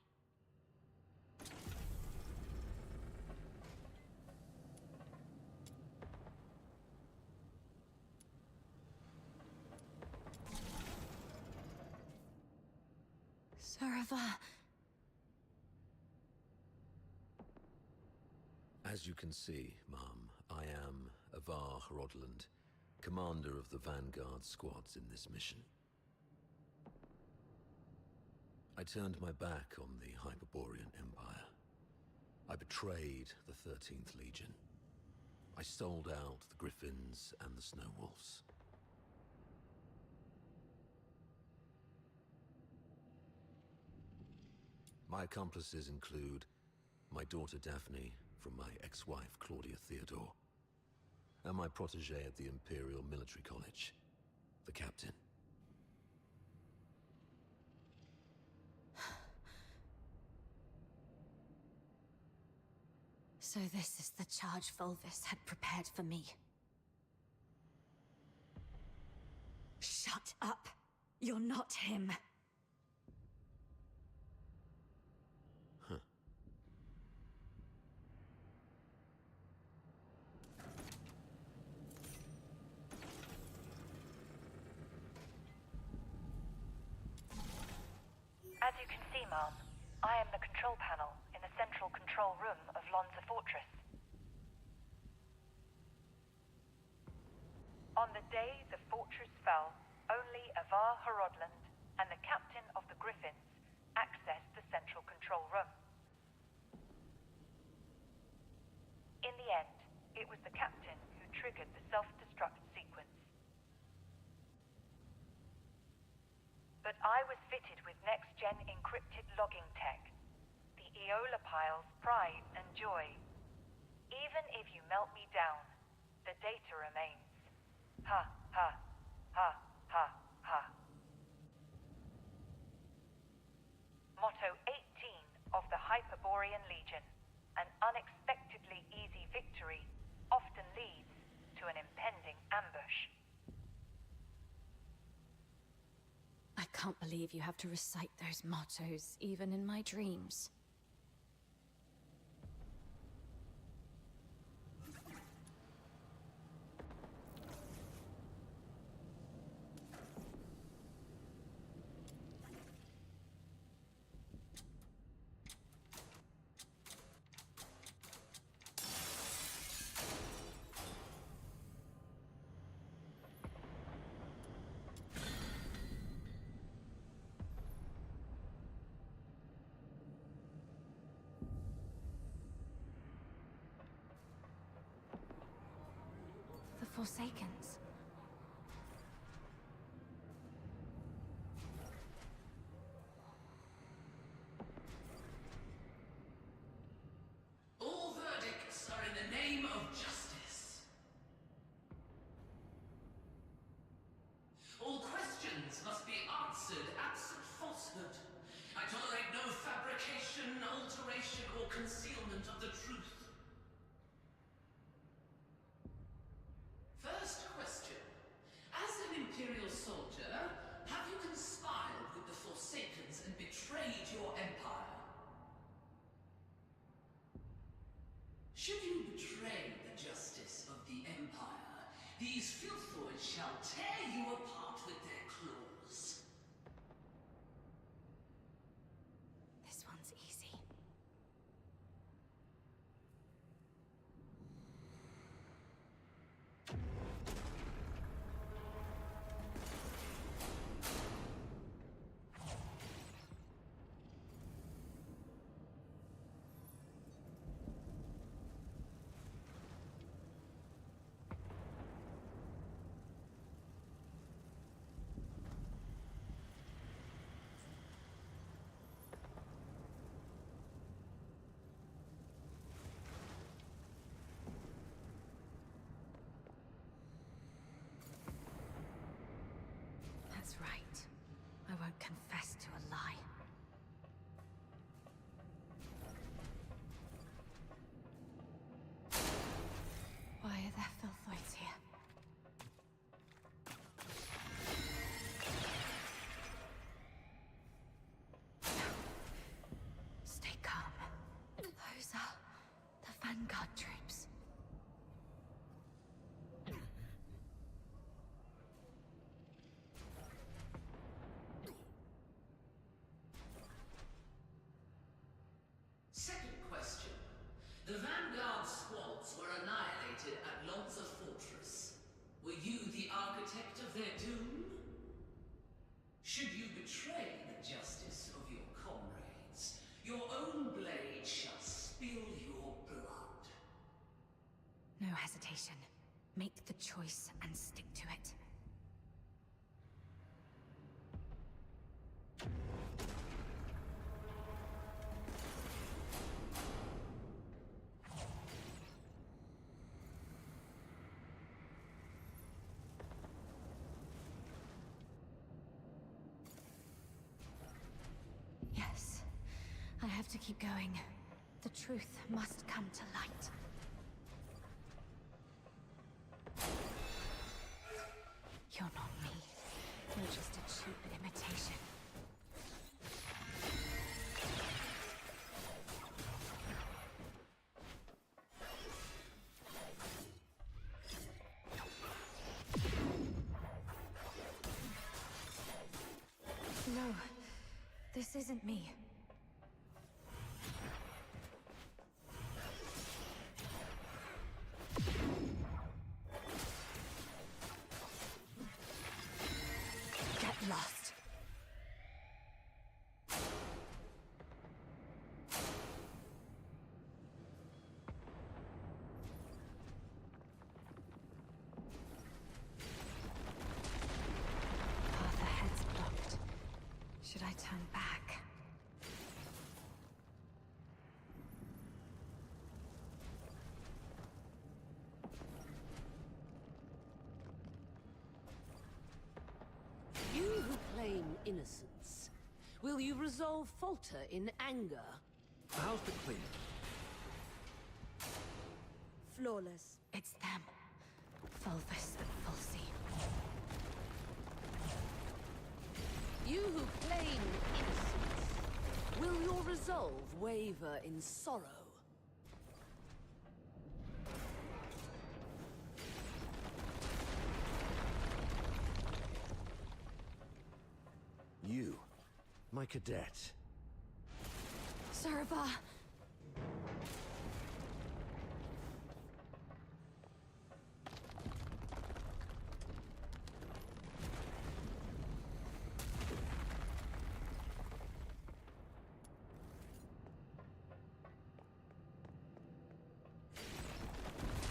Sir Avar. As you can see, Mom, I am Avar Rodland, commander of the Vanguard squads in this mission. I turned my back on the Hyperborean Empire. I betrayed the 13th Legion. I sold out the Griffins and the Snow Wolves. My accomplices include my daughter Daphne from my ex-wife Claudia Theodore, and my protege at the Imperial Military College, the captain. So this is the charge Volvis had prepared for me. Shut up! You're not him! you can see, Ma'am, I am the control panel in the central control room of Lonza Fortress. On the day the fortress fell, only Avar Horodland and the captain of the Griffins accessed the central control room. In the end, it was the captain who triggered the self-destruct sequence. But I was fitted with next-gen encrypted logging tech, the Eola Pile's pride and joy. Even if you melt me down, the data remains. Ha, ha, ha, ha, ha. Motto 18 of the Hyperborean Legion. An unexpectedly easy victory often leads to an impending ambush. I can't believe you have to recite those mottos, even in my dreams. The Forsakens. All verdicts are in the name of justice. All questions must be answered absent falsehood. I tolerate no fabrication, alteration, or concealment of the truth. First question. As an Imperial soldier, have you conspired with the Forsakens and betrayed your empire? Should you betray the justice of the Empire, these filthoids shall tear you apart with their claws. This one's easy. That's right. I won't confess to a lie. Why are there filthoids here? Stay calm. Those are the Vanguard troops. Second question. The Vanguard squads were annihilated at Lonza Fortress. Were you the architect of their doom? Should you betray the justice of your comrades, your own blade shall spill your blood. No hesitation. Make the choice and stick to it. Yes, I have to keep going. The truth must come to light. You're not me. You're just a cheap imitation. This isn't me. Get lost. Path ahead's blocked. Should I turn back? You who claim innocence, will you resolve falter in anger? How's the clean? Flawless. It's them. Fulvis and Fulsey. You who claim innocence, will your resolve waver in sorrow? You, my cadet. Serva!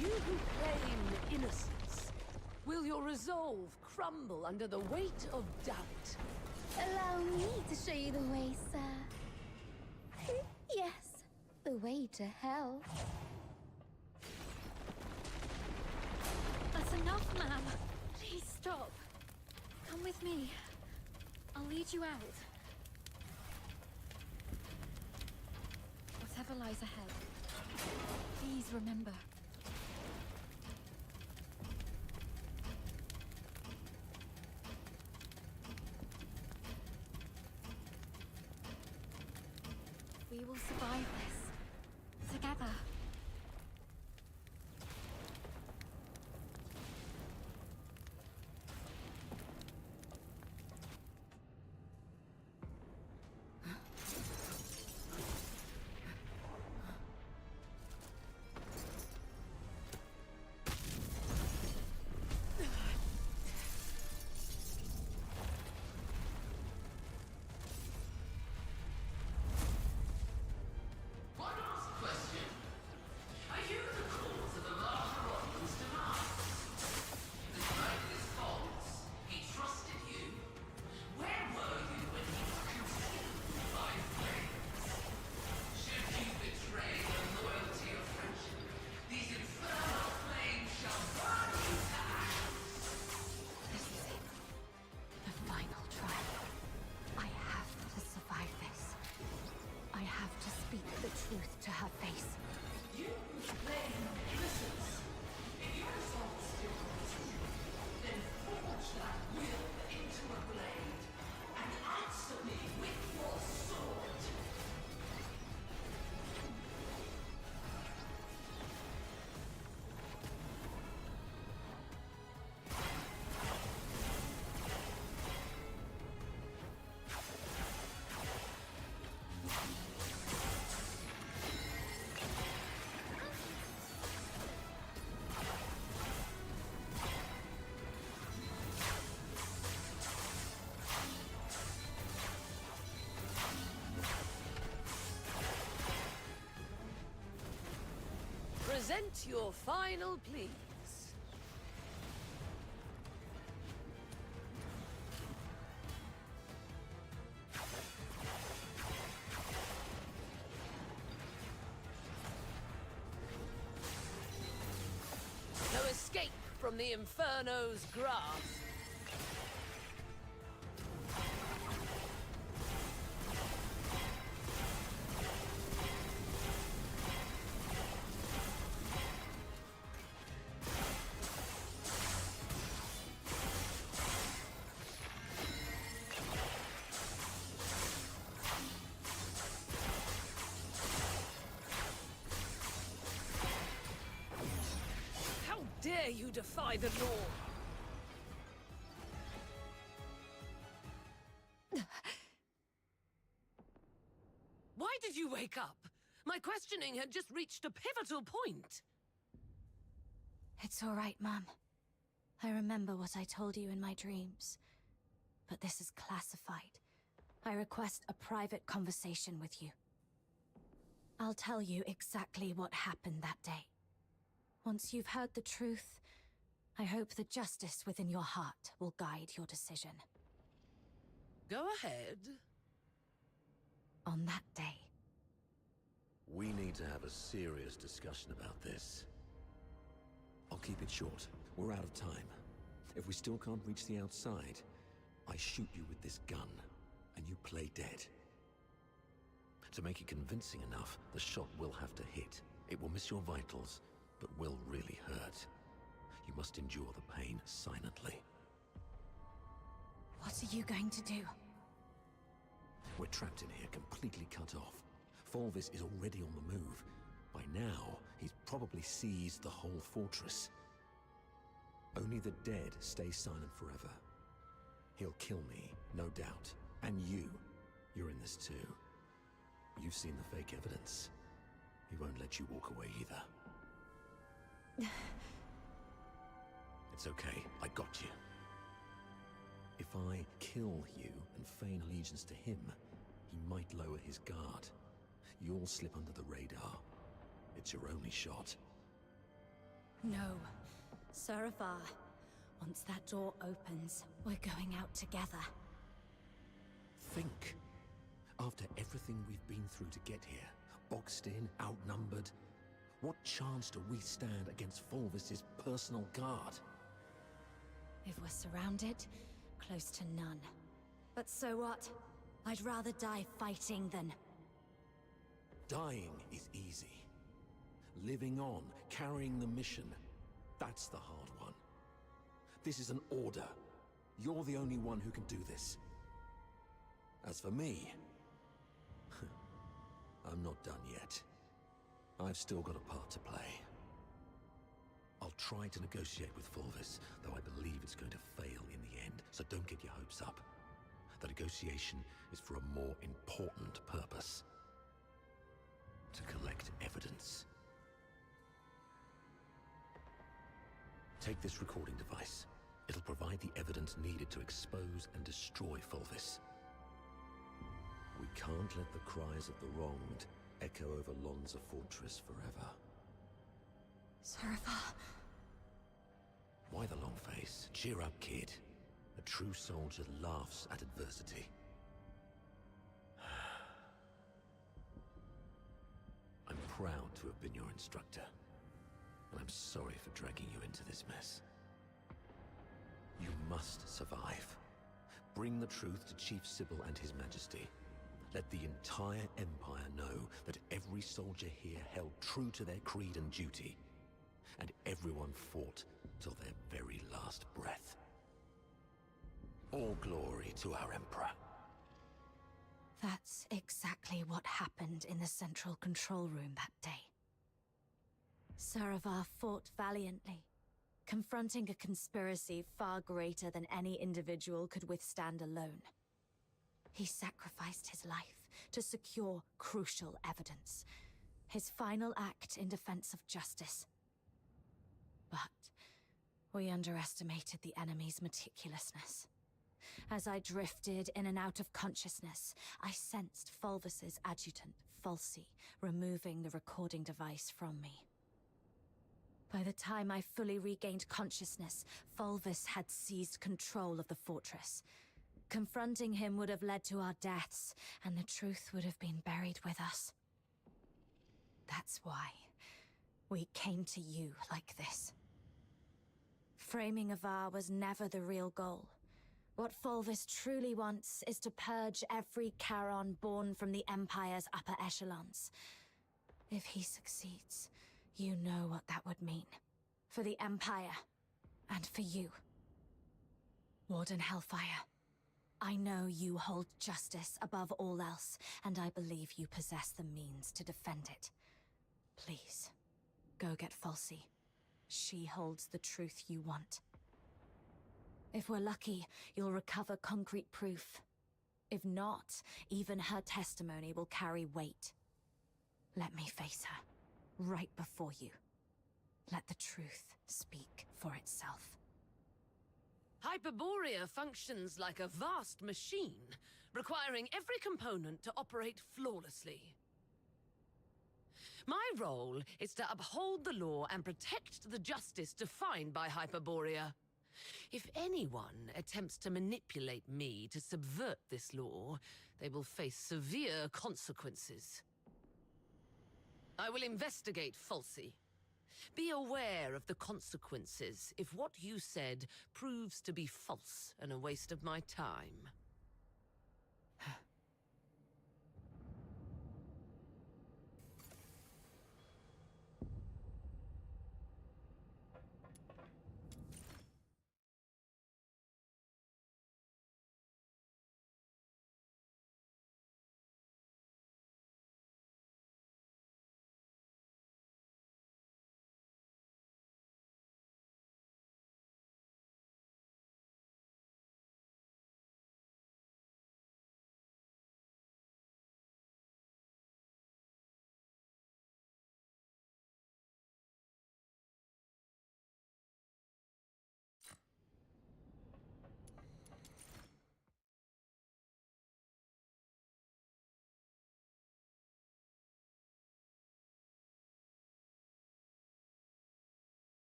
You who claim innocence, will your resolve crumble under the weight of doubt? Allow me to show you the way, sir. Yes, the way to hell. That's enough, ma'am. Please stop. Come with me. I'll lead you out. Whatever lies ahead, please remember. We will survive this. Together. One last question. Are you the cause of the larger audience demise? Despite his faults, he trusted you. Where were you when he was consumed by flames? Should you betray the loyalty of friendship, these infernal flames shall burn you to ashes. This is it. The final trial. I have to survive this. I have to speak the truth to her face. You claim innocence. If your resolve still holds true, then forge that will into a blade and answer me with your sword. Present your final pleas. No escape from the Inferno's grasp. How dare you defy the law? wake up! My questioning had just reached a pivotal point! It's all right, Mum. I remember what I told you in my dreams. But this is classified. I request a private conversation with you. I'll tell you exactly what happened that day. Once you've heard the truth, I hope the justice within your heart will guide your decision. Go ahead. On that day... We need to have a serious discussion about this. I'll keep it short. We're out of time. If we still can't reach the outside, I shoot you with this gun, and you play dead. To make it convincing enough, the shot will have to hit. It will miss your vitals, but will really hurt. You must endure the pain silently. What are you going to do? We're trapped in here, completely cut off. Fulvis is already on the move. By now, he's probably seized the whole fortress. Only the dead stay silent forever. He'll kill me, no doubt. And you. You're in this too. You've seen the fake evidence. He won't let you walk away either. It's okay, I got you. If I kill you and feign allegiance to him, he might lower his guard. You'll slip under the radar. It's your only shot. No. Saravar. Once that door opens, we're going out together. Think. After everything we've been through to get here, boxed in, outnumbered, what chance do we stand against Fulvis's personal guard? If we're surrounded, close to none. But so what? I'd rather die fighting than... Dying is easy. Living on, carrying the mission, that's the hard one. This is an order. You're the only one who can do this. As for me, I'm not done yet. I've still got a part to play. I'll try to negotiate with Fulvis, though I believe it's going to fail in the end, so don't get your hopes up. The negotiation is for a more important purpose. To collect evidence. Take this recording device. It'll provide the evidence needed to expose and destroy Fulvis. We can't let the cries of the wronged echo over Lonza Fortress forever. Saravar. Why the long face? Cheer up, kid. A true soldier laughs at adversity. I'm proud to have been your instructor, and I'm sorry for dragging you into this mess. You must survive. Bring the truth to Chief Sybil and His Majesty. Let the entire Empire know that every soldier here held true to their creed and duty, and everyone fought till their very last breath. All glory to our Emperor. That's exactly what happened in the central control room that day. Saravar fought valiantly, confronting a conspiracy far greater than any individual could withstand alone. He sacrificed his life to secure crucial evidence, his final act in defense of justice. But we underestimated the enemy's meticulousness. As I drifted in and out of consciousness, I sensed Fulvis's adjutant, Falsey, removing the recording device from me. By the time I fully regained consciousness, Fulvis had seized control of the fortress. Confronting him would have led to our deaths, and the truth would have been buried with us. That's why we came to you like this. Framing Avar was never the real goal. What Fulvis truly wants is to purge every Charon born from the Empire's upper echelons. If he succeeds, you know what that would mean. For the Empire, and for you. Warden Hellfire, I know you hold justice above all else, and I believe you possess the means to defend it. Please, go get Falsey. She holds the truth you want. If we're lucky, you'll recover concrete proof. If not, even her testimony will carry weight. Let me face her, right before you. Let the truth speak for itself. Hyperborea functions like a vast machine, requiring every component to operate flawlessly. My role is to uphold the law and protect the justice defined by Hyperborea. If anyone attempts to manipulate me to subvert this law, they will face severe consequences. I will investigate falsely. Be aware of the consequences if what you said proves to be false and a waste of my time.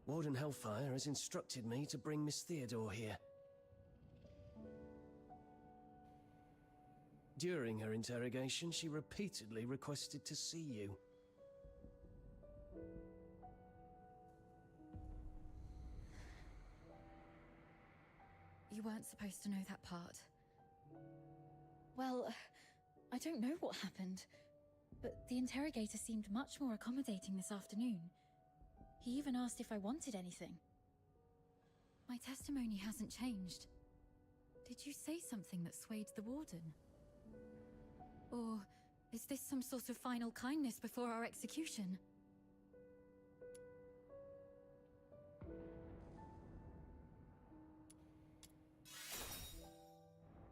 Warden Hellfire has instructed me to bring Miss Theodore here. During her interrogation, she repeatedly requested to see you. You weren't supposed to know that part. Well, I don't know what happened, but the interrogator seemed much more accommodating this afternoon. He even asked if I wanted anything. My testimony hasn't changed. Did you say something that swayed the warden? Or is this some sort of final kindness before our execution?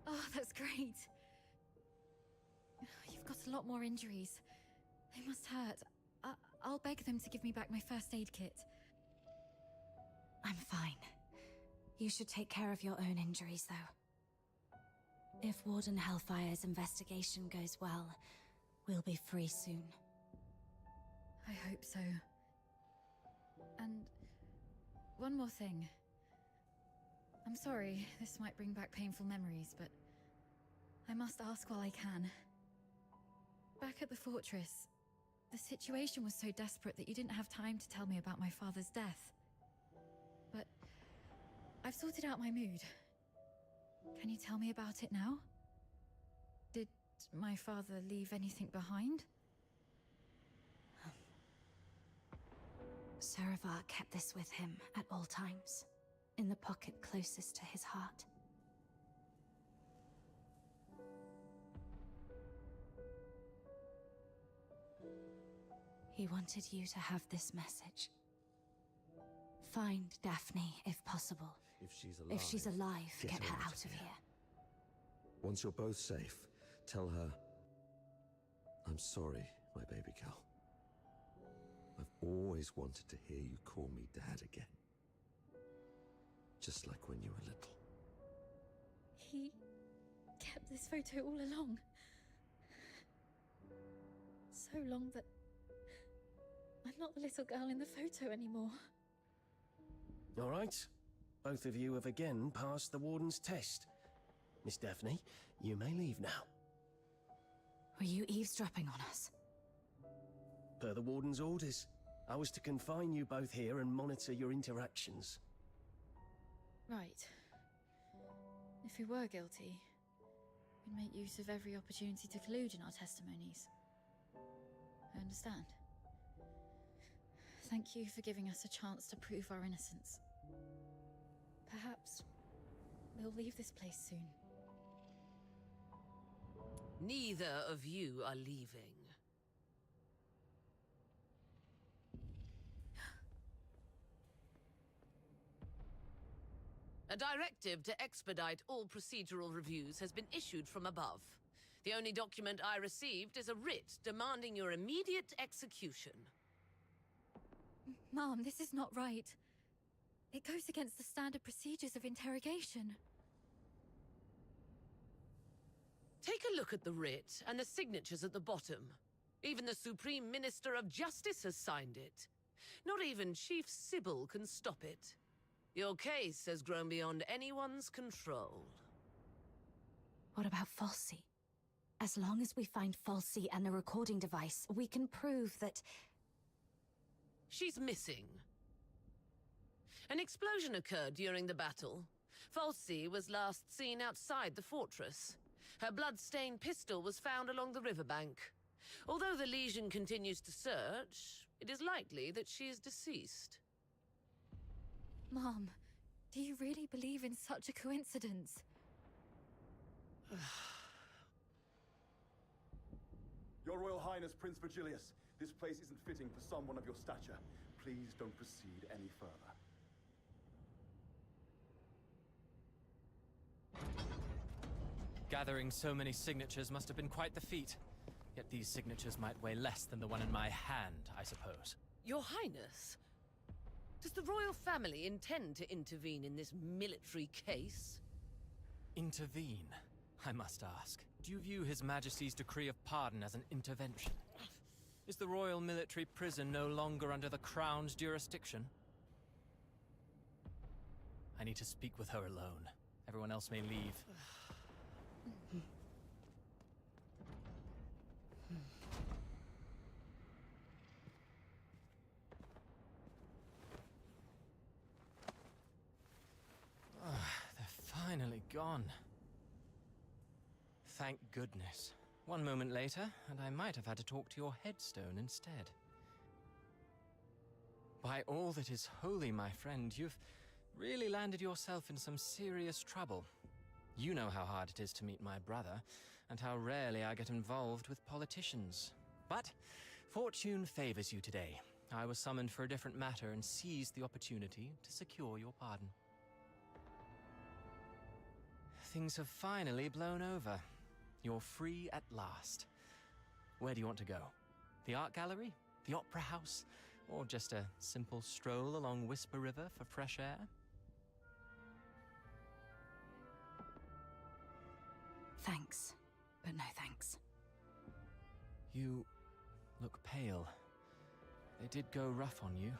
Oh, that's great. You've got a lot more injuries. They must hurt. I'll beg them to give me back my first aid kit. I'm fine. You should take care of your own injuries, though. If Warden Hellfire's investigation goes well, we'll be free soon. I hope so. And one more thing. I'm sorry, this might bring back painful memories, but I must ask while I can. Back at the fortress, the situation was so desperate that you didn't have time to tell me about my father's death. But I've sorted out my mood. Can you tell me about it now? Did my father leave anything behind? Saravar kept this with him at all times, in the pocket closest to his heart. He wanted you to have this message. Find Daphne, if possible. If she's alive, get her out of here. Once you're both safe, tell her, I'm sorry, my baby girl. I've always wanted to hear you call me Dad again. Just like when you were little. He kept this photo all along. So long that I'm not the little girl in the photo anymore. All right. Both of you have again passed the Warden's test. Miss Daphne, you may leave now. Were you eavesdropping on us? Per the Warden's orders, I was to confine you both here and monitor your interactions. Right. If we were guilty, we'd make use of every opportunity to collude in our testimonies. I understand. Thank you for giving us a chance to prove our innocence. Perhaps we'll leave this place soon. Neither of you are leaving. A directive to expedite all procedural reviews has been issued from above. The only document I received is a writ demanding your immediate execution. Mom, this is not right. It goes against the standard procedures of interrogation. Take a look at the writ and the signatures at the bottom. Even the Supreme Minister of Justice has signed it. Not even Chief Sybil can stop it. Your case has grown beyond anyone's control. What about Falsey? As long as we find Falsey and the recording device, we can prove that... She's missing. An explosion occurred during the battle. Falsey was last seen outside the fortress. Her blood-stained pistol was found along the riverbank. Although the Legion continues to search, it is likely that she is deceased. Mom, do you really believe in such a coincidence? Your Royal Highness, Prince Virgilius, this place isn't fitting for someone of your stature. Please don't proceed any further. Gathering so many signatures must have been quite the feat. Yet these signatures might weigh less than the one in my hand, I suppose. Your Highness, does the royal family intend to intervene in this military case? Intervene, I must ask. Do you view His Majesty's decree of pardon as an intervention? Is the royal military prison no longer under the Crown's jurisdiction? I need to speak with her alone. Everyone else may leave. They're finally gone. Thank goodness. One moment later, and I might have had to talk to your headstone instead. By all that is holy, my friend, you've really landed yourself in some serious trouble. You know how hard it is to meet my brother, and how rarely I get involved with politicians. But fortune favors you today. I was summoned for a different matter and seized the opportunity to secure your pardon. Things have finally blown over. You're free at last. Where do you want to go? The art gallery? The opera house? Or just a simple stroll along Whisper River for fresh air? Thanks, but no thanks. You look pale. They did go rough on you.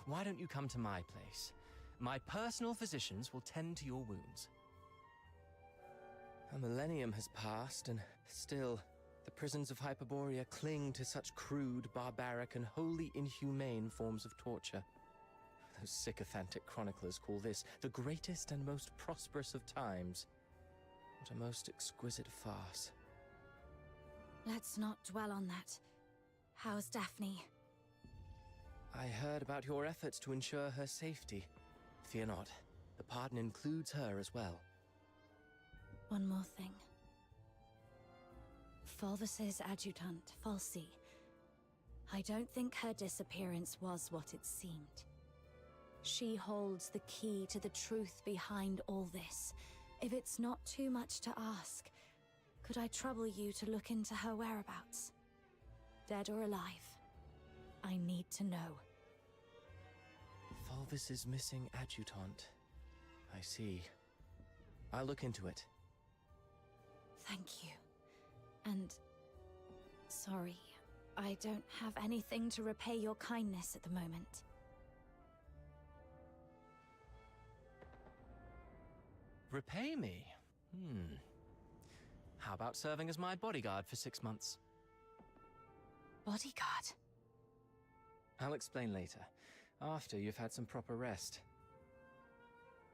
Why don't you come to my place? My personal physicians will tend to your wounds. A millennium has passed, and still, the prisons of Hyperborea cling to such crude, barbaric, and wholly inhumane forms of torture. Those sycophantic chroniclers call this the greatest and most prosperous of times. What a most exquisite farce. Let's not dwell on that. How's Daphne? I heard about your efforts to ensure her safety. Fear not, the pardon includes her as well. One more thing. Fulvis's adjutant, Falsey. I don't think her disappearance was what it seemed. She holds the key to the truth behind all this. If it's not too much to ask, could I trouble you to look into her whereabouts? Dead or alive? I need to know. Fulvis's missing adjutant. I see. I'll look into it. Thank you. And... sorry, I don't have anything to repay your kindness at the moment. Repay me? How about serving as my bodyguard for 6 months? bodyguard? I'll explain later, after you've had some proper rest.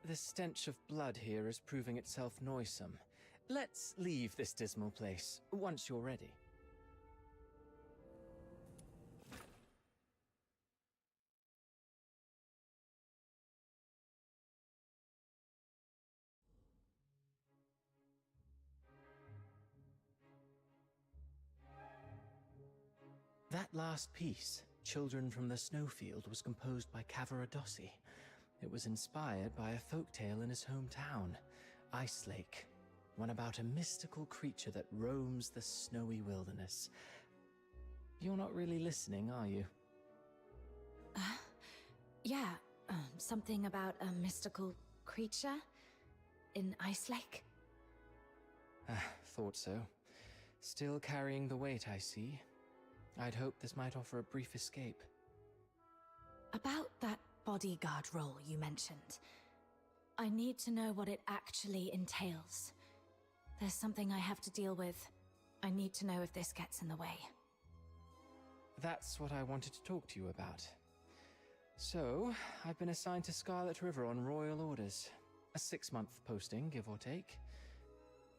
The stench of blood here is proving itself noisome. Let's leave this dismal place, once you're ready. That last piece, Children from the Snowfield, was composed by Cavaradossi. It was inspired by a folktale in his hometown, Ice Lake, one about a mystical creature that roams the snowy wilderness. You're not really listening, are you? Yeah, something about a mystical creature in Ice Lake? Thought so. Still carrying the weight, I see. I'd hoped this might offer a brief escape. About that bodyguard role you mentioned, I need to know what it actually entails. There's something I have to deal with. I need to know if this gets in the way. That's what I wanted to talk to you about. So, I've been assigned to Scarlet River on royal orders. A 6-month posting, give or take.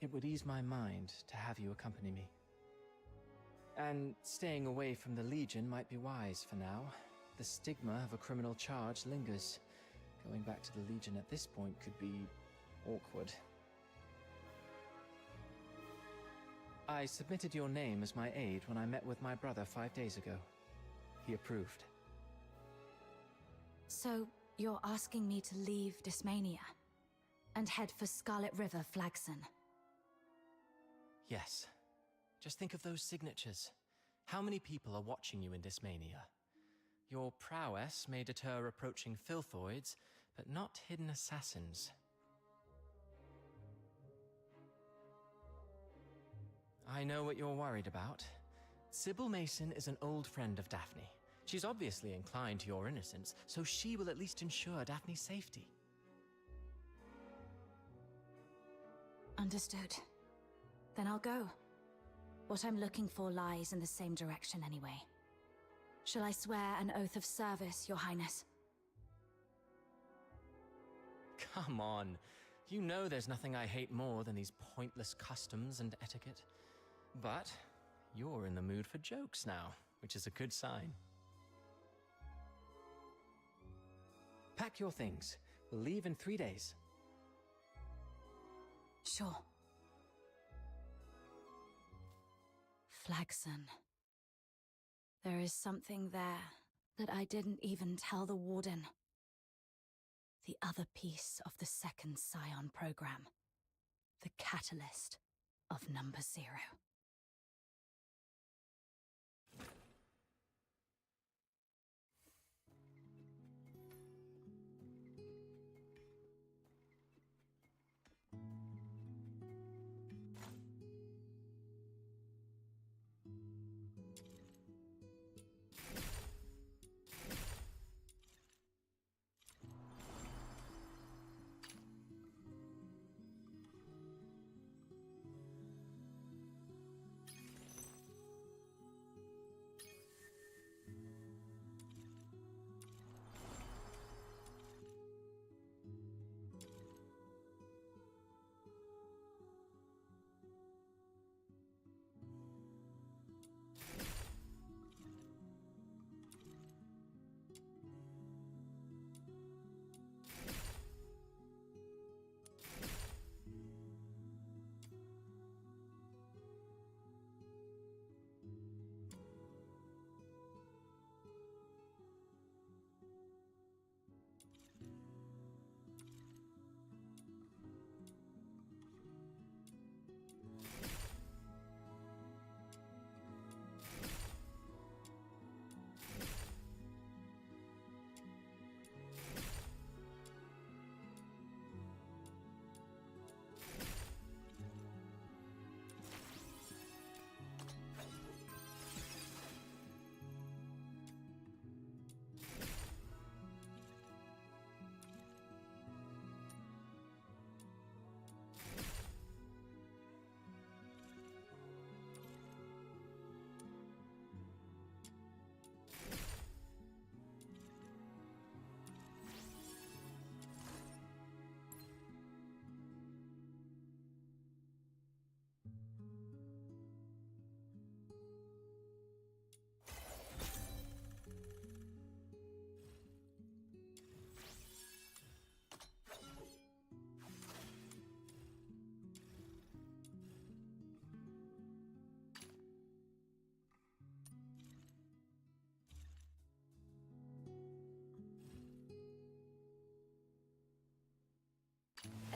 It would ease my mind to have you accompany me. And staying away from the Legion might be wise for now. The stigma of a criminal charge lingers. Going back to the Legion at this point could be awkward. I submitted your name as my aide when I met with my brother 5 days ago. He approved. So, you're asking me to leave Dismania and head for Scarlet River, Flagson? Yes. Just think of those signatures. How many people are watching you in Dismania? Your prowess may deter approaching filthoids, but not hidden assassins. I know what you're worried about. Sybil Mason is an old friend of Daphne. She's obviously inclined to your innocence, so she will at least ensure Daphne's safety. Understood. Then I'll go. What I'm looking for lies in the same direction anyway. Shall I swear an oath of service, Your Highness? Come on. You know there's nothing I hate more than these pointless customs and etiquette. But you're in the mood for jokes now, which is a good sign. Pack your things. We'll leave in 3 days. Sure. Flagson. There is something there that I didn't even tell the Warden. The other piece of the second Scion program. The catalyst of Number 0.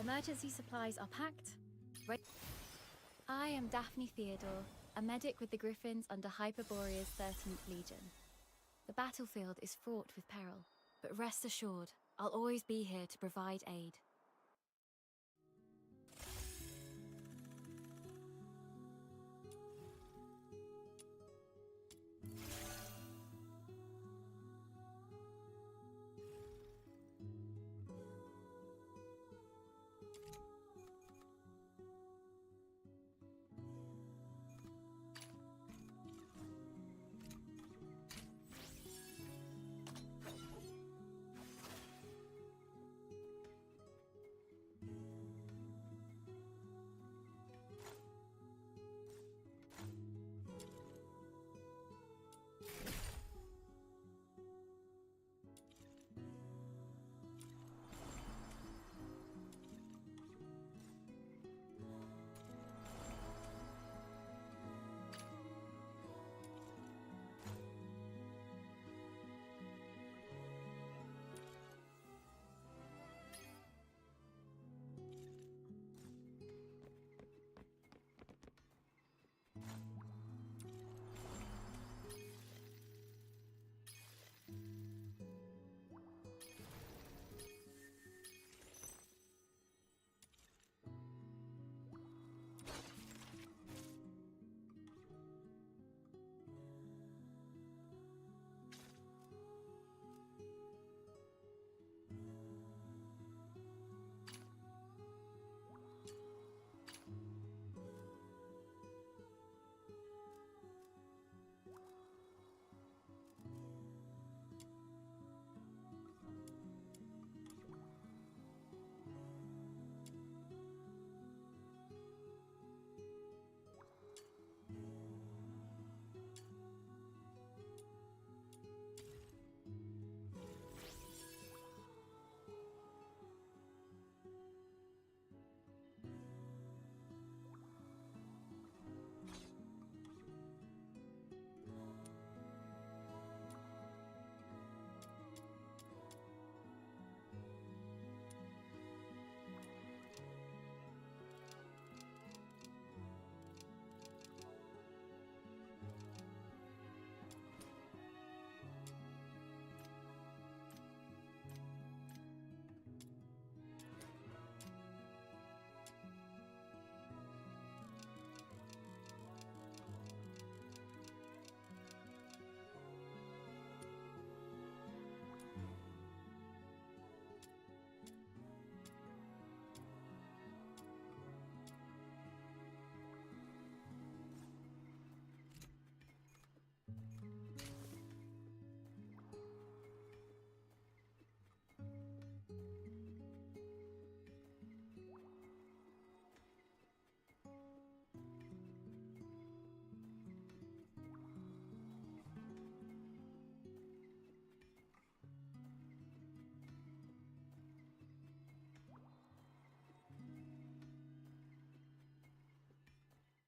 Emergency supplies are packed. I am Daphne Theodore, a medic with the Griffins under Hyperborea's 13th Legion. The battlefield is fraught with peril, but rest assured, I'll always be here to provide aid.